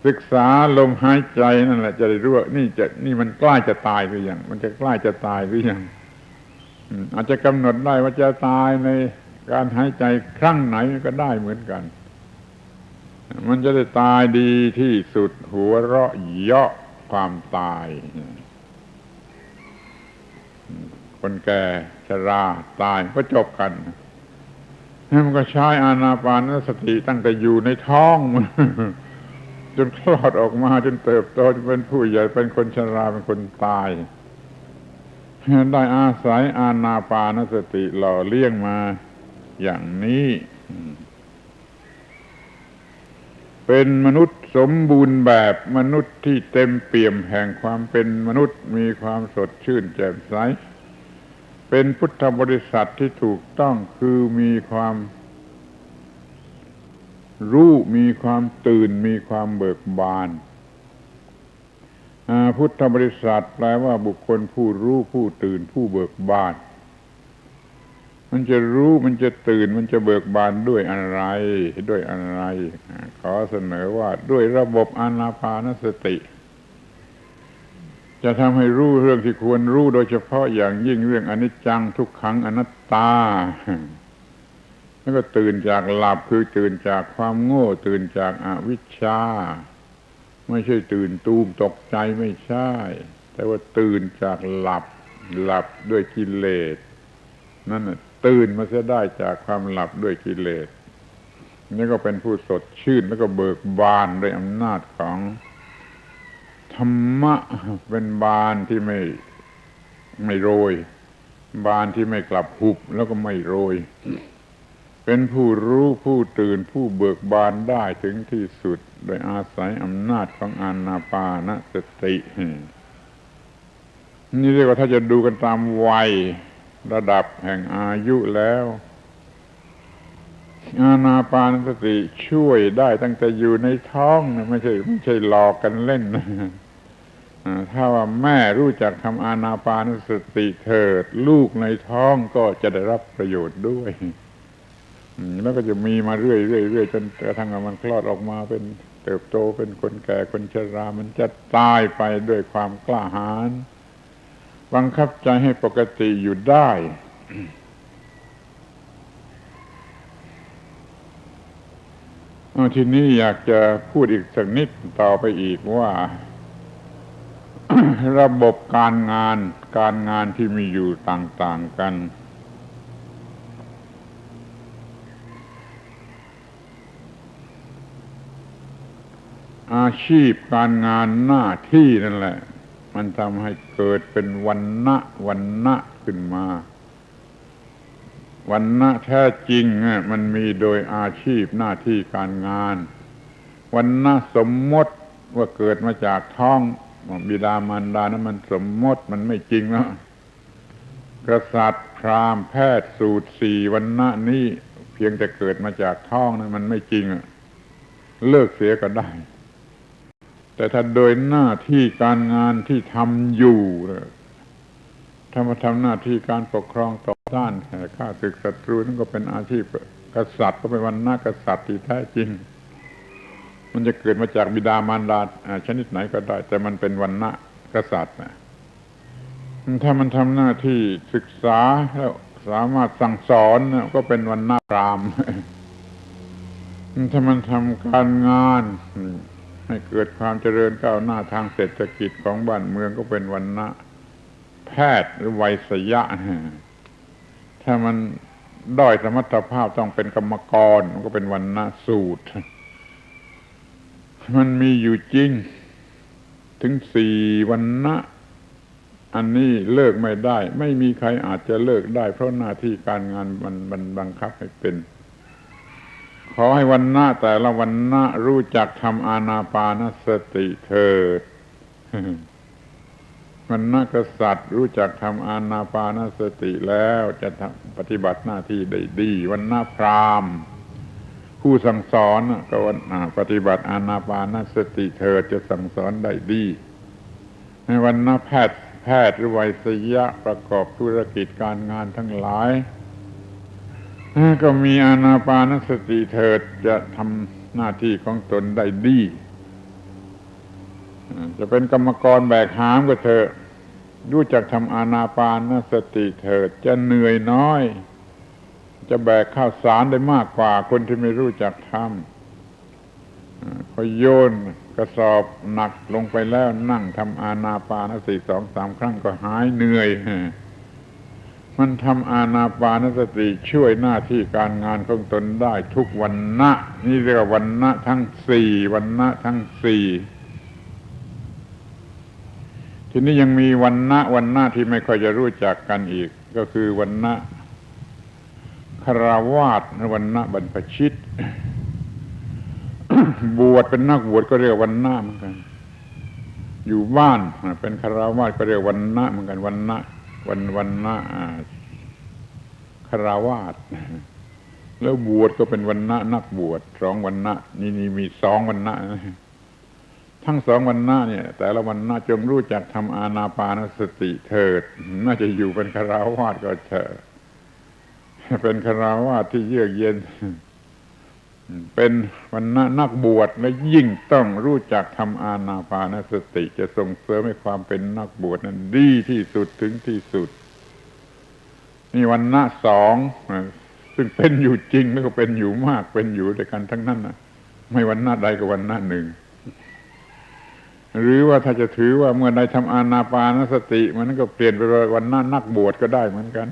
ศึกษาลมหายใจนั่นแหละจะได้รู้ว่านี่มันใกล้จะตายหรือยังมันจะใกล้จะตายหรือยังอาจจะกำหนดได้ว่าจะตายในการหายใจครั้งไหนก็ได้เหมือนกันมันจะได้ตายดีที่สุดหัวเราะเยาะความตายคนแก่ชราตายก็จบกันมันก็ใช้อานาปานสติตั้งแต่อยู่ในท้องมันจนคลอดออกมาจนเติบโตจนเป็นผู้ใหญ่เป็นคนชราเป็นคนตายได้อาศัยอานาปานสติหล่อเลี้ยงมาอย่างนี้เป็นมนุษย์สมบูรณ์แบบมนุษย์ที่เต็มเปี่ยมแห่งความเป็นมนุษย์มีความสดชื่นแจ่มใสเป็นพุทธบริษัทที่ถูกต้องคือมีความรู้มีความตื่นมีความเบิกบานพุทธบริษัทแปลว่าบุคคลผู้รู้ผู้ตื่นผู้เบิกบานมันจะรู้มันจะตื่นมันจะเบิกบานด้วยอะไรขอเสนอว่าด้วยระบบอานาปานสติจะทำให้รู้เรื่องที่ควรรู้โดยเฉพาะอย่างยิ่งเรื่องอนิจจังทุกขังอนัตตาแล้วก็ตื่นจากหลับคือตื่นจากความโง่ตื่นจากอวิชชาไม่ใช่ตื่นตูมตกใจไม่ใช่แต่ว่าตื่นจากหลับด้วยกิเลสนั่นน่ะตื่นมาเสียได้จากความหลับด้วยกิเลสนี่ก็เป็นผู้สดชื่นแล้วก็เบิกบานด้วยอำนาจของธรรมะเป็นบานที่ไม่โรยบานที่ไม่กลับหุบแล้วก็ไม่โรยเป็นผู้รู้ผู้ตื่นผู้เบิกบานได้ถึงที่สุดโดยอาศัยอำนาจของอานาปานสตินี่เรียกว่าถ้าจะดูกันตามวัยระดับแห่งอายุแล้วอานาปานสติช่วยได้ตั้งแต่อยู่ในท้องนะไม่ใช่หลอกกันเล่นนะถ้าว่าแม่รู้จักทำอานาปานสติเถิดลูกในท้องก็จะได้รับประโยชน์ด้วยแล้วก็จะมีมาเรื่อยจนกระทั่งมันคลอดออกมาเป็นเติบโตเป็นคนแก่คนชรามันจะตายไปด้วยความกล้าหาญบังคับใจให้ปกติอยู่ได้ ทีนี้อยากจะพูดอีกสักนิดต่อไปอีกว่า ระบบการงานที่มีอยู่ต่างๆกันอาชีพการงานหน้าที่นั่นแหละมันทำให้เกิดเป็นวรรณะขึ้นมาวรรณะแท้จริงมันมีโดยอาชีพหน้าที่การงานวรรณะสมมติว่าเกิดมาจากท้องบิดามารดานั้นมันสมมติมันไม่จริงแล้วกษัตริย์พราหมณ์แพทย์สูตร4วรรณะนี้เพียงแต่เกิดมาจากท้องนั้นมันไม่จริงเลิกเสียก็ได้แต่ถ้าโดยหน้าที่การงานที่ทำอยู่ถ้ามาทำหน้าที่การปกครองต่อต้านฆ่าศึกศัตรูนั่นก็เป็นอาชีพกษัตริย์ก็เป็นวรรณะกษัตริย์ที่แท้จริงมันจะเกิดมาจากบิดามารดาชนิดไหนก็ได้แต่มันเป็นวรรณะกษัตริย์ถ้ามันทำหน้าที่ศึกษาแล้วสามารถสั่งสอนก็เป็นวรรณะพราหมณ์ถ้ามันทำการงานให้เกิดความเจริญก้าวหน้าทางเศรษฐกิจของบ้านเมืองก็เป็นวรรณะแพทย์หรือไวยสยะถ้ามันด้อยสมรรถภาพต้องเป็นกรรมกรมันก็เป็นวรรณะสูตรมันมีอยู่จริงถึง4วรรณะอันนี้เลิกไม่ได้ไม่มีใครอาจจะเลิกได้เพราะหน้าที่การงานมันบังคับให้เป็นขอให้วรรณะแต่ละวรรณะรู้จักทำอานาปานสติเถิดวรรณะกษัตริย์รู้จักทำอานาปานสติแล้วจะปฏิบัติหน้าที่ได้ดีวรรณะพราหมณ์ผู้สั่งสอนก็ปฏิบัติอานาปานสติเถิดจะสั่งสอนได้ดีในวรรณะแพทย์หรือไวยสยะประกอบธุรกิจการงานทั้งหลายก็มีอานาปานสติเถิดจะทำหน้าที่ของตนได้ดีจะเป็นกรรมกรแบกหามก็เถอะรู้จักทำอานาปานสติเถิดจะเหนื่อยน้อยจะแบกข้าวสารได้มากกว่าคนที่ไม่รู้จักทำพอโยนกระสอบหนักลงไปแล้วนั่งทำอานาปานสติ 2-3 ครั้งก็หายเหนื่อยมันทำอานาปานสติช่วยหน้าที่การงานของตนได้ทุกวรรณะนี่เรียกว่าวรรณะทั้ง4วรรณะทั้ง4ทีนี้ยังมีวรรณะที่ไม่ค่อยจะรู้จักกันอีกก็คือวรรณะคฤหัสถ์วรรณะบรรพชิต บวชเป็นนักบวชก็เรียกวรรณะเหมือนกันอยู่บ้านเป็นคฤหัสถ์ก็เรียกวรรณะเหมือนกันวรรณะคฤหัสถ์แล้วบวชก็เป็นวรรณะนักบวช2วรรณะนี่มี2วรรณะทั้ง2วรรณะเนี่ยแต่ละวรรณะจงรู้จักทำอานาปานสติเถิดน่าจะอยู่เป็นคฤหัสถ์ก็เถอะเป็นคฤหัสถ์ที่เยือกเย็นเป็นวรรณะนักบวชและยิ่งต้องรู้จักทำอานาปานสติจะส่งเสริมให้ความเป็นนักบวชนั้นดีที่สุดถึงที่สุดนี่วรรณะ2ซึ่งเป็นอยู่จริงแล้วก็เป็นอยู่มากเป็นอยู่ด้วยกันทั้งนั้นนะไม่วรรณะใดก็วรรณะหนึ่งหรือว่าถ้าจะถือว่าเมื่อใดทำอานาปานสติมันก็เปลี่ยนไปเป็นวรรณะนักบวชก็ได้เหมือนกัน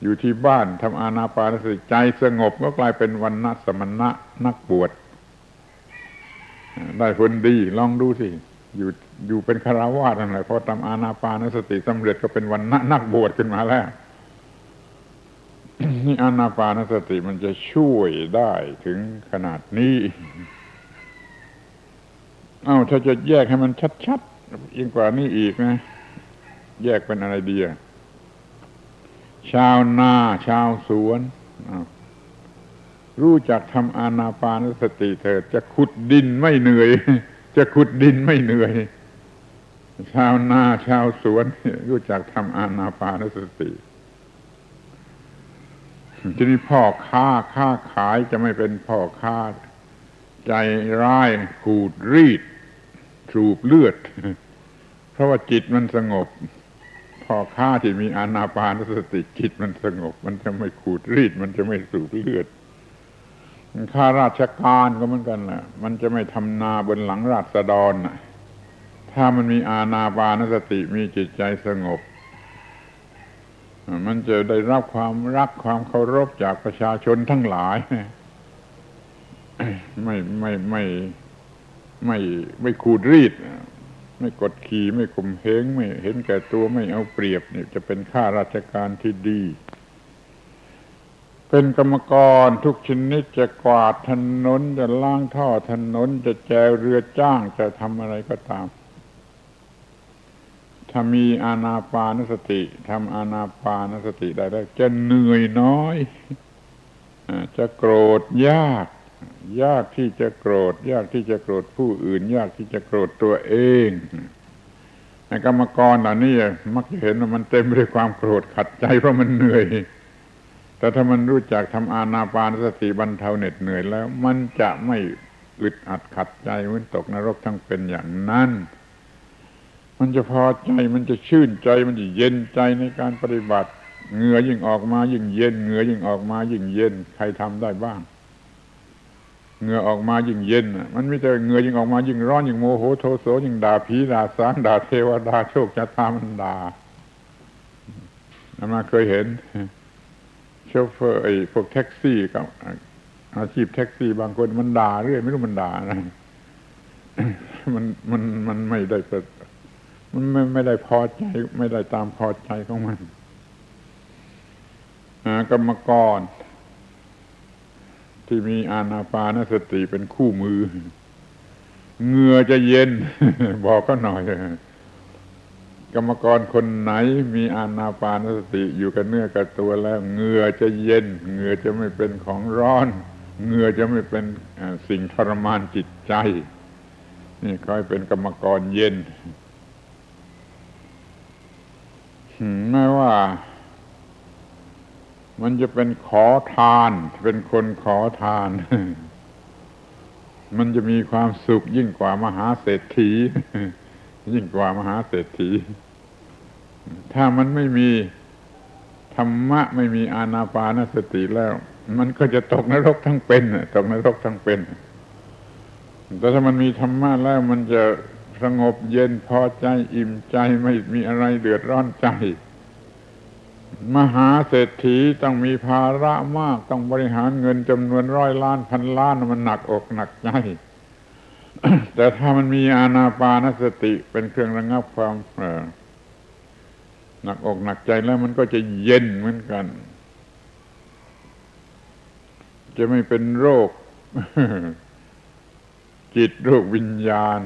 อยู่ที่บ้านทำอานาปานสติใจสงบก็กลายเป็นวรรณะสมณะนักบวชได้ผลดีลองดูสิอยู่เป็นคฤหัสถ์นั่นแหละพอทำอานาปานสติสำเร็จก็เป็นวรรณะนักบวชขึ้นมาแล้ว นี่อานาปานสติมันจะช่วยได้ถึงขนาดนี้ถ้าจะแยกให้มันชัดๆยิ่งกว่านี้อีกนะแยกเป็นอะไรดีชาวนาชาวสวนรู้จักทำอานาปานสติเถิดจะขุดดินไม่เหนื่อยจะขุดดินไม่เหนื่อยชาวนาชาวสวนรู้จักทำอานาปานสติทีนี้พ่อค้าขายจะไม่เป็นพ่อค้าใจร้ายขูดรีดสูบเลือดเพราะว่าจิตมันสงบพ่อค้าที่มีอานาปานสติจิตมันสงบมันจะไม่ขูดรีดมันจะไม่สูบเลือด ข้าราชการก็เหมือนกันนะมันจะไม่ทำนาบนหลังราษฎรนะถ้ามันมีอานาปานสติมีจิตใจสงบมันจะได้รับความรักความเคารพจากประชาชนทั้งหลายไม่ขูดรีดไม่กดขี่ไม่ข่มเหงไม่เห็นแก่ตัวไม่เอาเปรียบนี่จะเป็นข้าราชการที่ดีเป็นกรรมกรทุกชนิดจะกวาดถนนจะล้างท่อถนนจะแจวเรือจ้างจะทำอะไรก็ตามถ้ามีอานาปานสติทำอานาปานสติได้แล้วจะเหนื่อยน้อยจะโกรธยากที่จะโกรธยากที่จะโกรธผู้อื่นยากที่จะโกรธตัวเองกรรมกรเหล่านี้มักจะเห็นว่ามันเต็มไปด้วยความโกรธขัดใจเพราะมันเหนื่อยแต่ถ้ามันรู้จักทำอานาปานสติบรรเทาเหน็ดเหนื่อยแล้วมันจะไม่อึดอัดขัดใจเหมือนตกนรกทั้งเป็นอย่างนั้นมันจะพอใจมันจะชื่นใจมันจะเย็นใจในการปฏิบัติเหงื่อยิ่งออกมายิ่งเย็นเหงื่อยิ่งออกมายิ่งเย็นใครทำได้บ้างเหงื่อออกมายิ่งเย็นมันไม่ใช่เหงื่อยิ่งออกมายิ่งร้อนยิ่งโมโหโทโสยิ่งด่าผีด่าสางด่าเทวดาโชคชะตามันด่ามาเคยเห็นโชเฟอร์ไอ้พวกแท็กซี่กับอาชีพแท็กซี่บางคนมันด่าเรื่อยไม่รู้มันด่าอะไรมันไม่ได้มันไม่ได้พอใจไม่ได้ตามพอใจของมันกรรมกรที่มีอานาปานสติเป็นคู่มือเหงื่อจะเย็นบอกก็หน่อยกรรมกรคนไหนมีอานาปานสติอยู่กับเนื้อกับตัวแล้วเหงื่อจะเย็นเหงื่อจะไม่เป็นของร้อนเหงื่อจะไม่เป็นสิ่งทรมานจิตใจนี่ค่อยเป็นกรรมกรเย็นไม่ว่ามันจะเป็นขอทานเป็นคนขอทานมันจะมีความสุขยิ่งกว่ามหาเศรษฐียิ่งกว่ามหาเศรษฐีถ้ามันไม่มีธรรมะไม่มีอานาปานสติแล้วมันก็จะตกนรกทั้งเป็นตกนรกทั้งเป็นแต่ถ้ามันมีธรรมะแล้วมันจะสงบเย็นพอใจอิ่มใจไม่มีอะไรเดือดร้อนใจมหาเศรษฐีต้องมีภาระมากต้องบริหารเงินจำนวน100 ล้านพันล้านมันหนักอกหนักใจ แต่ถ้ามันมีอานาปานสติเป็นเครื่องระงับความหนักอกหนักใจแล้วมันก็จะเย็นเหมือนกันจะไม่เป็นโรค จิตโรควิญญาณ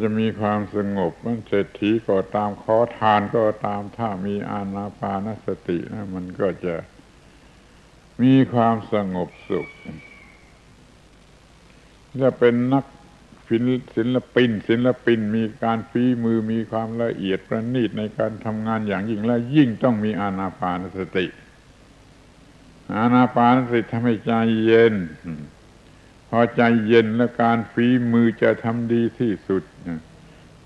จะมีความสงบมันเศรษฐีก็ตามขอทานก็ตามถ้ามีอานาปานสตินะมันก็จะมีความสงบสุขจะเป็นนักศิลปินมีการฝีมือมีความละเอียดประณีตในการทำงานอย่างยิ่งและยิ่งต้องมีอานาปานสติอานาปานสติทำให้ใจเย็นพอใจเย็นแล้วการฝีมือจะทำดีที่สุด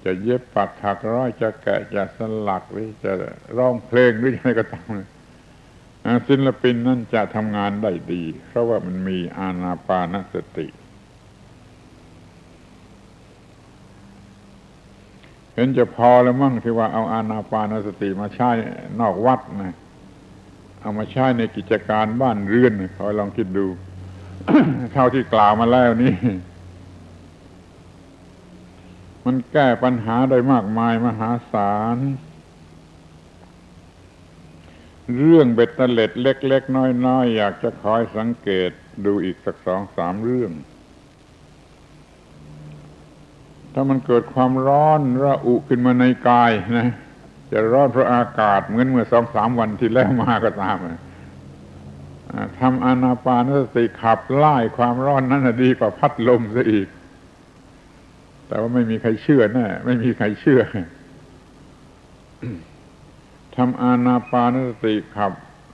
จะเย็บปักถักร้อยจะแกะจะสลักหรือจะร้องเพลงหรืออะไรก็ตามศิลปินนั่นจะทำงานได้ดีเพราะว่ามันมีอานาปานสติเห็นจะพอแล้วมั่งที่ว่าเอาอานาปานสติมาใช้นอกวัดนะเอามาใช้ในกิจการบ้านเรือนขอลองคิดดู เท่าที่กล่าวมาแล้วนี่มันแก้ปัญหาได้มากมายมหาศาลเรื่องเบ็ดเตล็ดเล็กๆน้อยๆอยากจะคอยสังเกตดูอีกสัก2-3เรื่องถ้ามันเกิดความร้อนระอุขึ้นมาในกายนะจะร้อนเพราะอากาศเหมือนเมื่อ2-3 วันที่แล้วมาก็ตามทำอานาปานสติขับไล่ความร้อนนั้นดีกว่าพัดลมซะอีกแต่ว่าไม่มีใครเชื่อแน่ไม่มีใครเชื่อ ทำอานาปานสติขับ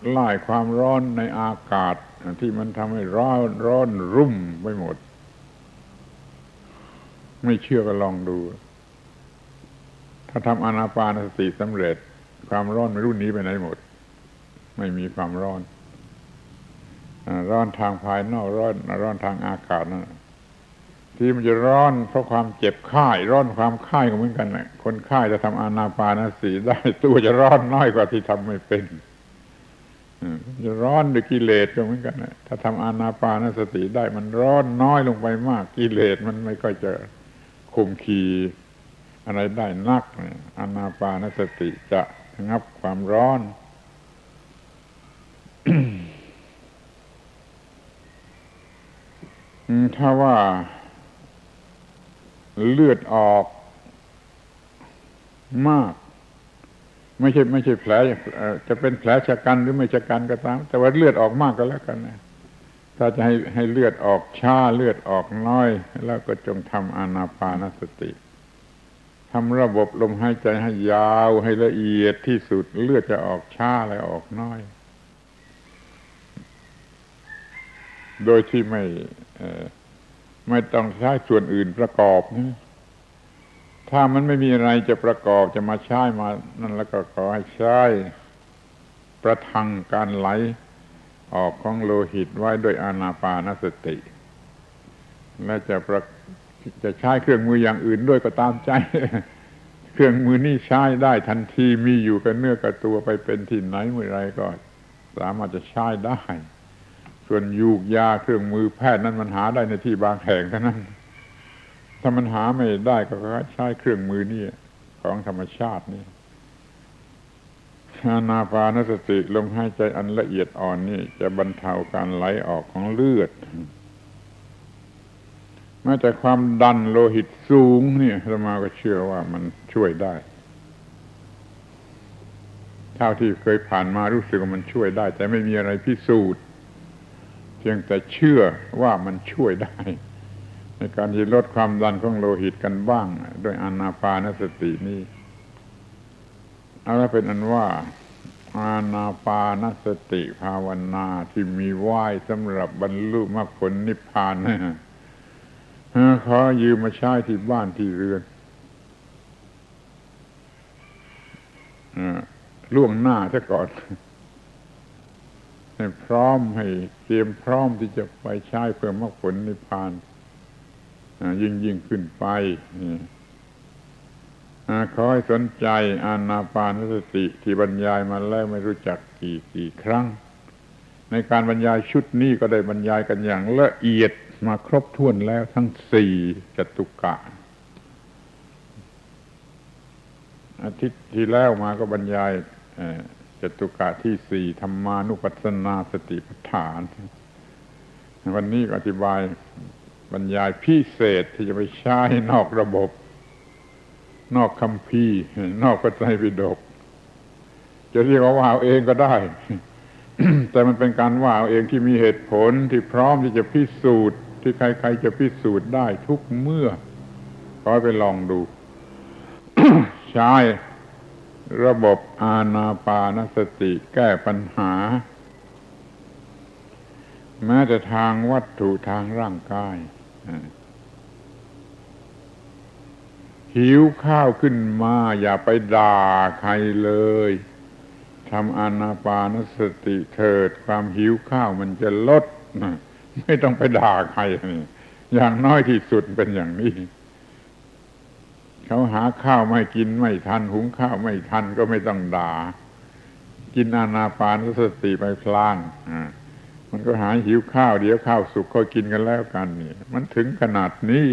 ไล่ความร้อนในอากาศที่มันทำให้ร้อนรุ่มไปหมดไม่เชื่อก็ลองดูถ้าทำอานาปานสติสำเร็จความร้อนไม่รู้หนีไปไหนหมดไม่มีความร้อน ร้อนทางภายนอกร้อนทางอากาศนั่นที่มันจะร้อนเพราะความเจ็บไข้ร้อนความไข้ก็เหมือนกันนะคนไข้จะทำอานาปานสติได้ตัวจะร้อนน้อยกว่าที่ทำไม่เป็นจะร้อนด้วยกิเลสก็เหมือนกันนะถ้าทำอานาปานสติได้มันร้อนน้อยลงไปมากกิเลสมันไม่ค่อยจะคุมขีอะไรได้นักอานาปานสติจะระงับความร้อน ถ้าว่าเลือดออกมากไม่ใช่แผลจะเป็นแผลชะกันหรือไม่ชะกันก็ตามแต่ว่าเลือดออกมากก็แล้วกันนะถ้าจะให้เลือดออกช้าเลือดออกน้อยแล้วก็จงทำอานาปานสติทำระบบลมหายใจให้ยาวให้ละเอียดที่สุดเลือดจะออกช้าและออกน้อยโดยที่ไม่ต้องใช้ส่วนอื่นประกอบนะถ้ามันไม่มีอะไรจะประกอบจะมาใช้มานั่นแล้วก็ขอให้ใช้ประทังการไหลออกของโลหิตไว้ด้วยอานาปานสติและจะใช้เครื่องมืออย่างอื่นด้วยก็ตามใจ เครื่องมือนี่ใช้ได้ทันทีมีอยู่กับเนื้อกับตัวไปเป็นที่ไหนเมื่อไรก็สามารถจะใช้ได้ส่วนยูกยาเครื่องมือแพทย์นั้นมันหาได้ในที่บางแห่งเท่านั้นถ้ามันหาไม่ได้ก็ใช้เครื่องมือนี่ของธรรมชาตินี่อานาปานสติลมหายใจอันละเอียดอ่อนนี่จะบรรเทาการไหลออกของเลือดแม้แต่ความดันโลหิตสูงเนี่ยอาตมาก็เชื่อว่ามันช่วยได้เท่าที่เคยผ่านมารู้สึกว่ามันช่วยได้แต่ไม่มีอะไรพิสูจน์เพียงแต่เชื่อว่ามันช่วยได้ในการที่ลดความดันของโลหิตกันบ้างโดยอานาปานสตินี้เอาละเป็นอันว่าอานาปานสติภาวนาที่มีไหว้สำหรับบรรลุมรรคผลนิพพานขอยืมมาใช้ที่บ้านที่เรือนล่วงหน้าซะก่อนให้พร้อมให้เตรียมพร้อมที่จะไปใช้เพื่อมรรคผลนิพพานยิ่งขึ้นไปขอให้สนใจอานาปานสติที่บรรยายมาแล้วไม่รู้จักกี่ครั้งในการบรรยายชุดนี้ก็ได้บรรยายกันอย่างละเอียดมาครบถ้วนแล้วทั้ง4จตุกะอาทิตย์ที่แล้วมาก็บรรยายจตุกะที่4ธรรมานุปัสสนาสติปัฏฐานวันนี้ก็อธิบายบรรยายพิเศษที่จะไปใช้นอกระบบนอกคัมภีร์นอกพระไตรปิฎกจะเรียกว่าเอาเองก็ได้ แต่มันเป็นการว่าเอาเองที่มีเหตุผลที่พร้อมที่จะพิสูจน์ที่ใครๆจะพิสูจน์ได้ทุกเมื่อขอไปลองดู ใช้ระบบอานาปานสติแก้ปัญหาแม้แต่ทางวัตถุทางร่างกายหิวข้าวขึ้นมาอย่าไปด่าใครเลยทำอานาปานสติเถิดความหิวข้าวมันจะลดไม่ต้องไปด่าใครอย่างน้อยที่สุดเป็นอย่างนี้เขาหาข้าวไม่กินไม่ทันหุงข้าวไม่ทันก็ไม่ต้องด่ากินอานาปานสติไปพลางมันก็หายหิวข้าวเดี๋ยวข้าวสุกก็กินกันแล้วกันนี่มันถึงขนาดนี้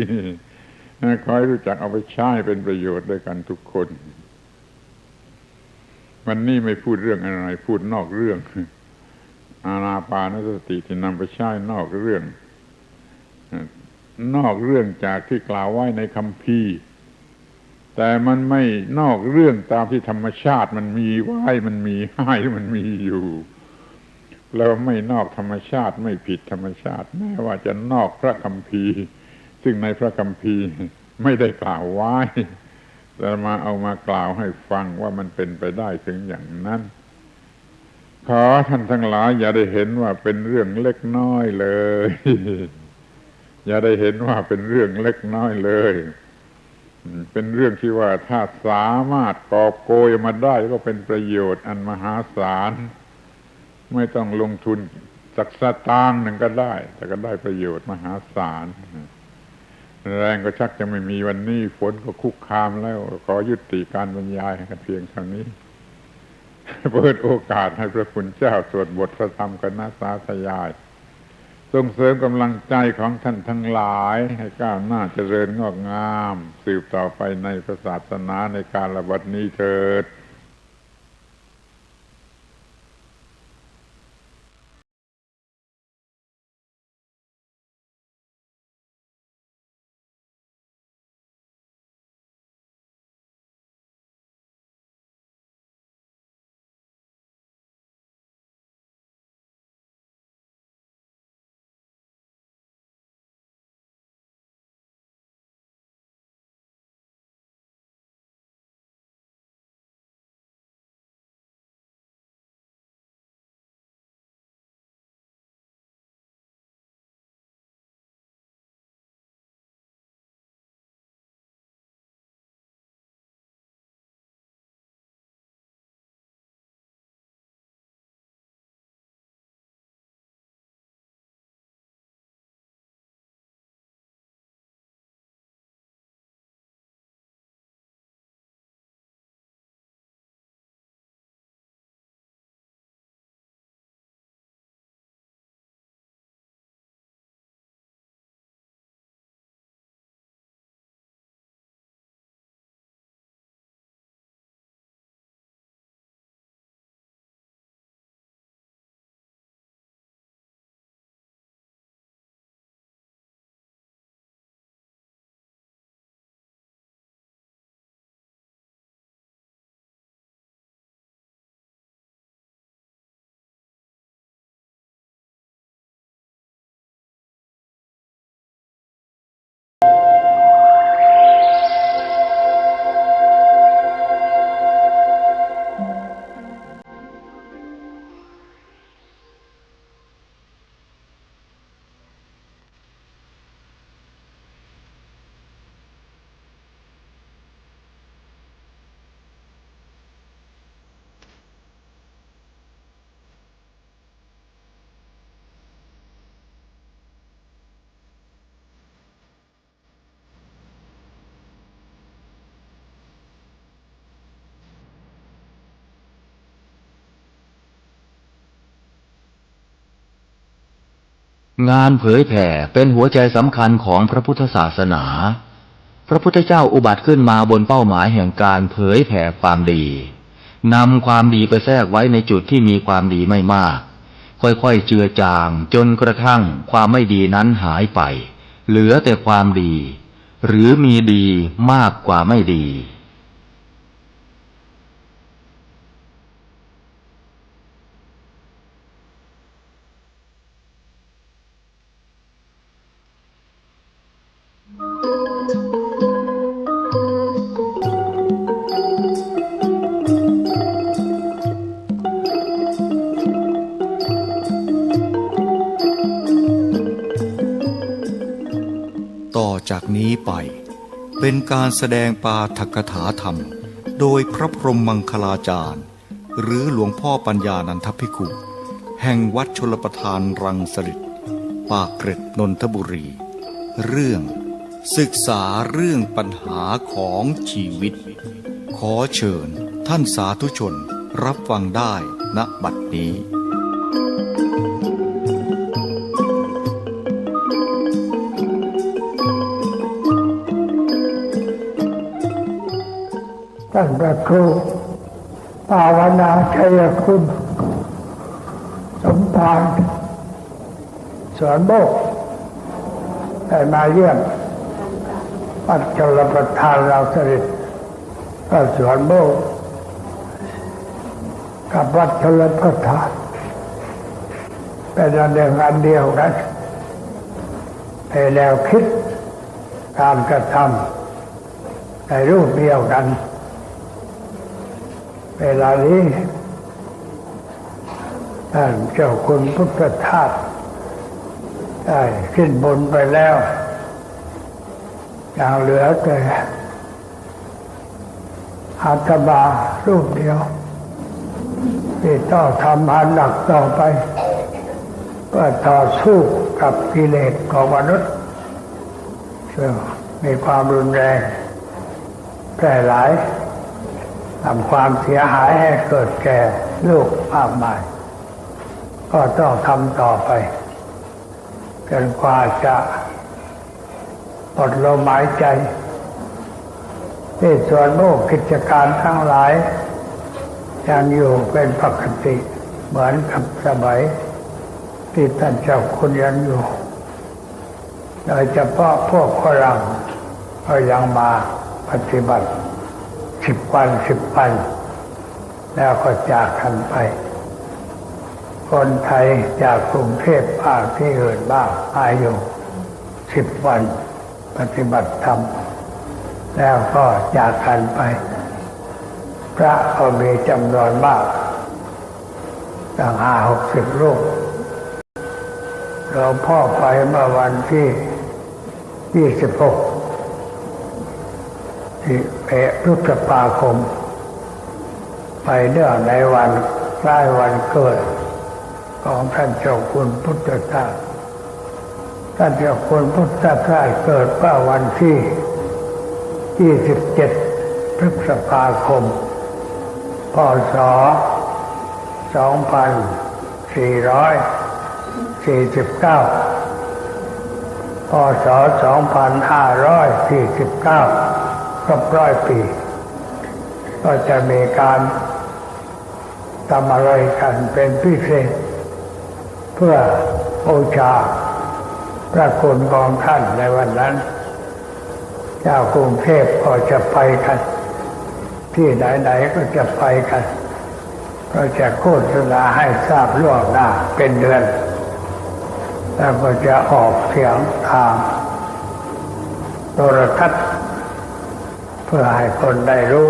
ขอให้รู้จักเอาไปใช้เป็นประโยชน์ด้วยกันทุกคนวันนี้ไม่พูดเรื่องอะไรพูดนอกเรื่องอานาปานสติที่นำไปใช้นอกเรื่องจากที่กล่าวไว้ในคัมภีร์แต่มันไม่นอกเรื่องตามที่ธรรมชาติมันมีไว้มันมีให้มันมีอยู่แล้วไม่นอกธรรมชาติไม่ผิดธรรมชาติแม้ว่าจะนอกพระคัมภีร์ซึ่งในพระคัมภีร์ไม่ได้กล่าวไว้แต่เอามากล่าวให้ฟังว่ามันเป็นไปได้ถึงอย่างนั้นขอท่านทั้งหลายอย่าได้เห็นว่าเป็นเรื่องเล็กน้อยเลย อย่าได้เห็นว่าเป็นเรื่องเล็กน้อยเลยเป็นเรื่องที่ว่าถ้าสามารถกอบโกยมาได้ก็เป็นประโยชน์อันมหาศาลไม่ต้องลงทุนส สักสตางค์หนึ่งก็ได้แต่ก็ได้ประโยชน์มหาศาลแรงก็ชักจะไม่มีวันนี้ฝนก็คุกคามแล้วขอยุติการบรรยายกันเพียงเท่านี้เปิดโอกาสให้พระคุณเจ้าสวดบทพระธรรมคณะสาธยายส่งเสริมกำลังใจของท่านทั้งหลายให้ก้าวหน้าเจริญงอกงามสืบต่อไปในพระศาสนาในการระบัดนี้เถิดงานเผยแผ่เป็นหัวใจสำคัญของพระพุทธศาสนาพระพุทธเจ้าอุบัติขึ้นมาบนเป้าหมายแห่งการเผยแผ่ความดีนำความดีไปแทรกไว้ในจุดที่มีความดีไม่มากค่อยๆเจือจางจนกระทั่งความไม่ดีนั้นหายไปเหลือแต่ความดีหรือมีดีมากกว่าไม่ดีต่อจากนี้ไปเป็นการแสดงปาฐกถาธรรมโดยพระพรหมมังคลาจารย์หรือหลวงพ่อปัญญานันทภิกขุแห่งวัดชลประทานรังสฤษฎ์ปากเกร็ดนนทบุรีเรื่องศึกษาเรื่องปัญหาของชีวิตขอเชิญท่านสาธุชนรับฟังได้ณบัดนี้ท่านพระครูภาวนาชัยคุณสมภารสวนโบกได้มาเยี่ยมวัดชลประทานรังสฤษฎ์ก็สวนโบกกับวัดชลประทานเป็นอันเดียวกันในแนวคิดการกระทำในรูปเดียวกันเวลานี้ท่านเจ้าคุณพุทธทาสได้ขึ้นบนไปแล้วยังเหลือแต่อาตมารูปเดียวที่ต้องทำงานหนักต่อไป ก็ต่อสู้กับกิเลสของมนุษย์ซึ่งมีความรุนแรงแพร่หลายทำความเสียหายให้เกิดแก่ลูกมากมายก็ต้องทำต่อไปจนกว่าจะหมดลมหายใจที่ส่วนโลกกิจการทั้งหลายยังอยู่เป็นปกติเหมือนกับสมัยที่ท่านเจ้าคุณยังอยู่โดยเฉพาะพวกฝรั่งก็ยังมาปฏิบัติ10 วันแล้วก็จากกันไปคนไทยจากกรุงเทพบ้างที่อื่นบ้างมาอยู่10 วันปฏิบัติธรรมแล้วก็จากกันไปพระก็มีจำนวนมากตั้ง50-60 รูปหลวงพ่อไปเมื่อวันที่26พฤษภาคมไปเนื่องในวันคล้ายวันเกิดของท่านเจ้าคุณพุทธทาสท่านเจ้าคุณพุทธทาสเกิดเมื่อวันที่27 พฤษภาคมพ.ศ. 2449 พ.ศ. 2549ครบ100 ปีก็จะมีการทำอะไรกันเป็นพิเศษเพื่อบูชาพระคุณของท่านในวันนั้นเจ้ากรุงเทพก็จะไปกันที่ไหนๆก็จะไปกันก็จะโฆษณาให้ทราบล่วงหน้าเป็นเดือนแล้วก็จะออกเสียงทางโทรทัศน์เพื่อให้คนได้รู้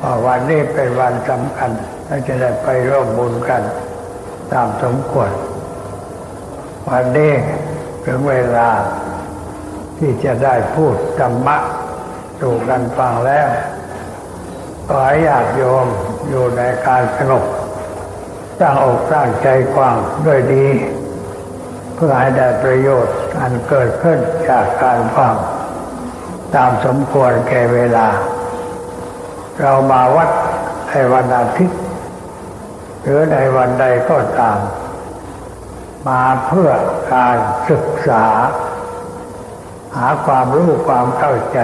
ว่าวันนี้เป็นวันสำคัญและจะได้ไปร่วมบุญกันตามสมควรวันนี้ถึงเวลาที่จะได้พูดธรรมะสู่กันฟังแล้วขอให้ญาติโยมอยู่ในการสงบตั้งอกตั้งใจฟังด้วยดีเพื่อให้ได้ประโยชน์อันเกิดขึ้นจากการฟังตามสมควรแก่เวลาเรามาวัดในวันอาทิตย์หรือในวันใดก็ตามมาเพื่อการศึกษาหาความรู้ความเข้าใจ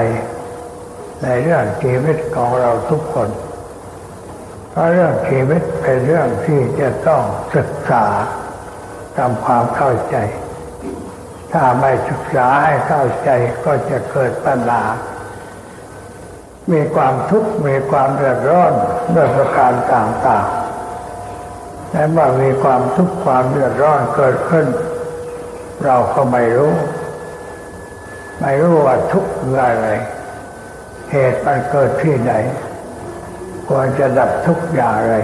ในเรื่องชีวิตของเราทุกคนเพราะเรื่องชีวิตเป็นเรื่องที่จะต้องศึกษาทำความเข้าใจถ้าไม่ศึกษาให้เข้าใจก็จะเกิดปัญหามีความทุกข์มีความเดือดร้อนด้วยประการต่างๆและเมื่อมีความทุกข์ความเดือดร้อนเกิดขึ้นเราก็ไม่รู้ว่าทุกข์คืออะไรเหตุมันเกิดที่ไหนควรจะดับทุกข์อย่างไร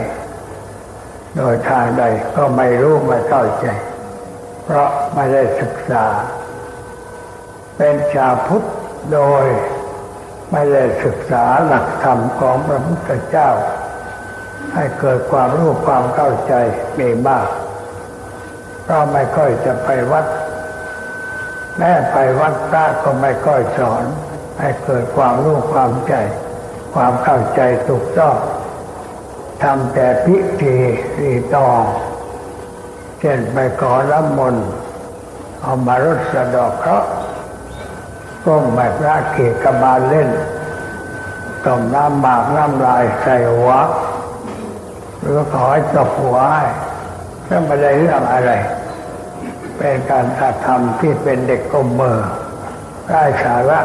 โดยทางใดก็ไม่รู้ไม่เข้าใจเพราะไม่ได้ศึกษาเป็นชาวพุทธโดยไม่ได้ศึกษาหลักธรรมของพระพุทธเจ้าให้เกิดความรู้ความเข้าใจมีมากเพราะไม่ค่อยจะไปวัดแม้ไปวัดพระก็ไม่ค่อยสอนให้เกิดความรู้ความเข้าใจถูกต้องทำแต่พิธีรีตองเช่นไปขอน้ำมนต์เอามารดสะเดาะเคราะห์ก้มแบบพระเกศบาลเล่นต้มน้ำหมากน้ำลายใส่หัวหรือขอให้ตบหัวให้ไม่ได้เรื่องอะไรเป็นการกระทำที่เป็นเด็กกมมือไร้สาระ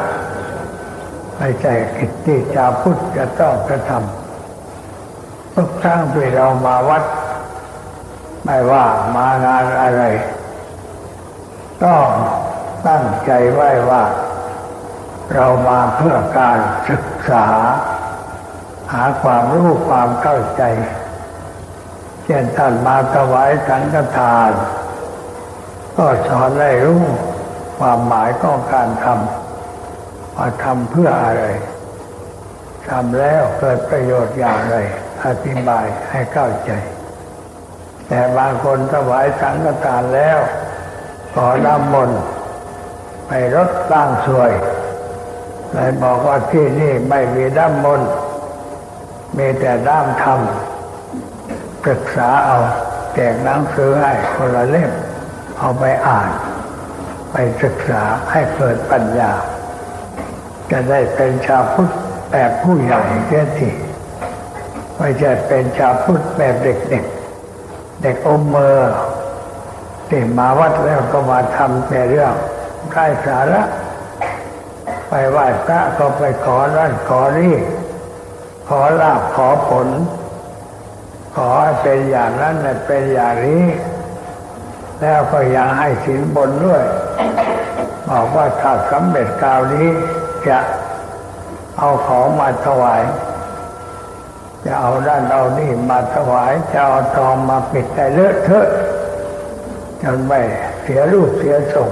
ไม่ใช่กิจที่ชาวพุทธจะต้องกระทำทุกครั้งที่เรามาวัดไม่ว่ามางานอะไรต้องตั้งใจไว้ว่าเรามาเพื่อการศึกษาหาความรู้ความเข้าใจเช่นท่านมาถวายสังฆทานก็สอนให้รู้ความหมายของการทำว่าทำเพื่ออะไรทำแล้วเกิดประโยชน์อย่างไรอธิบายให้เข้าใจ แต่บางคนถวายสังฆทานแล้วขอน้ำมนต์ไปรดล้างสวยเลยบอกว่าที่นี่ไม่มีน้ำมนต์มีแต่น้ำธรรมศึกษาเอาแจกหนังสือให้คนละเล่มเอาไปอ่านไปศึกษาให้เกิดปัญญาจะได้เป็นชาวพุทธแบบผู้ใหญ่เสียทีไม่ใช่เป็นชาวพุทธแบบเด็กๆเด็กอมมือที่มาวัดแล้วก็มาทำแต่เรื่องไร้สาระไปไหว้พระก็ไปขอนั่นขอนี่ขอลาภขอผลขอให้เป็นอย่างนั้นเป็นอย่างนี้แล้วก็ยังให้สินบนด้วยบอกว่าถ้าสำเร็จคราวนี้จะเอาของมาถวายจะเอาด้านเอานี่มาถวายจะเอาทองมาปิดแต่เลอะเทอะจนไม่เสียรูปเสียทรง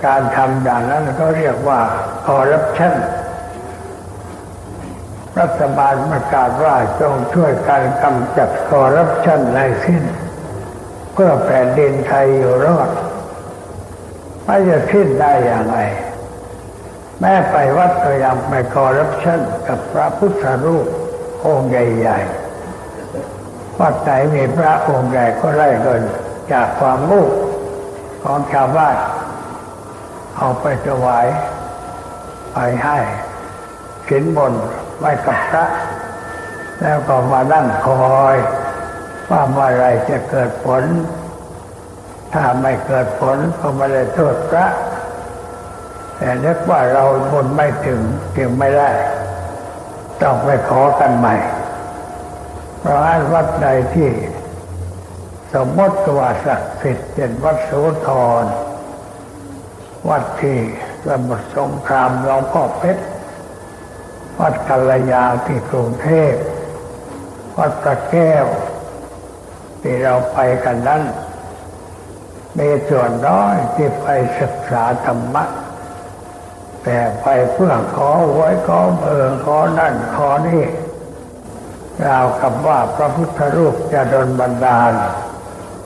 การทำอย่างนั้นก็เรียกว่าคอร์รัปชันรัฐบาลประกาศว่าจงช่วยการกำจัดคอร์รัปชันในสิ้นเพื่อแผ่นดินไทยอยู่รอดไม่จะสิ้นได้อย่างไรแม้ไปวัดก็ยังไปคอร์รัปชันกับพระพุทธรูปองค์ใหญ่ๆวัดไหนมีพระองค์ใหญ่ก็ได้เงินจากความโง่ของชาวบ้านเอาไปถวายไปให้สินบนไว้กับพระแล้วก็มานั่งคอยว่าเมื่อไรจะเกิดผลถ้าไม่เกิดผลก็ไม่ได้โทษพระแต่นึกว่าเราบนไม่ถึงจึงไม่ได้ต้องไปขอกันใหม่เพราะอันวัดใดที่สมมติว่าศักดิ์สิทธิ์เช่นวัดโสธรวัดที่สมุทรสงครามหลวงพ่อเพชรวัดกัลยาที่กรุงเทพวัดพระแก้วที่เราไปกันนั้นมีส่วนน้อยที่ไปศึกษาธรรมะแต่ไปเพื่อขอหวยขอเบอร์ขอนั่นขอนี่ราวกับว่าพระพุทธรูปจะดลบันดาล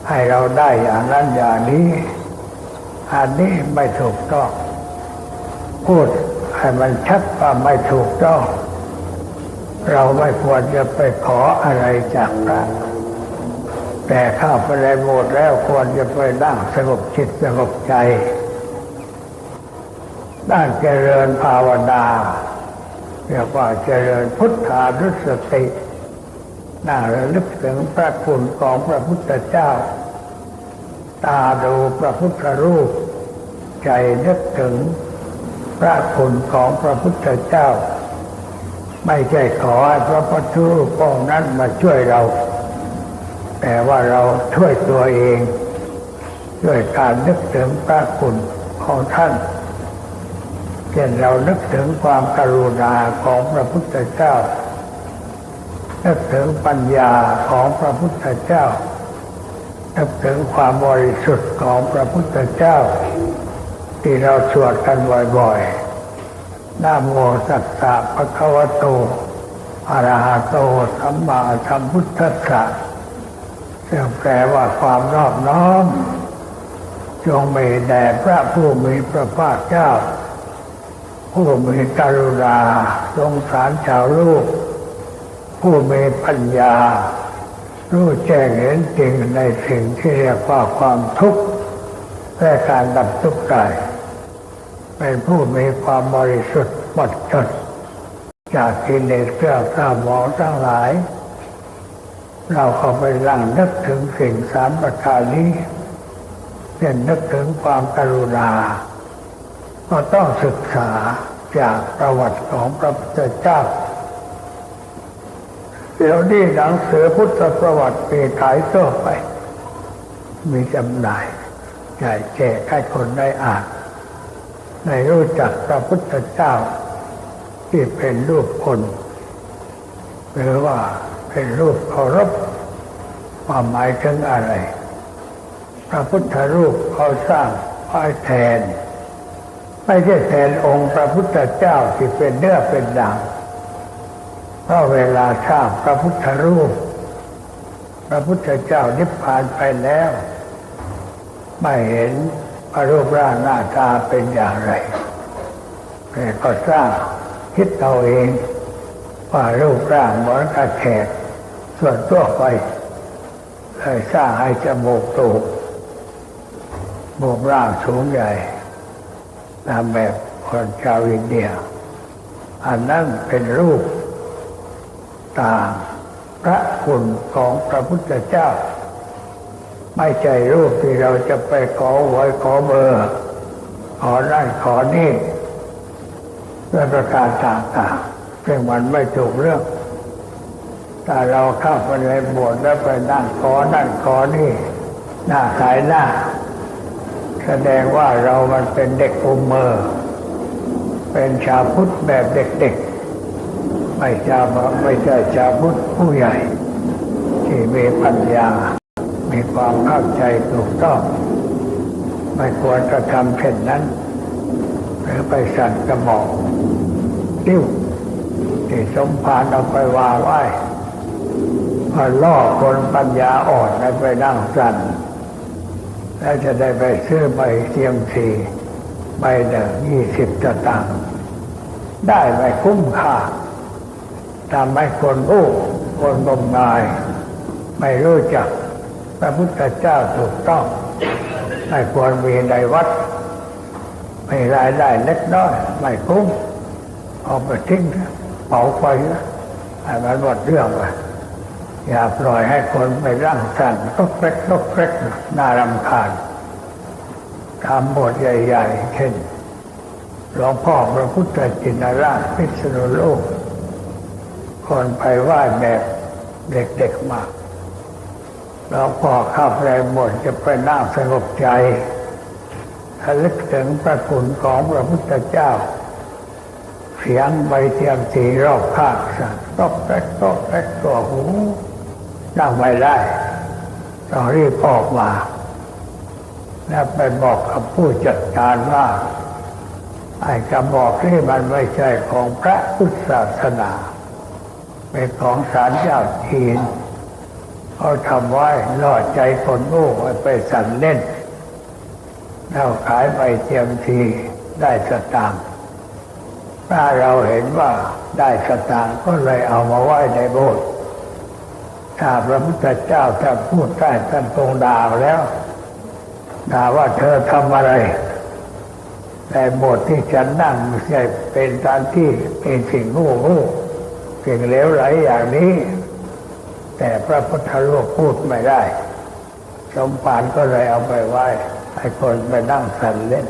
ให้เราได้อย่างนั้นอย่างนี้อันนี้ไม่ถูกต้องพูดให้มันชัดว่าไม่ถูกต้องเราไม่ควรจะไปขออะไรจากพระแต่เข้าไปในโบสถ์แล้วควรจะไปนั่งสงบจิตสงบใจด้านเจริญภาวนาเรียกว่าเจริญพุทธานุสติน่าระลึกถึงพระคุณของพระพุทธเจ้าตาดูพระพุทธรูปใจนึกถึงพระคุณของพระพุทธเจ้าไม่ใช่ขอให้พระพุทธรูปองค์นั้นมาช่วยเราแต่ว่าเราช่วยตัวเองด้วยการนึกถึงพระคุณของท่านเช่นเรานึกถึงความกรุณาของพระพุทธเจ้านึกถึงปัญญาของพระพุทธเจ้านึกถึงความบริสุทธิ์ของพระพุทธเจ้าที่เราสวดกันบ่อยๆนะโมตัสสะภะคะวะโตอะระหะโตสัมมาสัมพุทธัสสะซึ่งแปลว่าความนอบน้อมจงมีแด่พระผู้มีพระภาคเจ้าผู้มีกรุณาสงสารชาวโลกผู้มีปัญญารู้แจ้งเห็นจริงในสิ่งที่เรียกว่าความทุกข์และการดับทุกข์ได้เป็นผู้มีความบริสุทธิ์หมดจดจากกิเลสเครื่องเศร้าหมองทั้งหลายเราเข้าไปนั่งนึกถึงสิ่งสามประการนี้เช่นนึกถึงความกรุณาก็ต้องศึกษาจากประวัติของพระพุทธเจ้าเดี๋ยวนี้หนังสือพุทธประวัติมีขายทั่วไปมีจำหน่ายใหญ่แจกให้คนได้อ่านได้รู้จักพระพุทธเจ้าที่เป็นรูปคนหรือว่าเป็นรูปเคารพความหมายถึงอะไรพระพุทธรูปเขาสร้างไว้แทนไม่ใช่แทนองค์พระพุทธเจ้าที่เป็นเนื้อเป็นหนังเพราะเวลาสร้างพระพุทธรูป พระพุทธเจ้านิพพานไปแล้วไม่เห็นพระรูปร่างหน้าตาเป็นอย่างไรแต่ก็สร้างคิดเอาเองว่ารูปร่างเหมือนกับแขกส่วนทั่วไปเลยสร้างให้จมูกโตรูปร่างสูงใหญ่ตามแบบคนชาวอินเดียอันนั้นเป็นรูปต่างพระคุณของพระพุทธเจ้าไม่ใช่รูปที่เราจะไปขอหวยขอเบอร์ขอนั่นขอนี่ด้วยประการต่างๆซึ่งมันไม่ถูกเรื่องถ้าเราเข้าไปในโบสถ์แล้วไปนั่งขอนั่นขอนี่หน้าขายหน้าแสดงว่าเรามันเป็นเด็กอุมเมอร์เป็นชาวพุทธแบบเด็กๆไม่ใช่ชาวพุทธผู้ใหญ่ที่มีปัญญามีความเข้าใจถูกต้องไม่ควรกระทำเช่นนั้นหรือไปสั่นกระบอกดิ้วที่สมภารเอาไปวางไว้พอล่อคนปัญญาอ่อนให้ไปนั่งสั่นแล้วจะได้ไปซื้อใบเทียมสีใบหนึ่ง20 สตางค์ได้ไม่คุ้มค่าทำให้คนคนงมงายไม่รู้จักพระพุทธเจ้าถูกต้องไม่ควรมีในวัดไม่รายได้เล็กน้อยไม่คุ้มเอาไปทิ้งเผาไฟให้มันหมดเรื่องไปอย่าปล่อยให้คนไปร่างสั่นก็เกรกน่ารำคาญทำบทใหญ่ๆเช่นหลวงพ่อพระพุทธชินราชพิษณุโลกคนไปไหว้แบบเด็กๆมากหลวงพ่อเข้าไปหมดจะไปนั่งสงบใจระลึกถึงพระคุณของพระพุทธเจ้าเสียงใบเทียมสีรอบข้างสั่นก็แกรกตัวหูนั่งไม่ได้ต้องรีบออกมาแล้วไปบอกกับผู้จัดการว่าไอ้กระบอกที่มันไม่ใช่ของพระพุทธศาสนาเป็นของศาลเจ้าจีนเขาทำไว้ล่อใจคนโง่ไปสั่นเล่นแล้วขายใบเทียมทีได้สตางค์ถ้าเราเห็นว่าได้สตางค์ก็เลยเอามาไว้ในโบสถ์ถ้าพระพุทธเจ้าท่านพูดได้ท่านทรงด่าแล้วด่าว่าเธอทำอะไรแต่โบสถ์ที่ฉันนั่งไม่ใช่เป็นสถานที่เป็นสิ่งโง่สิ่งเลวไหลอย่างนี้แต่พระพุทธรูปพูดไม่ได้สมภารก็เลยเอาไปไว้ให้คนไปนั่งสั่นเล่น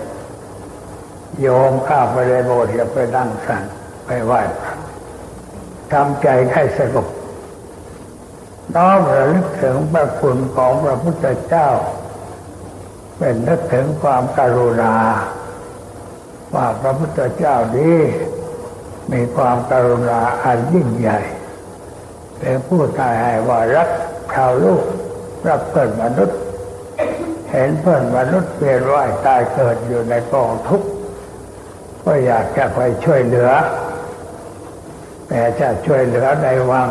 โยมข้าไปในโบสถ์จะไปนั่งสั่นไปไหว้ทำใจให้สงบน้อมระลึกถึงพระคุณของพระพุทธเจ้าเป็นนึกถึงความกรุณาว่าพระพุทธเจ้านี้มีความกรุณาอันยิ่งใหญ่เป็นผู้ตายให้ว่ารักชาวโลกรักเพื่อนมนุษย์เห็นเพื่อนมนุษย์เวียนว่ายตายเกิดอยู่ในกองทุกข์ก็อยากจะไปช่วยเหลือแต่จะช่วยเหลือในวัง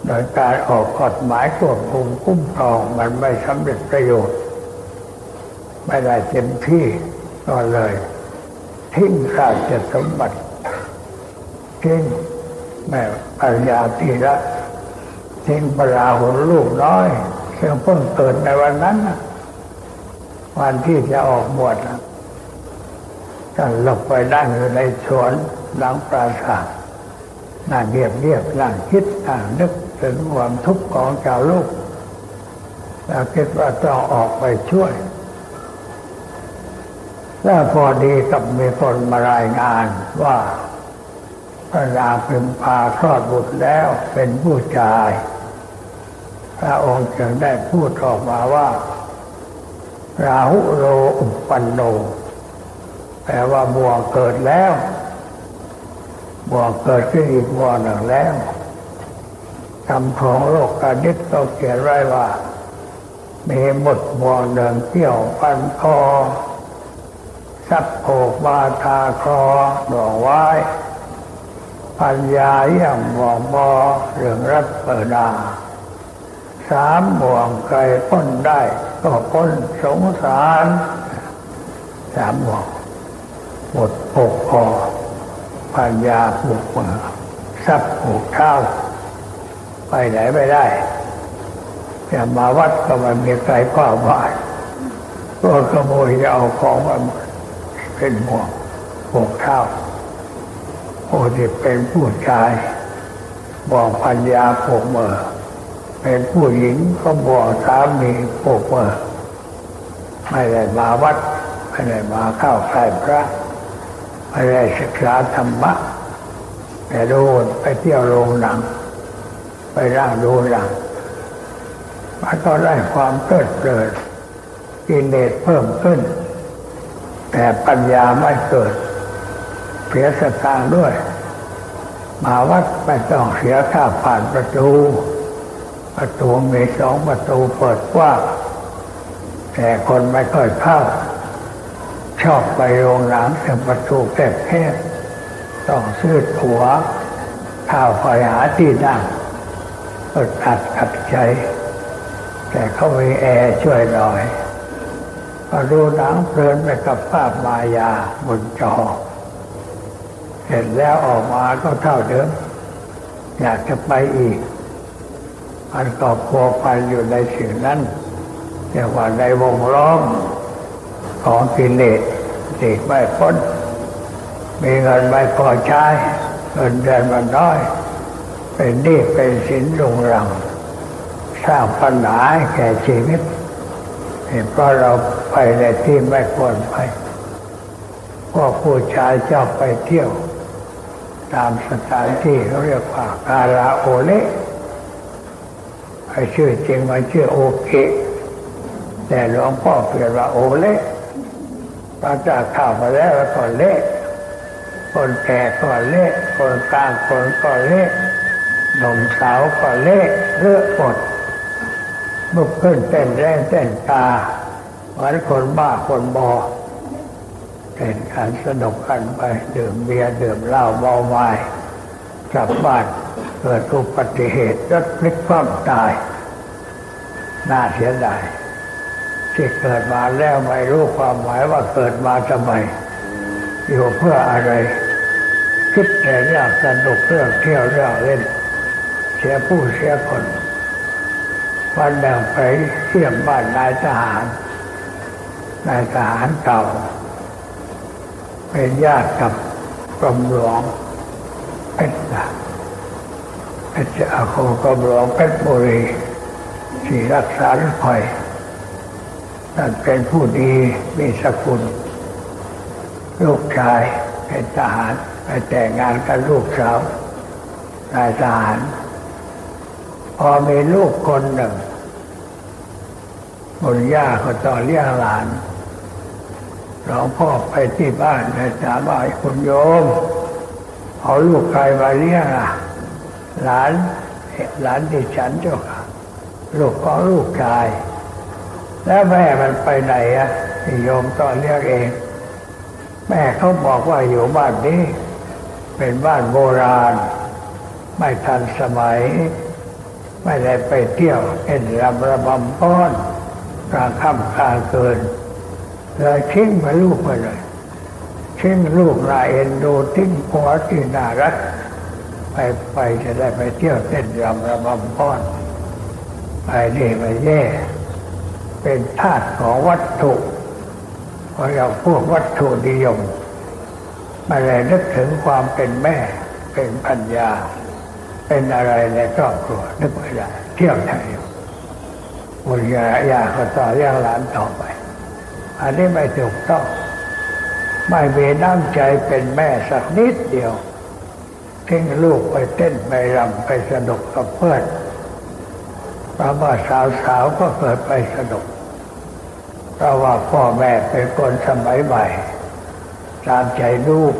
โดยการออกกฎหมายควบคุมคุ้มครองมันไม่สำเร็จประโยชน์ไม่ได้เต็มที่ก็เลยทิ้งราชสมบัติทิ้งแม่ปัญญาธีระทิ้งพระราหุลลูกน้อยซึ่งเพิ่งเกิดในวันนั้นวันที่จะออกบวชท่านหลบไปนั่งอยู่ในสวนหลังปราสาทนั่งเงียบนั่งคิดนั่งนึกถึงความทุกข์ของชาวโลกแล้วคิดว่าต้องออกไปช่วยแล้วพอดีกับมีคนมารายงานว่าพระนางพิมพาคลอดบุตรแล้วเป็นผู้ชายพระองค์จึงได้พูดออกมาว่าราหุโรอุปปันโนแปลว่าบ่วงเกิดแล้วบ่วงเกิดขึ้นอีกบ่วงหนึ่งแล้วคำของโลกกนิษฐ์เขาเขียนไว้ว่ามีหมดบ่วงหนึ่งเที่ยวพันคอสักโผกบาทาคอดอกไว้ปัญญาย่ำบอกบอเรื่องรัตเปิดา 3 บ่วงใครพ้นได้ก็พ้นสงสาร3 บ่วงหมดปกคอปัญญาผูกมือทรัพย์ผูกเท้าไปไหนไม่ได้จะมาวัดก็ไม่มีใครเข้าบ้านก็ขโมยจะเอาของมาเป็นห่วงผูกเท้าโอ้ที่เป็นผู้ชายบอกปัญญาผูกมือเป็นผู้หญิงก็บอกสามีผูกมือไม่ได้มาวัดไม่ได้มาเข้าใกล้พระไม่ได้ศึกษาธรรมะแต่โดนไปเที่ยวโรงหนังไปร่างดูหนังมันก็ได้ความเพลิดเพลินกิเลสเพิ่มขึ้นแต่ปัญญาไม่เกิดเสียสตางค์ด้วยมาวัดไม่ต้องเสียค่าผ่านประตูมี2 ประตูเปิดกว้างแต่คนไม่ค่อยเข้าชอบไปโรงหนังแต่ประตูแคบต้องซื้อตั๋วเข้าไปหาที่นั่งขัดใจแต่เขามีแอร์ช่วยหน่อยก็ดูหนังเพลินไปกับภาพมายาบนจอเสร็จแล้วออกมาก็เท่าเดิมอยากจะไปอีกมันก็พัวพันอยู่ในสิ่งนั้นเรียกว่าในวงล้อมของกิเลสติดไม่พ้นมีเงินไม่พอใช้เงินเดือนมันน้อยเป็นหนี้เป็นสินรุงรังสร้างปัญหาให้แก่ชีวิตเพราะเราไปในที่ไม่ควรไปพวกผู้ชายชอบไปเที่ยวตามสถานที่เขาเรียกว่าคาราโอเละไอ้ชื่อจริงมันชื่อโอเกะแต่หลวงพ่อเปลี่ยนว่าโอเละพระเจ้าเข้ามาแล้วก็เละคนแก่ก็เละคนกลางคนก็เละหนุ่มสาวก็เละเลอะหมดลุกขึ้นเต้นแรงเต้นตาเหมือนคนบ้าคนบอเต้นกันสนุกกันไปดื่มเบียร์ดื่มเหล้าเมาไม้กลับบ้านเกิดอุบัติเหตุรถพลิกคว่ำตายน่าเสียดายที่เกิดมาแล้วไม่รู้ความหมายว่าเกิดมาทำไมอยู่เพื่ออะไรคิดแต่เรื่องสนุกเรื่องเที่ยวเรื่องเล่นเสียผู้เสียคนวันหนึ่งไปเที่ยมบ้านนายทหารเก่าเป็นญาติกับกรมหลวงเพชรกรมหลวงเพชรบุรีที่รักษาภัยท่านเป็นผู้ดีมีสกุลลูกชายเป็นทหารไปแต่งงานกับลูกสาวนายทหารพอมีลูกคนหนึ่งคุณย่าก็ต้องเลี้ยงหลานหลวงพ่อไปที่บ้านเลยถามว่าคุณโยมเอาลูกใครมาเลี้ยงอ่ะหลานที่ฉันเจ้าค่ะลูกของลูกชายแล้วแม่มันไปไหนอ่ะโยมต้องเลี้ยงเองแม่เขาบอกว่าอยู่บ้านนี้เป็นบ้านโบราณไม่ทันสมัยไม่ได้ไปเที่ยวเอ็นระบำป้อนกลางค่ำกลางคืนเลยทิ้งมาลูกไปเลยทิ้งลูกน่าเอ็นดูทิ้งผัวที่น่ารักไปจะได้ไปเที่ยวเต้นระบำป้อนไปนี่ไปแย่เป็นธาตุของวัตถุเพราะเราพวกวัตถุนิยมไม่ได้นึกถึงความเป็นแม่เป็นปัญญาเป็นอะไรในครอบครัวนึกไม่ได้เที่ยวไทยบุญญาก็ต่อเลี้ยงหลานต่อไปอันนี้ไม่ถูกต้องไม่มีน้ำใจเป็นแม่สักนิดเดียวทิ้งลูกไปเต้นไปรำไปสนุกกับเพื่อนเพราะว่าสาวก็เกิดไปสนุกเพราะว่าพ่อแม่เป็นคนสมัยใหม่ตามใจลูก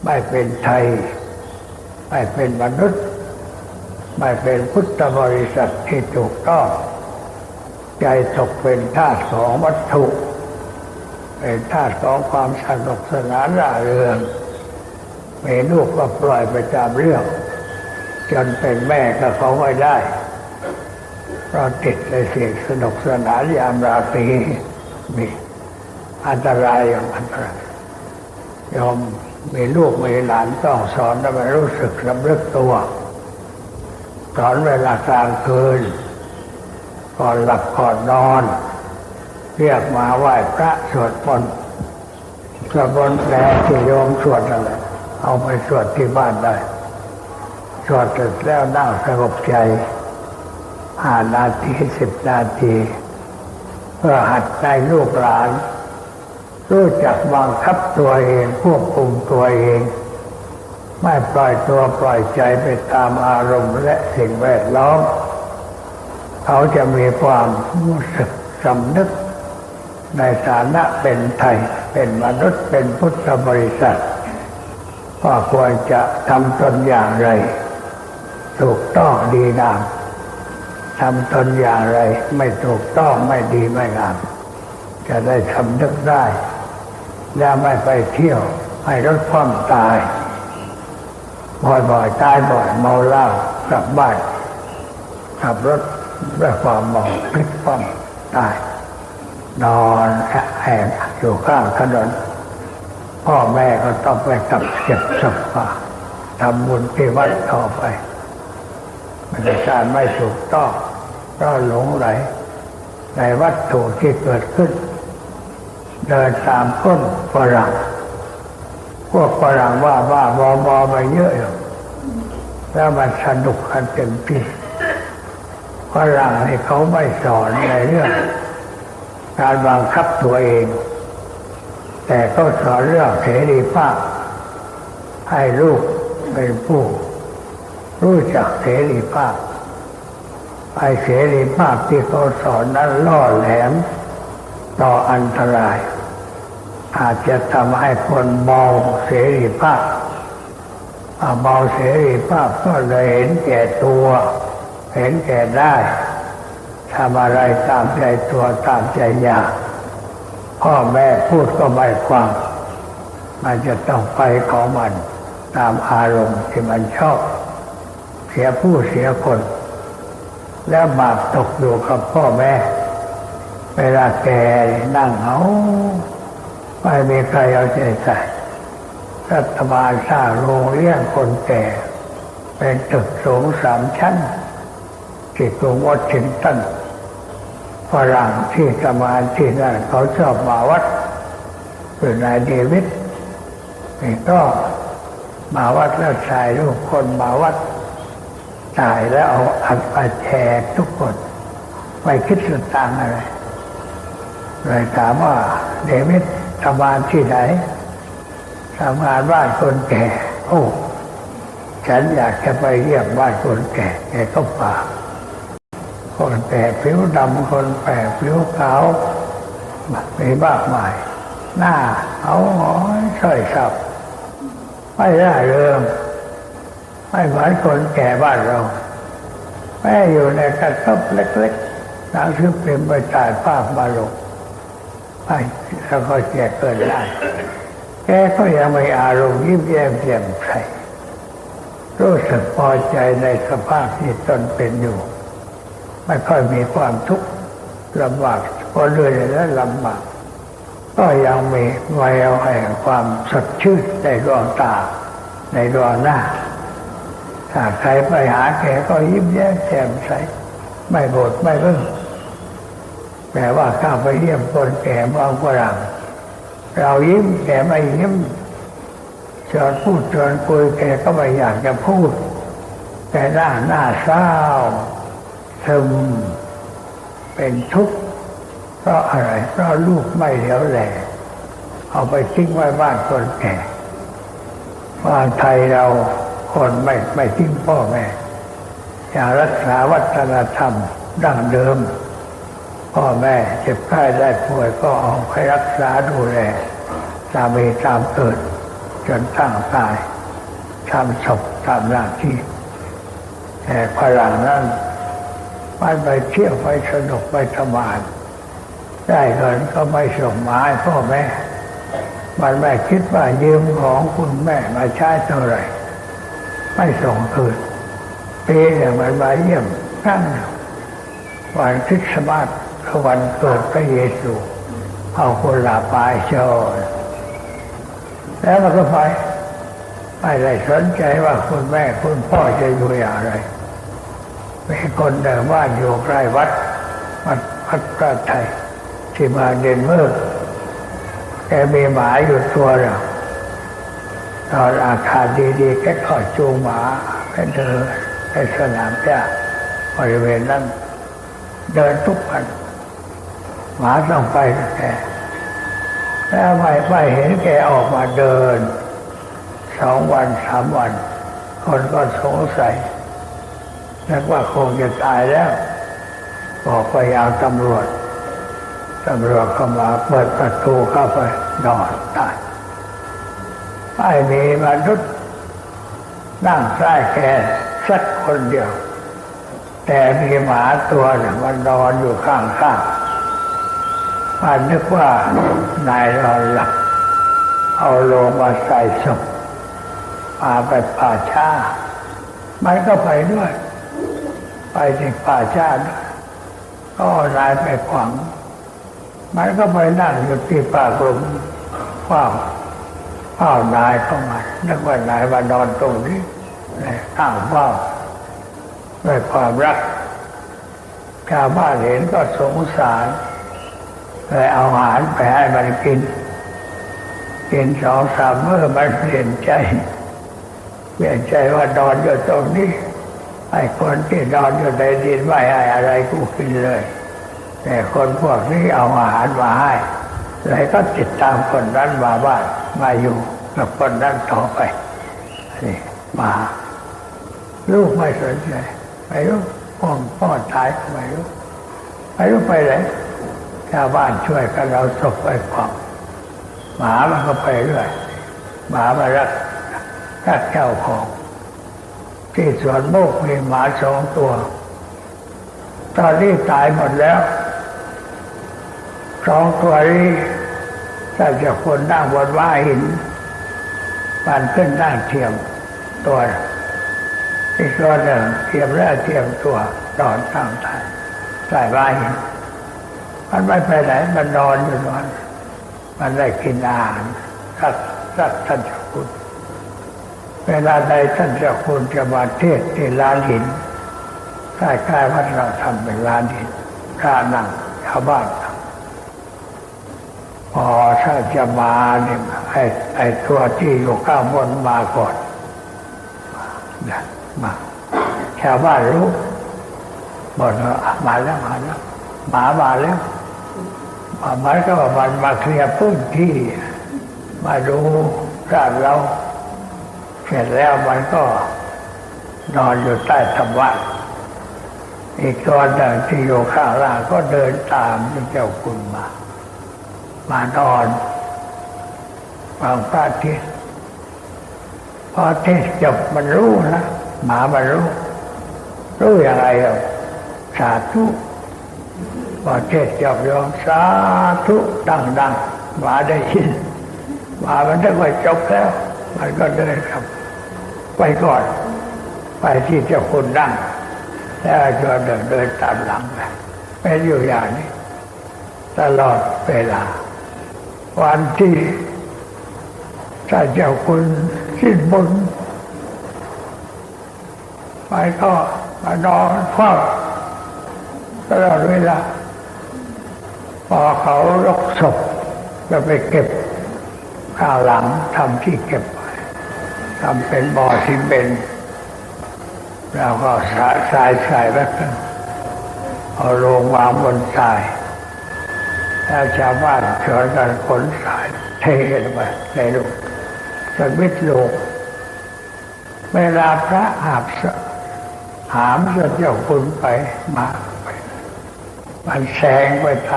ไม่เป็นไทยไม่เป็นมนุษย์ไม่เป็นพุทธบริษัทที่ถูกต้องใจตกเป็นทาสของวัตถุเป็นทาสของความสนุกสนานร่าเริงมีลูกก็ปล่อยไปตามเรื่องจนเป็นแม่ก็เขาไม่ได้ เราติดในสิ่งสนุกสนานยามราตรีมีอันตรายอย่างอันตรายยอมมีลูกมีหลานต้องสอนให้มันรู้สึกสำนึกตัวสอนเวลากลางคืนก่อนหลับก่อนนอนเรียกมาไหว้พระสวดมนต์แปลที่โยมสวดนั่นแหละเอาไปสวดที่บ้านได้สวดเสร็จแล้วนั่งสงบใจ5 นาที10 นาทีเพื่อหัดใจลูกหลานรู้จักบังคับตัวเองควบคุมตัวเองไม่ปล่อยตัวปล่อยใจไปตามอารมณ์และสิ่งแวดล้อมเขาจะมีความรู้สึกสำนึกในฐานะเป็นไทยเป็นมนุษย์เป็นพุทธบริษัทว่าควรจะทำตนอย่างไรถูกต้องดีงามทำตนอย่างไรไม่ถูกต้องไม่ดีไม่งามจะได้สำนึกได้และไม่ไปเที่ยวให้รถคว่ำตายบ่อยๆตายบ่อยเมาเหล้ากลับบ้านขับรถด้วยความเมาพลิกคว่ำตายนอนแอ่อยู่ข้างถนนพ่อแม่ก็ต้องไปกับเก็บศพมาทำบุญที่วัดต่อไปมันเป็นการไม่ถูกต้องเพราะหลงไหลในวัตถุที่เกิดขึ้นเดินตามก้นฝรั่งพวกฝรั่งว่าบอไปเยอะอยู่แล้วมันสนุกกันเต็มที่ฝรั่งนี่เขาไม่สอนในเรื่องการบังคับตัวเองแต่ก็สอนเรื่องเสรีภาพให้ลูกเป็นผู้รู้จักเสรีภาพไอ้เสรีภาพที่เขาสอนนั้นล่อแหลมต่ออันตรายอาจจะทำให้คนเมาเสรีภาพเมาเสรีภาพก็เลยเห็นแก่ตัวเห็นแก่ได้ทำอะไรตามใจตัวตามใจอยากพ่อแม่พูดก็ไม่ฟังมันจะต้องไปของมันตามอารมณ์ที่มันชอบเสียผู้เสียคนแล้วบาปตกอยู่กับพ่อแม่เวลาแก่นั่งเอาไม่มีใครเอาใจใส่รัฐบาลสร้างโรงเลี้ยงคนแก่เป็นตึกสูง3 ชั้นที่กรุงวอชิงตันฝรั่งที่ทำงานที่นั่นเขาชอบมาวัดคือนายเดวิดนี่ก็มาวัดแล้วถ่ายรูปคนมาวัดถ่ายแล้วเอาอัดมาแชร์ทุกคนไม่คิดสตางค์อะไรเลยถามว่าเดวิดทำงานที่ไหนทำงานบ้านคนแก่โอ้ฉันอยากจะไปเยี่ยมบ้านคนแก่แกก็ฝากคนแก่ผิวดำคนแก่ผิวขาวมีมากมายหน้าเอาหอยสร้อยสับไม่ได้เรื่องไม่เหมือนคนแก่บ้านเราแม่อยู่ในกระต๊อบเล็กๆหนังสือพิมพ์ไปถ่ายภาพมาลงไปแล้วก็แจกเกินได้แกก็ยังไม่อารมณ์ยิ้มแย้มแจ่มใสรู้สึกพอใจในสภาพที่ตนเป็นอยู่ไม่ค่อยมีความทุกข์ลำบากพอเรื่อยและลำบากก็ยังมีแววแห่งความสดชื่นในดวงตาในดวงหน้าถ้าใครไปหาแกก็ยิ้มแย้มแจ่มใสไม่โกรธไม่บึ้งแต่ว่าข้าไปเยี่ยมคนแก่บางฝรั่งเรายิ้มแกไม่ยิ้มชวนพูดชวนคุยแกก็ไม่อยากจะพูดแต่หน้าเศร้าซึมเป็นทุกข์เพราะอะไรเพราะลูกไม่เหลียวแลเอาไปทิ้งไว้บ้านคนแก่บ้านไทยเราคนไม่ทิ้งพ่อแม่อยากรักษาวัฒนธรรมดั้งเดิมพ่อแม่เจ็บไข้ได้ป่วยก็เอาไปรักษาดูแลตามมีตามเกิดจนตั้งตายทำศพทำหน้าที่แต่ฝรั่งนั้นมันไปเที่ยวไปสนุกไปทำงานได้เงินก็ไม่ส่งมาให้พ่อแม่มันไม่คิดว่ายืมของคุณแม่มาใช้เท่าไหร่ไม่ส่งคืนปีหนึ่งมันมาเยี่ยมครั้ง วันคริสต์มาสคือวันเกิดพระเยซูเอาคนละไปโชว์แล้วมันก็ไปไม่ได้สนใจว่าคุณแม่คุณพ่อจะอยู่อย่างไรมีคนเดินบ้านอยู่ใกล้วัดพระไทยที่มาเดนเมืองแกมีหมาอยู่ตัวเดียวตอนอากาศดีๆแกก็จูงหมาไปเดินในสนามหญ้าบริเวณนั้นเดินทุกวันหมาต้องไปกับแกแล้วไม่เห็นแกออกมาเดิน2 วัน 3 วันคนก็สงสัยนึกว่าคงจะตายแล้วบอกไปยังตำรวจเข้ามาเปิดประตูเข้าไปนอนตายไม่มีมนุษย์นั่งใต้แกสักคนเดียวแต่มีหมาตัวหนึ่งมันนอนอยู่ข้างๆมันนึกว่านายนอนหลับเอาลงมาใส่ศพพาไปป่าช้ามันก็ไปด้วยไปที่ป่าช้าก็นายไปขวางมันก็ไปนั่งอยู่ที่ป่ากลุ่มเฝ้านายเข้ามานึกว่านายมานอนตรงนี้ข้างเฝ้าด้วยความรักชาวบ้านเห็นก็สงสารเลยเอาอาหารไปให้มันกิน 2-3 มื้อมันเปลี่ยนใจว่านอนอยู่ตรงนี้ไอ้คนที่นอนอยู่ในดินไม่ให้อะไรกูกินเลยแต่คนพวกนี้เอาอาหารมาให้เลยก็ติดตามคนนั้นมาบ้านมาอยู่กับคนนั้นต่อไปนี่มาลูกไม่สนใจไม่รู้พ่อตายก็ไม่รู้ไปไหนชาวบ้านช่วยกันเอาศพไปฝังหมามันก็ไปเรื่อยหมามารักเจ้าของที่สวนโมกมีหมา2 ตัวตอนนี้ตายหมดแล้ว2 ตัวนี้ถ้าจะคนนั่งบนว่าหินมันขึ้นนั่งเทียมตัวอีกตัวหนึ่งเทียมแล้วเทียมตัวนอนตั้งใต้ว่าหินมันไม่ไปไหนมันนอนอยู่นอนมันได้กินอาหารสักท่านเจ้าคุณเวลาใดท่านเจ้าคุณจะมาเทศน์ที่ลานหินใกล้ๆวัดเราทำเป็นลานหินข้านั่งชาวบ้านพอถ้าจะมาเนี่ยไอ้ตัวที่อยู่ข้างบนมาก่อนมาชาวบ้านรู้บอกว่ามาแล้วหมามาแล้วมันก็ว่ามันมาเคลียร์พื้นที่มาดูร้านเราเสร็จแล้วมันก็นอนอยู่ใต้ธรรมะอีกตัวหนึ่งที่อยู่ข้างล่างก็เดินตามเจ้าคุณมานอนฟังพระเทศน์พอเทศน์จบมันรู้นะหมามันรู้อย่างไรอ่ะสาธุพอเทศน์จบยอมสาธุดังหมาได้ยินหมามันได้ว่าจบแล้วมันก็เดินครับไปก่อนไปที่เจ้าคุณนั่งแล้วจะเดินตามหลังไปเป็นอยู่อย่างนี้ตลอดเวลาวันที่ถ้าเจ้าคุณสิ้นบุญไปก็มานอนเฝ้าตลอดเวลาพอเขารกศพจะไปเก็บข้างหลังทำที่เก็บทำเป็นบ่อซีเมนต์แล้วก็ทรายไว้กันเอาลงวางบนทรายแล้วชาวบ้านช่วยกันขนทรายเทลงไปในลูกสมิทโลกเวลาพระหามเจ้าคุณไปมามันแสงไปท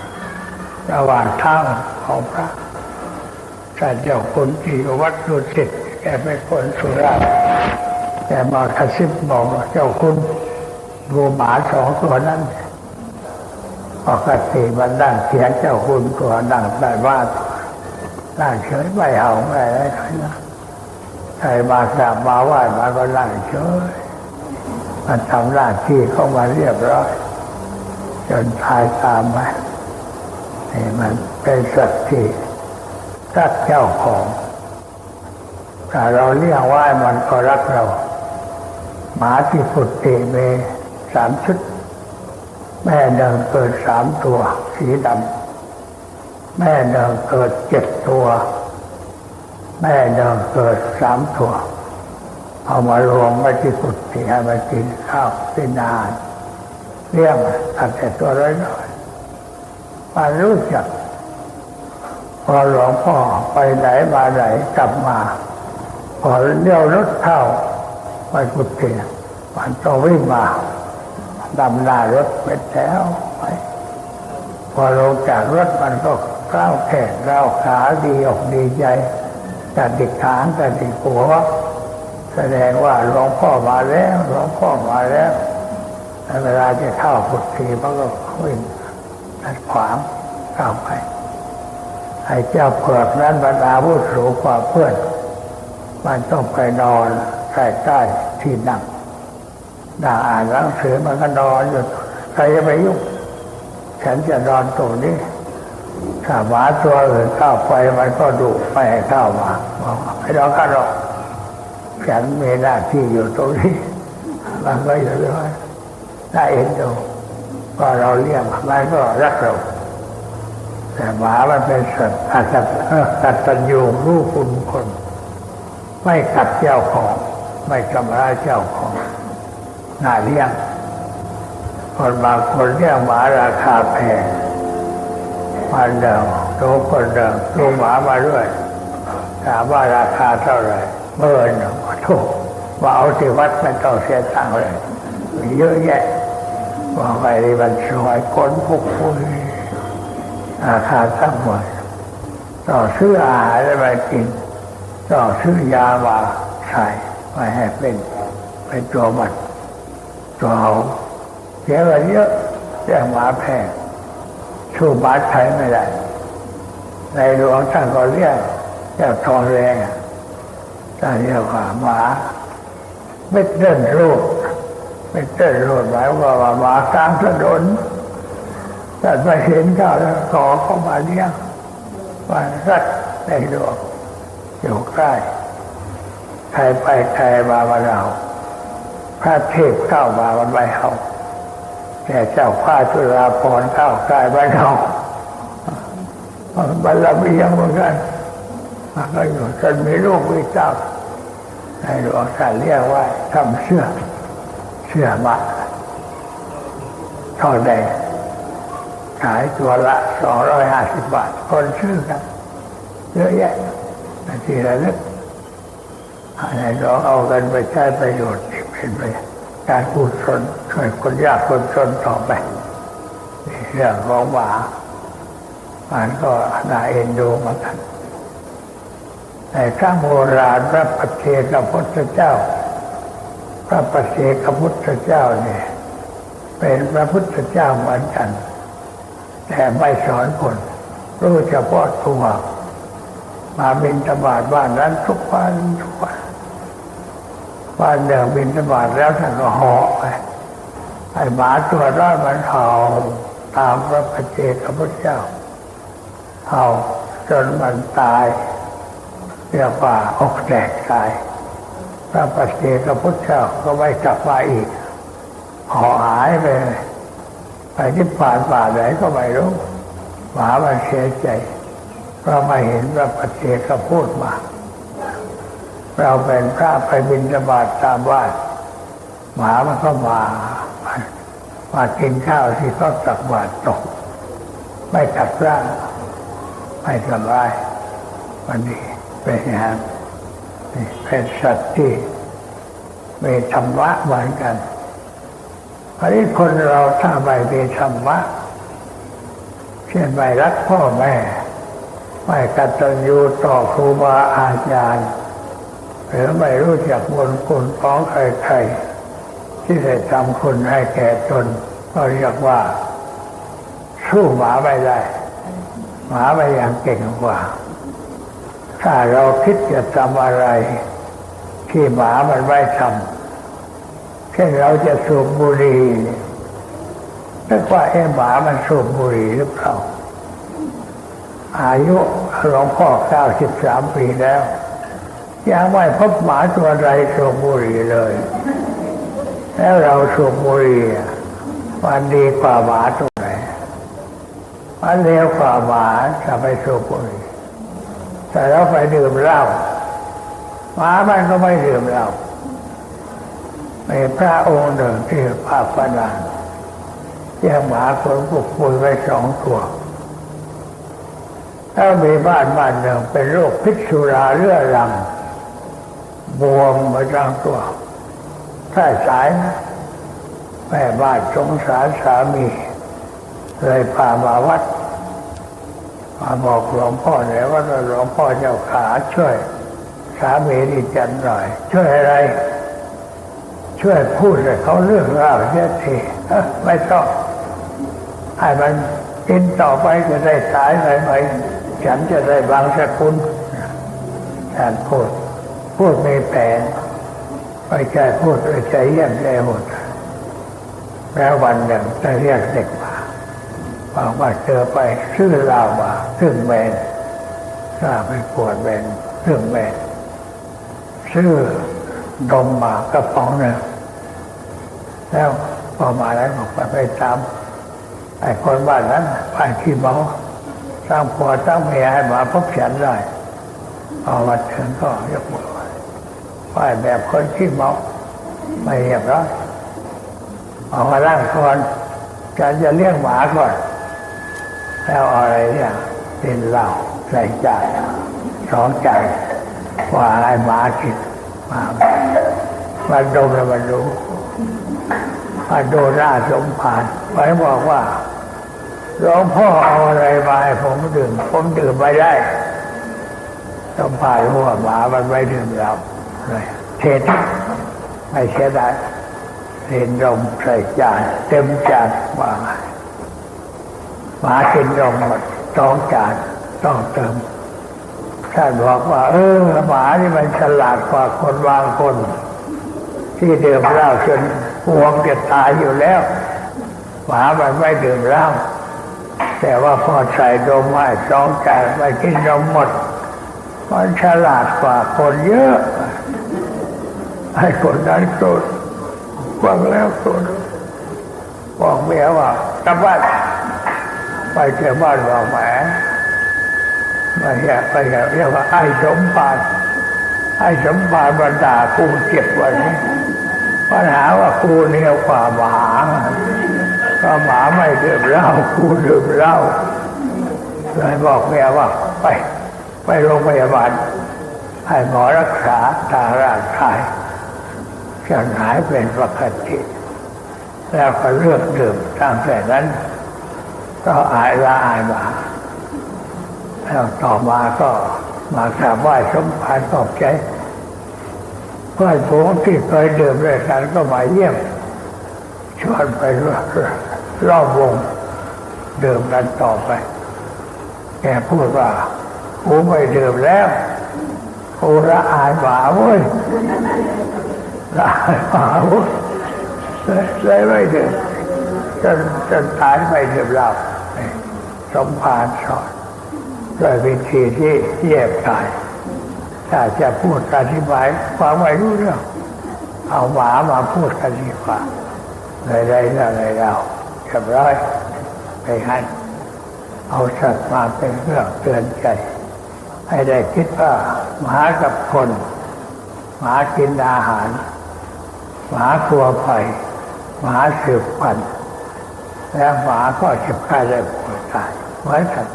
ำระหว่างเท้าของพระท่านเจ้าคุณที่วัดดุสิตแกเป็นคนสุราษฎร์แกมากระซิบบอกเจ้าคุณดูหมา2 ตัวนั้นปกติมันนั่งเถียงเจ้าคุณตัวนั่งได้ว่านั่งเฉยไม่เอาไม่อะไรนะใครมากราบมาไหว้มาก็นั่งเฉยมันทำหน้าที่เข้ามาเรียบร้อย จนตายตามไปนี่มันเป็นสัตว์ที่รักเจ้าของถ้าเราเลี้ยงไว้มันก็รักเราหมาที่ผุดติมี3 ชุดแม่เดิมเกิด3 ตัวสีดำแม่เดิมเกิด7 ตัวแม่เดิมเกิด3 ตัวเอามารวมไว้ที่กุฏิให้มันกินข้าวกินอาหารเลี้ยงตั้งแต่ตัวน้อยๆมันรู้จักพอหลวงพ่อไปไหนมาไหนกลับมาพอเลี้ยวรถเข้าไปกุฏิมันก็วิ่งมาดำหน้ารถไปแล้วไปพอลงจากรถมันก็ก้าวแขนก้าวขาดีอกดีใจกระดิกหางกระดิกหัวแสดงว่าหลวงพ่อมาแล้วหลวงพ่อมาแล้วเวลาจะเข้ากุฏิมันก็วิ่งขัดขวางเข้าไปให้เจ้าเผือกนั้นบรรดาผู้สูงกว่าเพื่อนมันต้องไปนอนใกล้ๆที่นั่งอ่านหนังสือมันก็นอนอยู่ใครจะไปยุ่งฉันจะนอนตรงนี้ถ้าหมาตัวอื่นเข้าไปมันก็ดุไม่ให้เข้ามาบอกไม่ต้องเข้าหรอกฉันมีหน้าที่อยู่ตรงนี้มันก็อยู่ด้วยน่าเอ็นดูก็เราเลี้ยงมันก็รักเราแต่หมามันเป็นสัตว์ตัดตัญญูรู้คุณคนไม่กัดเจ้าของไม่ทำร้ายเจ้าของน่าเลี้ยงคนบางคนเลี้ยงหมาราคาแพงมันเดิมโตคนเดิมลูกหมามาด้วยถามว่าราคาเท่าไหร่เมื่อหนึ่งถูกว่าเอาที่วัดไม่ต้องเสียตังค์เลยมีเยอะแยะว่าไปในบัญชีคนพวกคุณราคาตั้งหมดต่อซื้ออาหารอะไรกินต่อซื้อยามาใส่มาให้เป็นตัวมันตัวเอาเสียเงินเยอะเลี้ยงหมาแพงสู้หมาไทยไม่ได้ในหลวงท่านก็เรียกเจ้าทองแรงท่านเรียกว่าหมาไม่เดินรูดไม่เดินรูดหมายว่าหมากลางถนนแต่ไปเห็นเขาแล้วขอเข้ามาเลี้ยงว่ารักในหลวงอยู่ใกล้ใครไปใครมาเราพระเทพเข้ามาวันใบเขาแต่เจ้าฟ้าจุฬาภรณ์เข้าใกล้บ้านเราบรรลัยเยังเหมือนกันมันก็อยู่จนมีลูกมีเต้าในหลวงท่านเรียกว่าทำเสื้อมาทอดแดงขายตัวละ250 บาทคนซื้อกันเยอะแยะที่ระลึกในหลวงเอากันไปใช้ประโยชน์ที่เป็นไปการกุศลช่วยคนยากคนจนต่อไปเรื่องของหมามันก็น่าเอ็นดูเหมือนกันในครั้งโบราณพระปัจเจกพุทธเจ้าพระปัจเจกพุทธเจ้าเนี่ยเป็นพระพุทธเจ้าเหมือนกันแต่ไม่สอนคนรู้เฉพาะตัวมาบิณฑบาตบ้านนั้นทุกวันบ้านเดิมบิณฑบาตแล้วท่านก็ห่อไปให้หมาตัวน้อยมันเห่าตามพระปัจเจกพุทธเจ้าเห่าจนมันตายเรียกว่าอกแตกตายพระปัจเจกพุทธเจ้าก็ไม่กลับมาอีกห่อหายไปที่ป่าไหนก็ไม่รู้หมามันเสียใจเพราะไม่เห็นพระปัจเจกพูดมาเราเป็นพระไปบิณฑบาตตามบ้านหมามันก็มากินข้าวที่เขาตักบาตรตกไม่ตักร่างไม่สบายวันนี้เป็นอย่างนั้นเป็นสัตว์ที่มีธรรมะเหมือนกันเพราะนี้คนเราถ้าไม่มีธรรมะเช่นไม่รักพ่อแม่ไม่กตัญญูต่อครูบาอาจารย์หรือไม่รู้จักบุญคุณของใครๆที่ได้ทำคุณให้แก่ตนก็เรียกว่าสู้หมาไม่ได้หมาไม่ยังเก่งกว่าถ้าเราคิดจะทำอะไรที่หมามันไม่ทำเช่นเราจะสูบบุหรี่ นึกว่าหมามันสูบบุหรี่หรือเปล่าอายุหลวงพ่อ93 ปีแล้วยังไม่พบหมาตัวใดสูบบุหรี่เลยแล้วเราสูบบุหรี่มันดีกว่าหมาตัวไหนมันเลวกว่าหมาจะไปสูบบุหรี่แต่เราไปดื่มเหล้าหมามันก็ไม่ดื่มเหล้ามีพระองค์หนึ่งที่ภาคพนันเลี้ยงหมาคนปลุกปุยไว้2 ตัวแล้วมีบ้านหนึ่งเป็นโรคพิษสุราเรื้อรังบวมมาทั้งตัวถ้าสายนะแม่บ้านสงสารสามีเลยพามาวัดมาบอกหลวงพ่อเนี่ยว่าหลวงพ่อเจ้าขาช่วยสามีดิฉันหน่อยช่วยอะไรช่วยพูดให้เขาเรื่องราวเสียทีไม่ต้องให้มันกินต่อไปจะได้ตายไปฉันจะได้บางสกุลฉันพูดไม่แผนไม่ใช่พูดด้วยใจเยี่ยมใจโหดแล้ววันหนึ่งจะเรียกเด็กมาบอกว่าเจอไปซื้อเหล้ามาซึ่งแมนถ้าไปปวดแมนซึ่งแมนซื้อดมมากระป๋องหนึ่งแล้วพอมาแล้วบอกไปตามไอ้คนบ้านนั้นไปขี้เมาสร้างผัวสร้างเมียให้มาพบฉันได้พอมาถึงก็ยกมือไหว้แบบคนขี้เมาไม่เรียบร้อยเอามาล่างก่อนฉันจะเลี้ยงหมาก่อนแล้วอะไรเนี่ยเป็นเหล้าใส่ใจ2 ใจว่าไอ้หมากินมาดมแล้วมันรู้มาดูหน้าสมภารไปบอกว่าหลวงพ่อเอาอะไรมาให้ผมดื่มไม่ได้สมภารรู้ว่าหมามันไม่ดื่มเราเลยเทไม่เสียดายเห็นนมใส่จานเต็มจานว่าหมากินนมหมด2 จานต้องเติมท่านบอกว่าหมานี่มันฉลาดกว่าคนบางคนที่ดื่มเหล้าจนห่วงจะตายอยู่แล้วหมามันไม่ดื่มเหล้าแต่ว่าพอใส่นมให้2 จานไม่กินนมหมดมันฉลาดกว่าคนเยอะให้คนนั้นโกรธฟังแล้วโกรธบอกเมียว่ากลับบ้านไปเจอบ้านบอกแหมไม่อยากเรียกว่าไอ้สมภารมาด่ากูเจ็บวันนี้ปัญหาว่ากูเนี่ยกว่าหมาก็หมาไม่ดื่มเหล้ากูดื่มเหล้าเลยบอกเมียว่าไปโรงพยาบาลให้หมอรักษาทางร่างกายจนหายเป็นปกติแล้วก็เลิกดื่มตั้งแต่นั้นก็อายมาแล้วต่อมาก็มากราบไหว้สมภารขอบใจเพื่อนฝูงที่เคยดื่มด้วยกันก็มาเยี่ยมชวนไปรอบวงดื่มกันต่อไปแกพูดว่ากูไม่ดื่มแล้วกูละอายหมาเว้ยละอายหมาเว้ยเลยไม่ดื่มจนตายไม่ดื่มเหล้าสมภารสอนด้วยวิธีที่แยบคายถ้าจะพูดอธิบายความไม่รู้เรื่องเอาหมามาพูดกันดีกว่าอะไรเราเรียบร้อยไปให้เอาสัตว์มาเป็นเครื่องเตือนใจให้ได้คิดว่าหมากับคนหมากินอาหารหมากลัวไฟหมาสืบพันธุ์แล้วหมาก็เจ็บไข้ได้ป่วยตายเหมือนกัน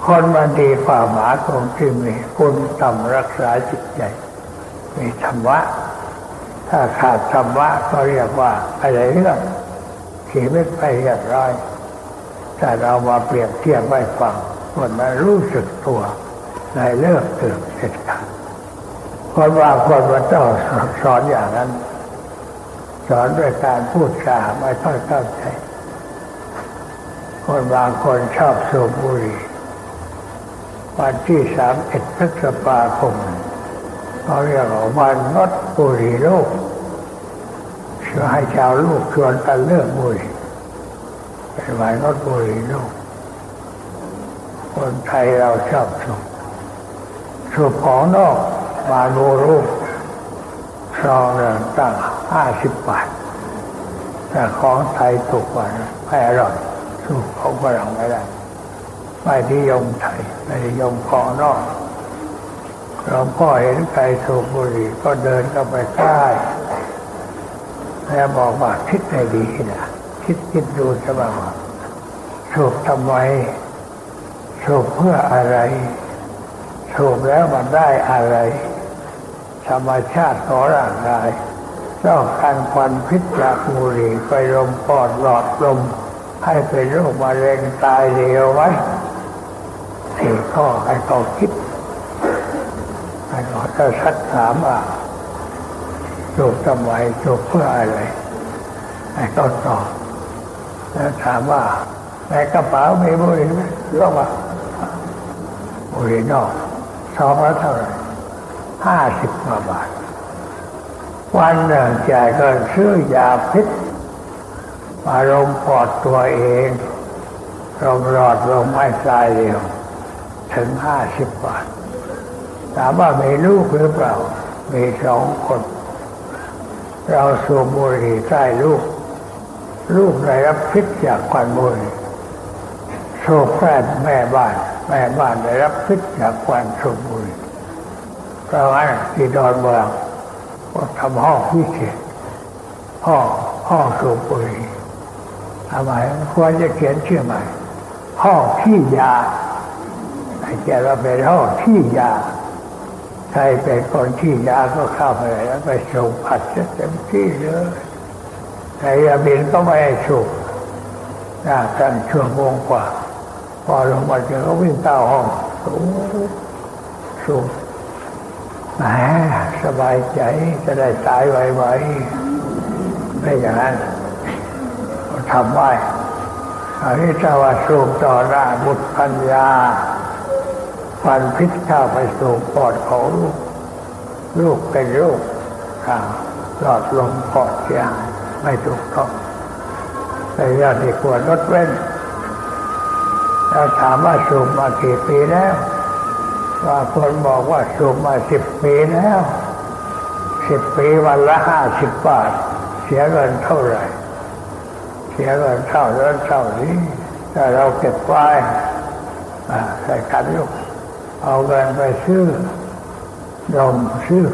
คนมันดีกว่าหมาตรงที่มีคุณธรรมรักษาจิตใจมีธรรมะถ้าขาดธรรมะก็เรียกว่าอะไรเรื่องชีวิตไปเรียบร้อยถ้าเรามาเปรียบเทียบไว้ฟังคนมันรู้สึกตัวในเลิกตื่นเสร็จกันคนว่าคนมันต้องสอนอย่างนั้นสอนด้วยการพูดจาไม่ค่อยเข้าใจคนบางคนชอบสูบบุหรี่วันที่31 พฤษภาคมเขาเรียกว่าวันงดบุหรี่โลกให้ชาวโลกชวนกันเลิกบุหรี่ เป็นวันงดบุหรี่ลูกคนไทยเราชอบสูบของนอกมาดูรูปซองหนึ่งตั้ง50 บาทแต่ของไทยถูกกว่าไม่อร่อยสู้ของฝรั่งไม่ได้ไม่นิยมไทยไม่นิยมของนอกหลวงพ่อเห็นใครสูบบุหรี่ก็เดินเข้าไปใกล้แล้วบอกว่าคิดให้ดีนะคิดดูจะบ้างว่าสูบทำไมสูบเพื่ออะไรสูบแล้วมันได้อะไรธรรมชาติของร่างกายต้องการควันพิษจากบุหรี่ไปลมปอดหลอดลมให้เป็นโรคมะเร็งตายเร็วไว้ที่ข้อให้เขาคิดให้เขาจะสักถามว่าสูบทำไมสูบเพื่ออะไรให้เขาตอบแล้วถามว่าในกระเป๋ามีบุหรี่ไหมรู้ว่าบุหรี่นอกซองละเท่าไหร่50 กว่าบาทวันหนึ่งจ่ายก็ซื้อยาพิษมาลมปอดตัวเองลมหลอดลมให้ตายเร็วถึง50 บาทถามว่ามีลูกหรือเปล่ามี2 คนเราสูบบุหรี่ใต้ลูกได้รับพิษจากควันบุหรี่สูบแค่แม่บ้านได้รับพิษจากควันสูบบุหรี่เพราะงั้นที่ดอนเมืองก็ทำห้องพิเศษห้องสูบบุหรี่ทำไมควรจะเขียนชื่อใหม่ห้องขี้ยาให้แกเราเป็นห้องขี้ยาใครเป็นคนขี้ยาก็เข้าไปแล้วไปสูบผัดเต็มที่เลยใครจะบินก็ไม่ให้สูบตั้งชั่วโมงกว่าพอลงมาเจอก็วิ่งเข้าห้องสูบแหมสบายใจจะได้ตายไวๆไม่อย่างนั้นทำไว้อันนี้ถ้าว่าสูบต่อหน้าบุตรปัญญาฟันพิษเข้าไปสู่ปอดของลูกเป็นโรคหลอดลมปอดเสียหายไม่ถูกต้องแต่ญาติควรลดเว้นเราถามว่าสูบมากี่ปีแล้วว่าคนบอกว่าสูบมา10 ปีแล้ว10 ปีวันละ50 บาทเสียเงินเท่าไหร่เสียเงินเท่านั้นเท่านี้ถ้าเราเก็บไว้ใส่กันลูกเอาเงินไปซื้อ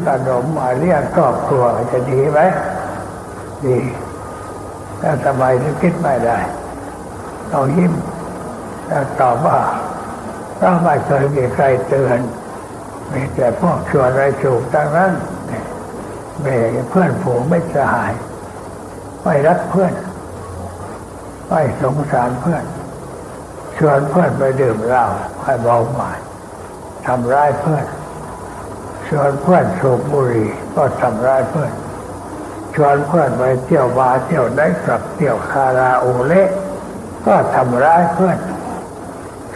ขนมมาเลี้ยงครอบครัวจะดีไหมดีแต่ทำไมถึงคิดไม่ได้ต้องยิ้มแล้วตอบว่าเราไม่เคยมีใครเตือนมีแต่พวกชวนไรสูบทั้งนั้นไม่เพื่อนฝูงไม่สหายไม่รักเพื่อนไม่สงสารเพื่อนชวนเพื่อนไปดื่มเหล้าให้เบาหวานทำร้ายเพื่อนชวนเพื่อนสูบบุหรี่ก็ทำร้ายเพื่อนชวนเพื่อนไปเที่ยวบาร์เที่ยวไนท์คลับเที่ยวคาราโอเกะก็ทำร้ายเพื่อน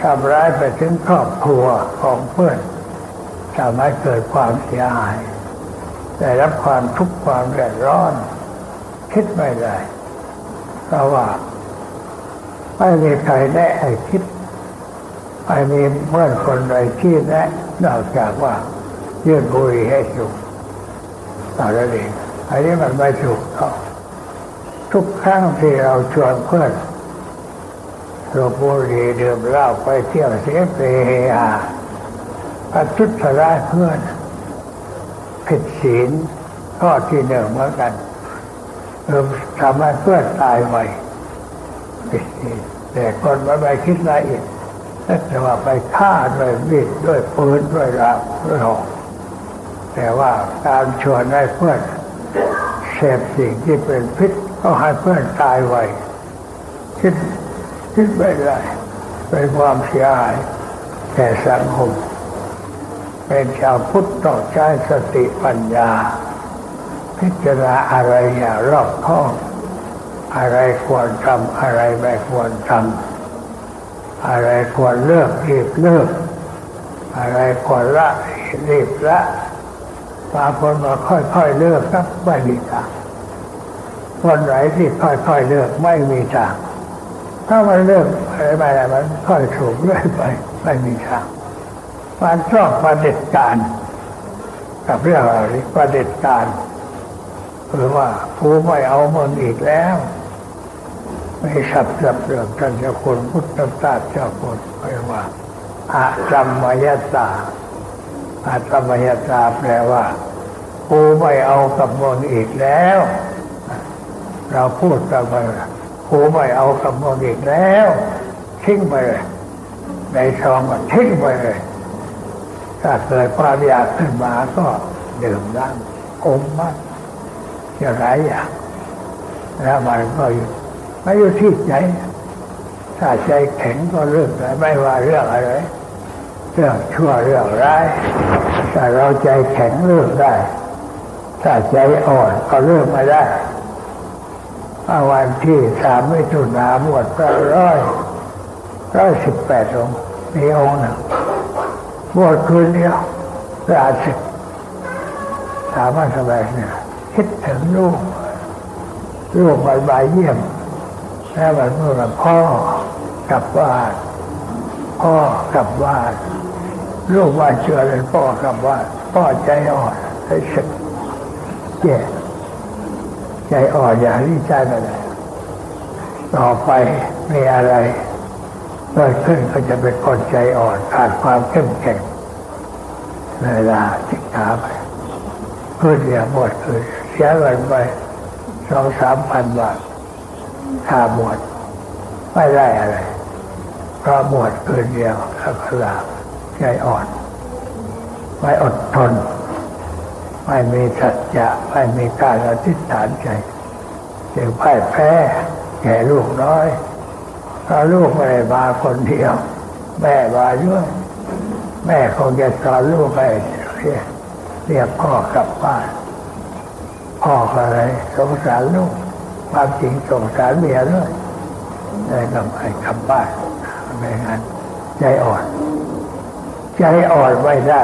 ทำร้ายไปถึงครอบครัวของเพื่อนทำให้เกิดความเสียหายได้รับความทุกข์ความเดือดร้อนคิดไม่ได้เพราะว่าไม่มีใครแนะให้คิดไม่มีเพื่อนคนใดที่แนะนอกจากว่ายื่นบุหรี่ให้สูบต่อนั่นเองอันนี้มันไม่ถูกต้องทุกครั้งที่เราชวนเพื่อนสูบบุหรี่ดื่มเหล้าไปเที่ยวเสพเฮฮาประทุษร้ายเพื่อนผิดศีลข้อที่1เหมือนกันทำให้เพื่อนตายไวผิดศีลแต่คนไม่คิดละเอียดแต่ว่าไปฆ่าด้วยมีดด้วยปืนด้วยดาบด้วยหอกแต่ว่าการชวนให้เพื่อนเสพสิ่งที่เป็นพิษก็ให้เพื่อนตายไวคิดไม่ได้เป็นความเสียหายแก่สังคมเป็นชาวพุทธต้องใช้สติปัญญาพิจารณาอะไรอย่างรอบคอบอะไรควรทำอะไรไม่ควรทำอะไรควรเลิกรีบเลิกอะไรควรละรีบละบางคนมาค่อยๆเลิกครับไม่มีทางคนไหนที่ค่อยๆเลิกไม่มีทาง ถ้ามันเลิกไปมันค่อยสูงเรื่อยไปไม่มีทางมันชอบประเด็จการกับเรื่องอะไรประเด็จการคือว่าผู้ไม่เอามันอีกแล้วไม่สับเรื่องท่านเจ้าคุณพุทธทาสเจ้าคุณเรียกว่าอาสัมมยตาอาสัมมยตาแปลว่าผู้ไม่เอากับมันอีกแล้วเราพูดกันไปผู้ไม่เอากับมันอีกแล้วทิ้งไปเลยในซองก็ทิ้งไปเลยถ้าเกิดความอยากขึ้นมาก็ดื่มน้ำอมมันจะหลายอย่างแล้วมันก็ไม่อยู่ที่ใจถ้าใจแข็งก็เรื่องอะไรไม่ว่าเรื่องอะไรเรื่องชั่วเรื่องร้ายถ้าเราใจแข็งเลือกได้ถ้าใจอ่อนก็เลือกไม่ได้วันที่3 มิถุนายนบวชพระ118 องค์มีองค์หนึ่งบวชคืนเดียวราศึกถามว่าทำไมเนี่ยคิดถึงลูกมันมาเยี่ยมแล้วมันเมื่อพ่อกลับบ้านลูกว่าเชื่อเลยพ่อกลับบ้านพ่อใจอ่อนให้สึกใจอ่อนอย่ารีบใจไปเลยต่อไปมีอะไรเกิดขึ้นก็จะเป็นคนใจอ่อนขาดความเข้มแข็งเวลาจิกขาไปเพื่อเดียวหมดคือเสียเงินไป2-3 พันบาทค่าบวชไม่ได้อะไรเพราะบวชคืนเดียวแล้วก็ลาใจอ่อนไม่อดทนไม่มีสัจจะไม่มีการอธิษฐานใจจึงพ่ายแพ้แก่ลูกน้อยเพราะลูกไม่ได้มาคนเดียวแม่มาด้วยแม่คงจะสอนลูกให้เรียกพ่อกลับบ้านพ่ออะไรสงสารลูกความจริงสงสารเมียด้วยเลยกลับบ้านไม่งั้นใจอ่อนไม่ได้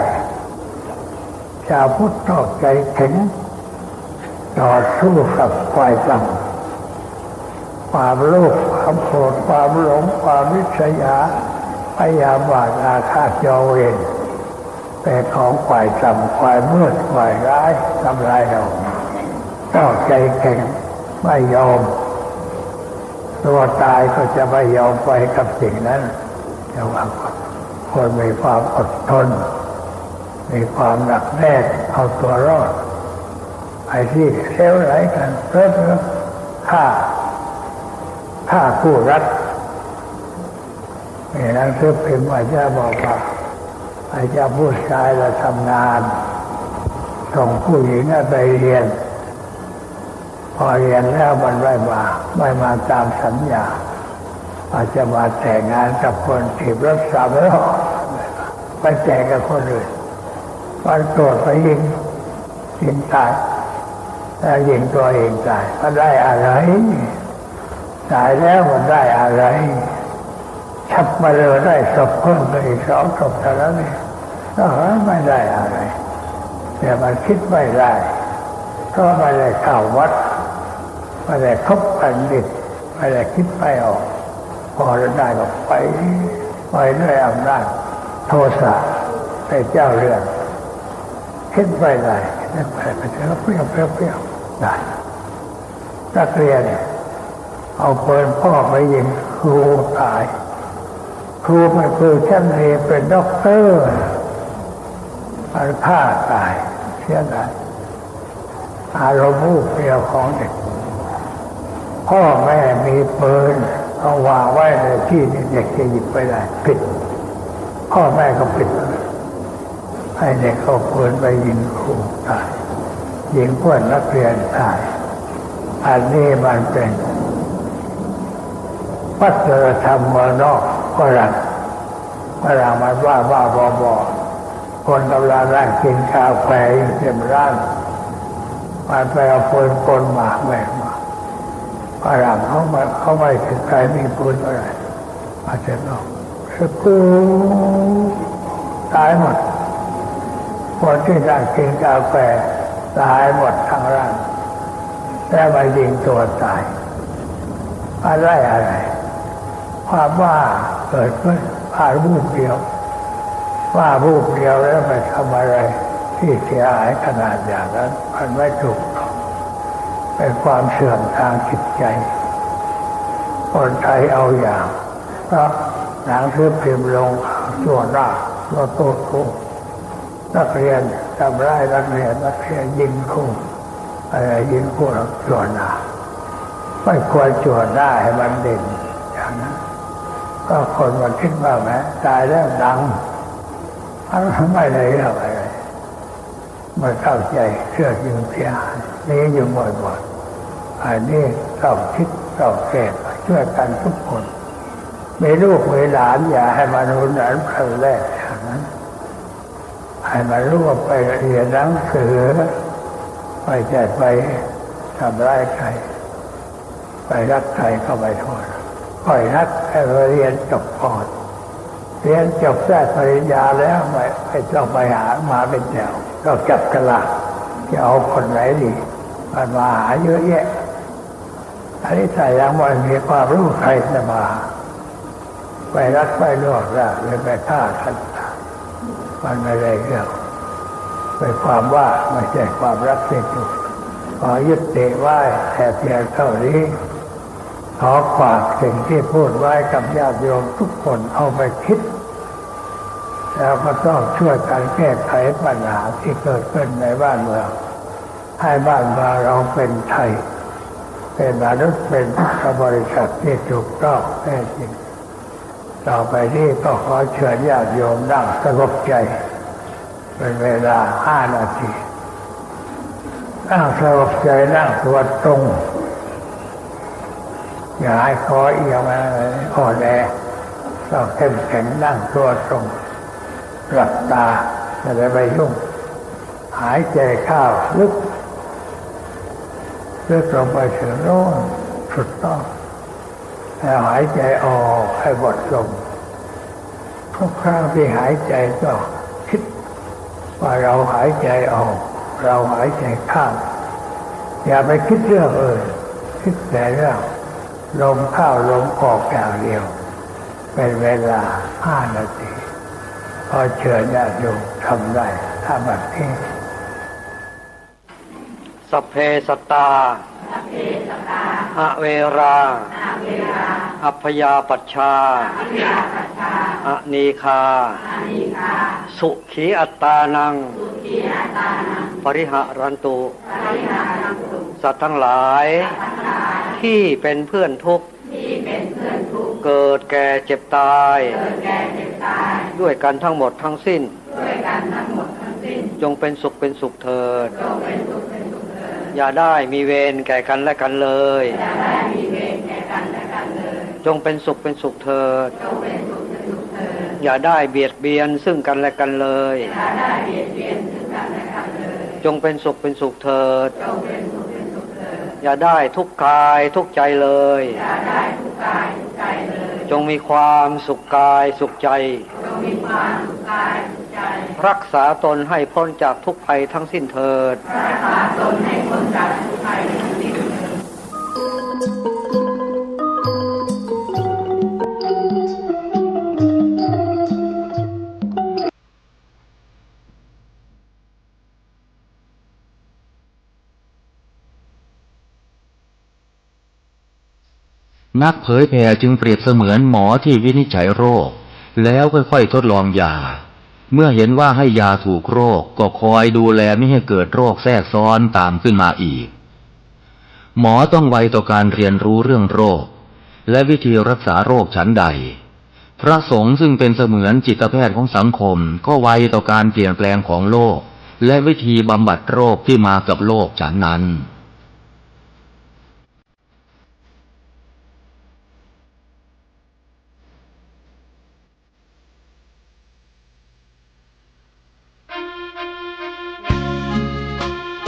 ชาวพุทธต้องใจแข็งต่อสู้กับฝ่ายต่ำความโลภความโกรธความหลงความวิษยาพยาบาทอาฆาตจองเวรเป็นของฝ่ายต่ำฝ่ายมืดฝ่ายร้ายทำลายเราต้องใจแข็งไม่ยอมตัวตายก็จะไม่ยอมไปกับสิ่งนั้นแต่ว่าคนมีความอดทนมีความหนักแน่นเอาตัวรอดไอ้ที่เลวไหลกันเริ่มฆ่าผู้รักนี่หนังสือพิมพ์อาจารย์บอกว่าอาจารย์ผู้ชายเราทำงานส่งผู้หญิงไปเรียนพอเรียนแล้วมันไม่มาตามสัญญาอาจจะมาแต่งงานกับคนที่รถ3 ล้อไปแต่งกับคนอื่นมันโกรธไปยิงตายแล้วยิงตัวเองตายมันได้อะไรตายแล้วมันได้อะไรชับมาเลยได้ศพเพิ่มไปอีก2 ศพเท่านั้นเองไม่ได้อะไรแต่มันคิดไม่ได้เพราะไม่ได้เข้าวัดไม่ได้คบกันดิบไม่ได้คิดไม่ออกพอได้ก็ไปด้วยอำนาจโทสะเป็นเจ้าเรื่องคิดไม่ได้นั่นไปเปรี้ยวได้นักเรียนเอาปืนพ่อไปยิงครูตายครูไม่คือชั้นเรียนเป็นด็อกเตอร์มันฆ่าตายเสียดายอารมณ์วูบเดียวของเด็กพ่อแม่มีปืนเอาวางไว้ในที่นี่เด็กจะหยิบไปได้ผิดพ่อแม่ก็ผิดให้เด็กเอาปืนไปยิงครูตายยิงเพื่อนนักเรียนตายอันนี้มันเป็นวัฒนธรรมเมืองนอกฝรั่งมันบ้าบอคนกำลังนั่งกินกาแฟอยู่เต็มร้านมันไปเอาปืนกลมาแม่มาฝรั่งเขาไม่ถึงใครมีปืนอะไรมาเสร็จแล้วสกูตายหมดคนที่นั่งกินกาแฟตายหมดทั้งร้านแต่มายิงตัวตายอะไร ความว่าเกิดขึ้นว่ารูปเดียวว่ารูปเดียวแล้วไปทำอะไรที่เสียหายขนาดอย่างนั้นมันไม่ถูกเป็นความเสื่อมทางจิตใจคนไทยเอาอย่างเพราะหนังสือพิมพ์ลงส่วนหน้าตัวโตครูนักเรียนทำร้ายนักเรียนยิงครูอะไรยิงครูส่วนหน้าไม่ควรส่วนหน้าให้มันเด่นอย่างนั้นก็คนมันคิดว่าแม้ตายแล้วดังไม่ได้เรื่องอะไรไม่เข้าใจเชื่อยิงเสียหายนี้อยู่บ่อยๆอันนี้ต้องคิดต้องแก้ช่วยกันทุกคนมีลูกมีหลานอย่าให้มันรุนแรงขั้นแรกอย่างนั้นให้มันรู้ว่าไปเรียนหนังสือไม่ใช่ไปทำร้ายใครไปรักใครก็ไม่โทษปล่อยรักให้เรียนจบก่อนเรียนจบได้ปริญญาแล้วไม่ต้องไปหามาเป็นแถวก็จับกระลาจะเอาคนไหนดีมันมาหาเยอะแยะอันนี้ใส่ยังไม่มีความรู้ใครจะมาไปรักไปลวกได้หรือไปฆ่ากันมันไม่ได้เรื่องเป็นความว่าไม่ใช่ความรักที่ถูกขอยึดติไว้แต่เพียงเท่านี้ขอฝากสิ่งที่พูดไว้กับญาติโยมทุกคนเอาไปคิดแล้วก็ต้องช่วยกันแก้ไขปัญหาที่เกิดขึ้นในบ้านเมืองให้บ้านเมืองเราเป็นไทยเป็นมนุษย์เป็นพุทธบริษัทที่ถูกต้องแท้จริงต่อไปนี้ก็ขอเชิญญาติโยมนั่งสงบใจเป็นเวลา5 นาทีนั่งสงบใจนั่งตัวตรงอย่าให้คอเอียงมาอ่อนแอต้องเข้มแข็งนั่งตัวตรงหลับตาจะได้ไม่ยุ่งหายใจเข้าลึกลงไปถึงโน่นสุดต้องแล้วหายใจออกให้หมดลมทุกครั้งที่หายใจก็คิดว่าเราหายใจออกเราหายใจเข้าอย่าไปคิดเรื่องอื่นคิดแต่เรื่องลมเข้าลมออกอย่างเดียวเป็นเวลา5 นาทีพอเชิญญาติโยมทำได้ถ้าแบบนี้สัพเพสัตตาอเวราอัพยาปัชชาอนีคาสุขีอัตตานังปริหะรันตุสัตว์ทั้งหลายที่เป็นเพื่อนทุกข์เกิดแก่เจ็บตายด้วยกันทั้งหมดทั้งสิ้นจงเป็นสุขเป็นสุขเถิดอย่าได้มีเวรแก่กันและกันเลยจงเป็นสุขเป็นสุขเถิดอย่าได้เบียดเบียนซึ่งกันและกันเลยจงเป็นสุขเป็นสุขเถิดอย่าได้ทุกข์กายทุกข์ใจเลยจงมีความสุขกายสุขใจรักษาตนให้พ้นจากทุกภัยทั้งสิ้นเถิดนักเผยแผ่จึงเปรียบเสมือนหมอที่วินิจฉัยโรคแล้วค่อยๆทดลองยาเมื่อเห็นว่าให้ยาถูกโรคก็คอยดูแลไม่ให้เกิดโรคแทรกซ้อนตามขึ้นมาอีกหมอต้องไวต่อการเรียนรู้เรื่องโรคและวิธีรักษาโรคฉันใดพระสงฆ์ซึ่งเป็นเสมือนจิตแพทย์ของสังคมก็ไวต่อการเปลี่ยนแปลงของโลกและวิธีบำบัดโรคที่มากับโลกฉันนั้น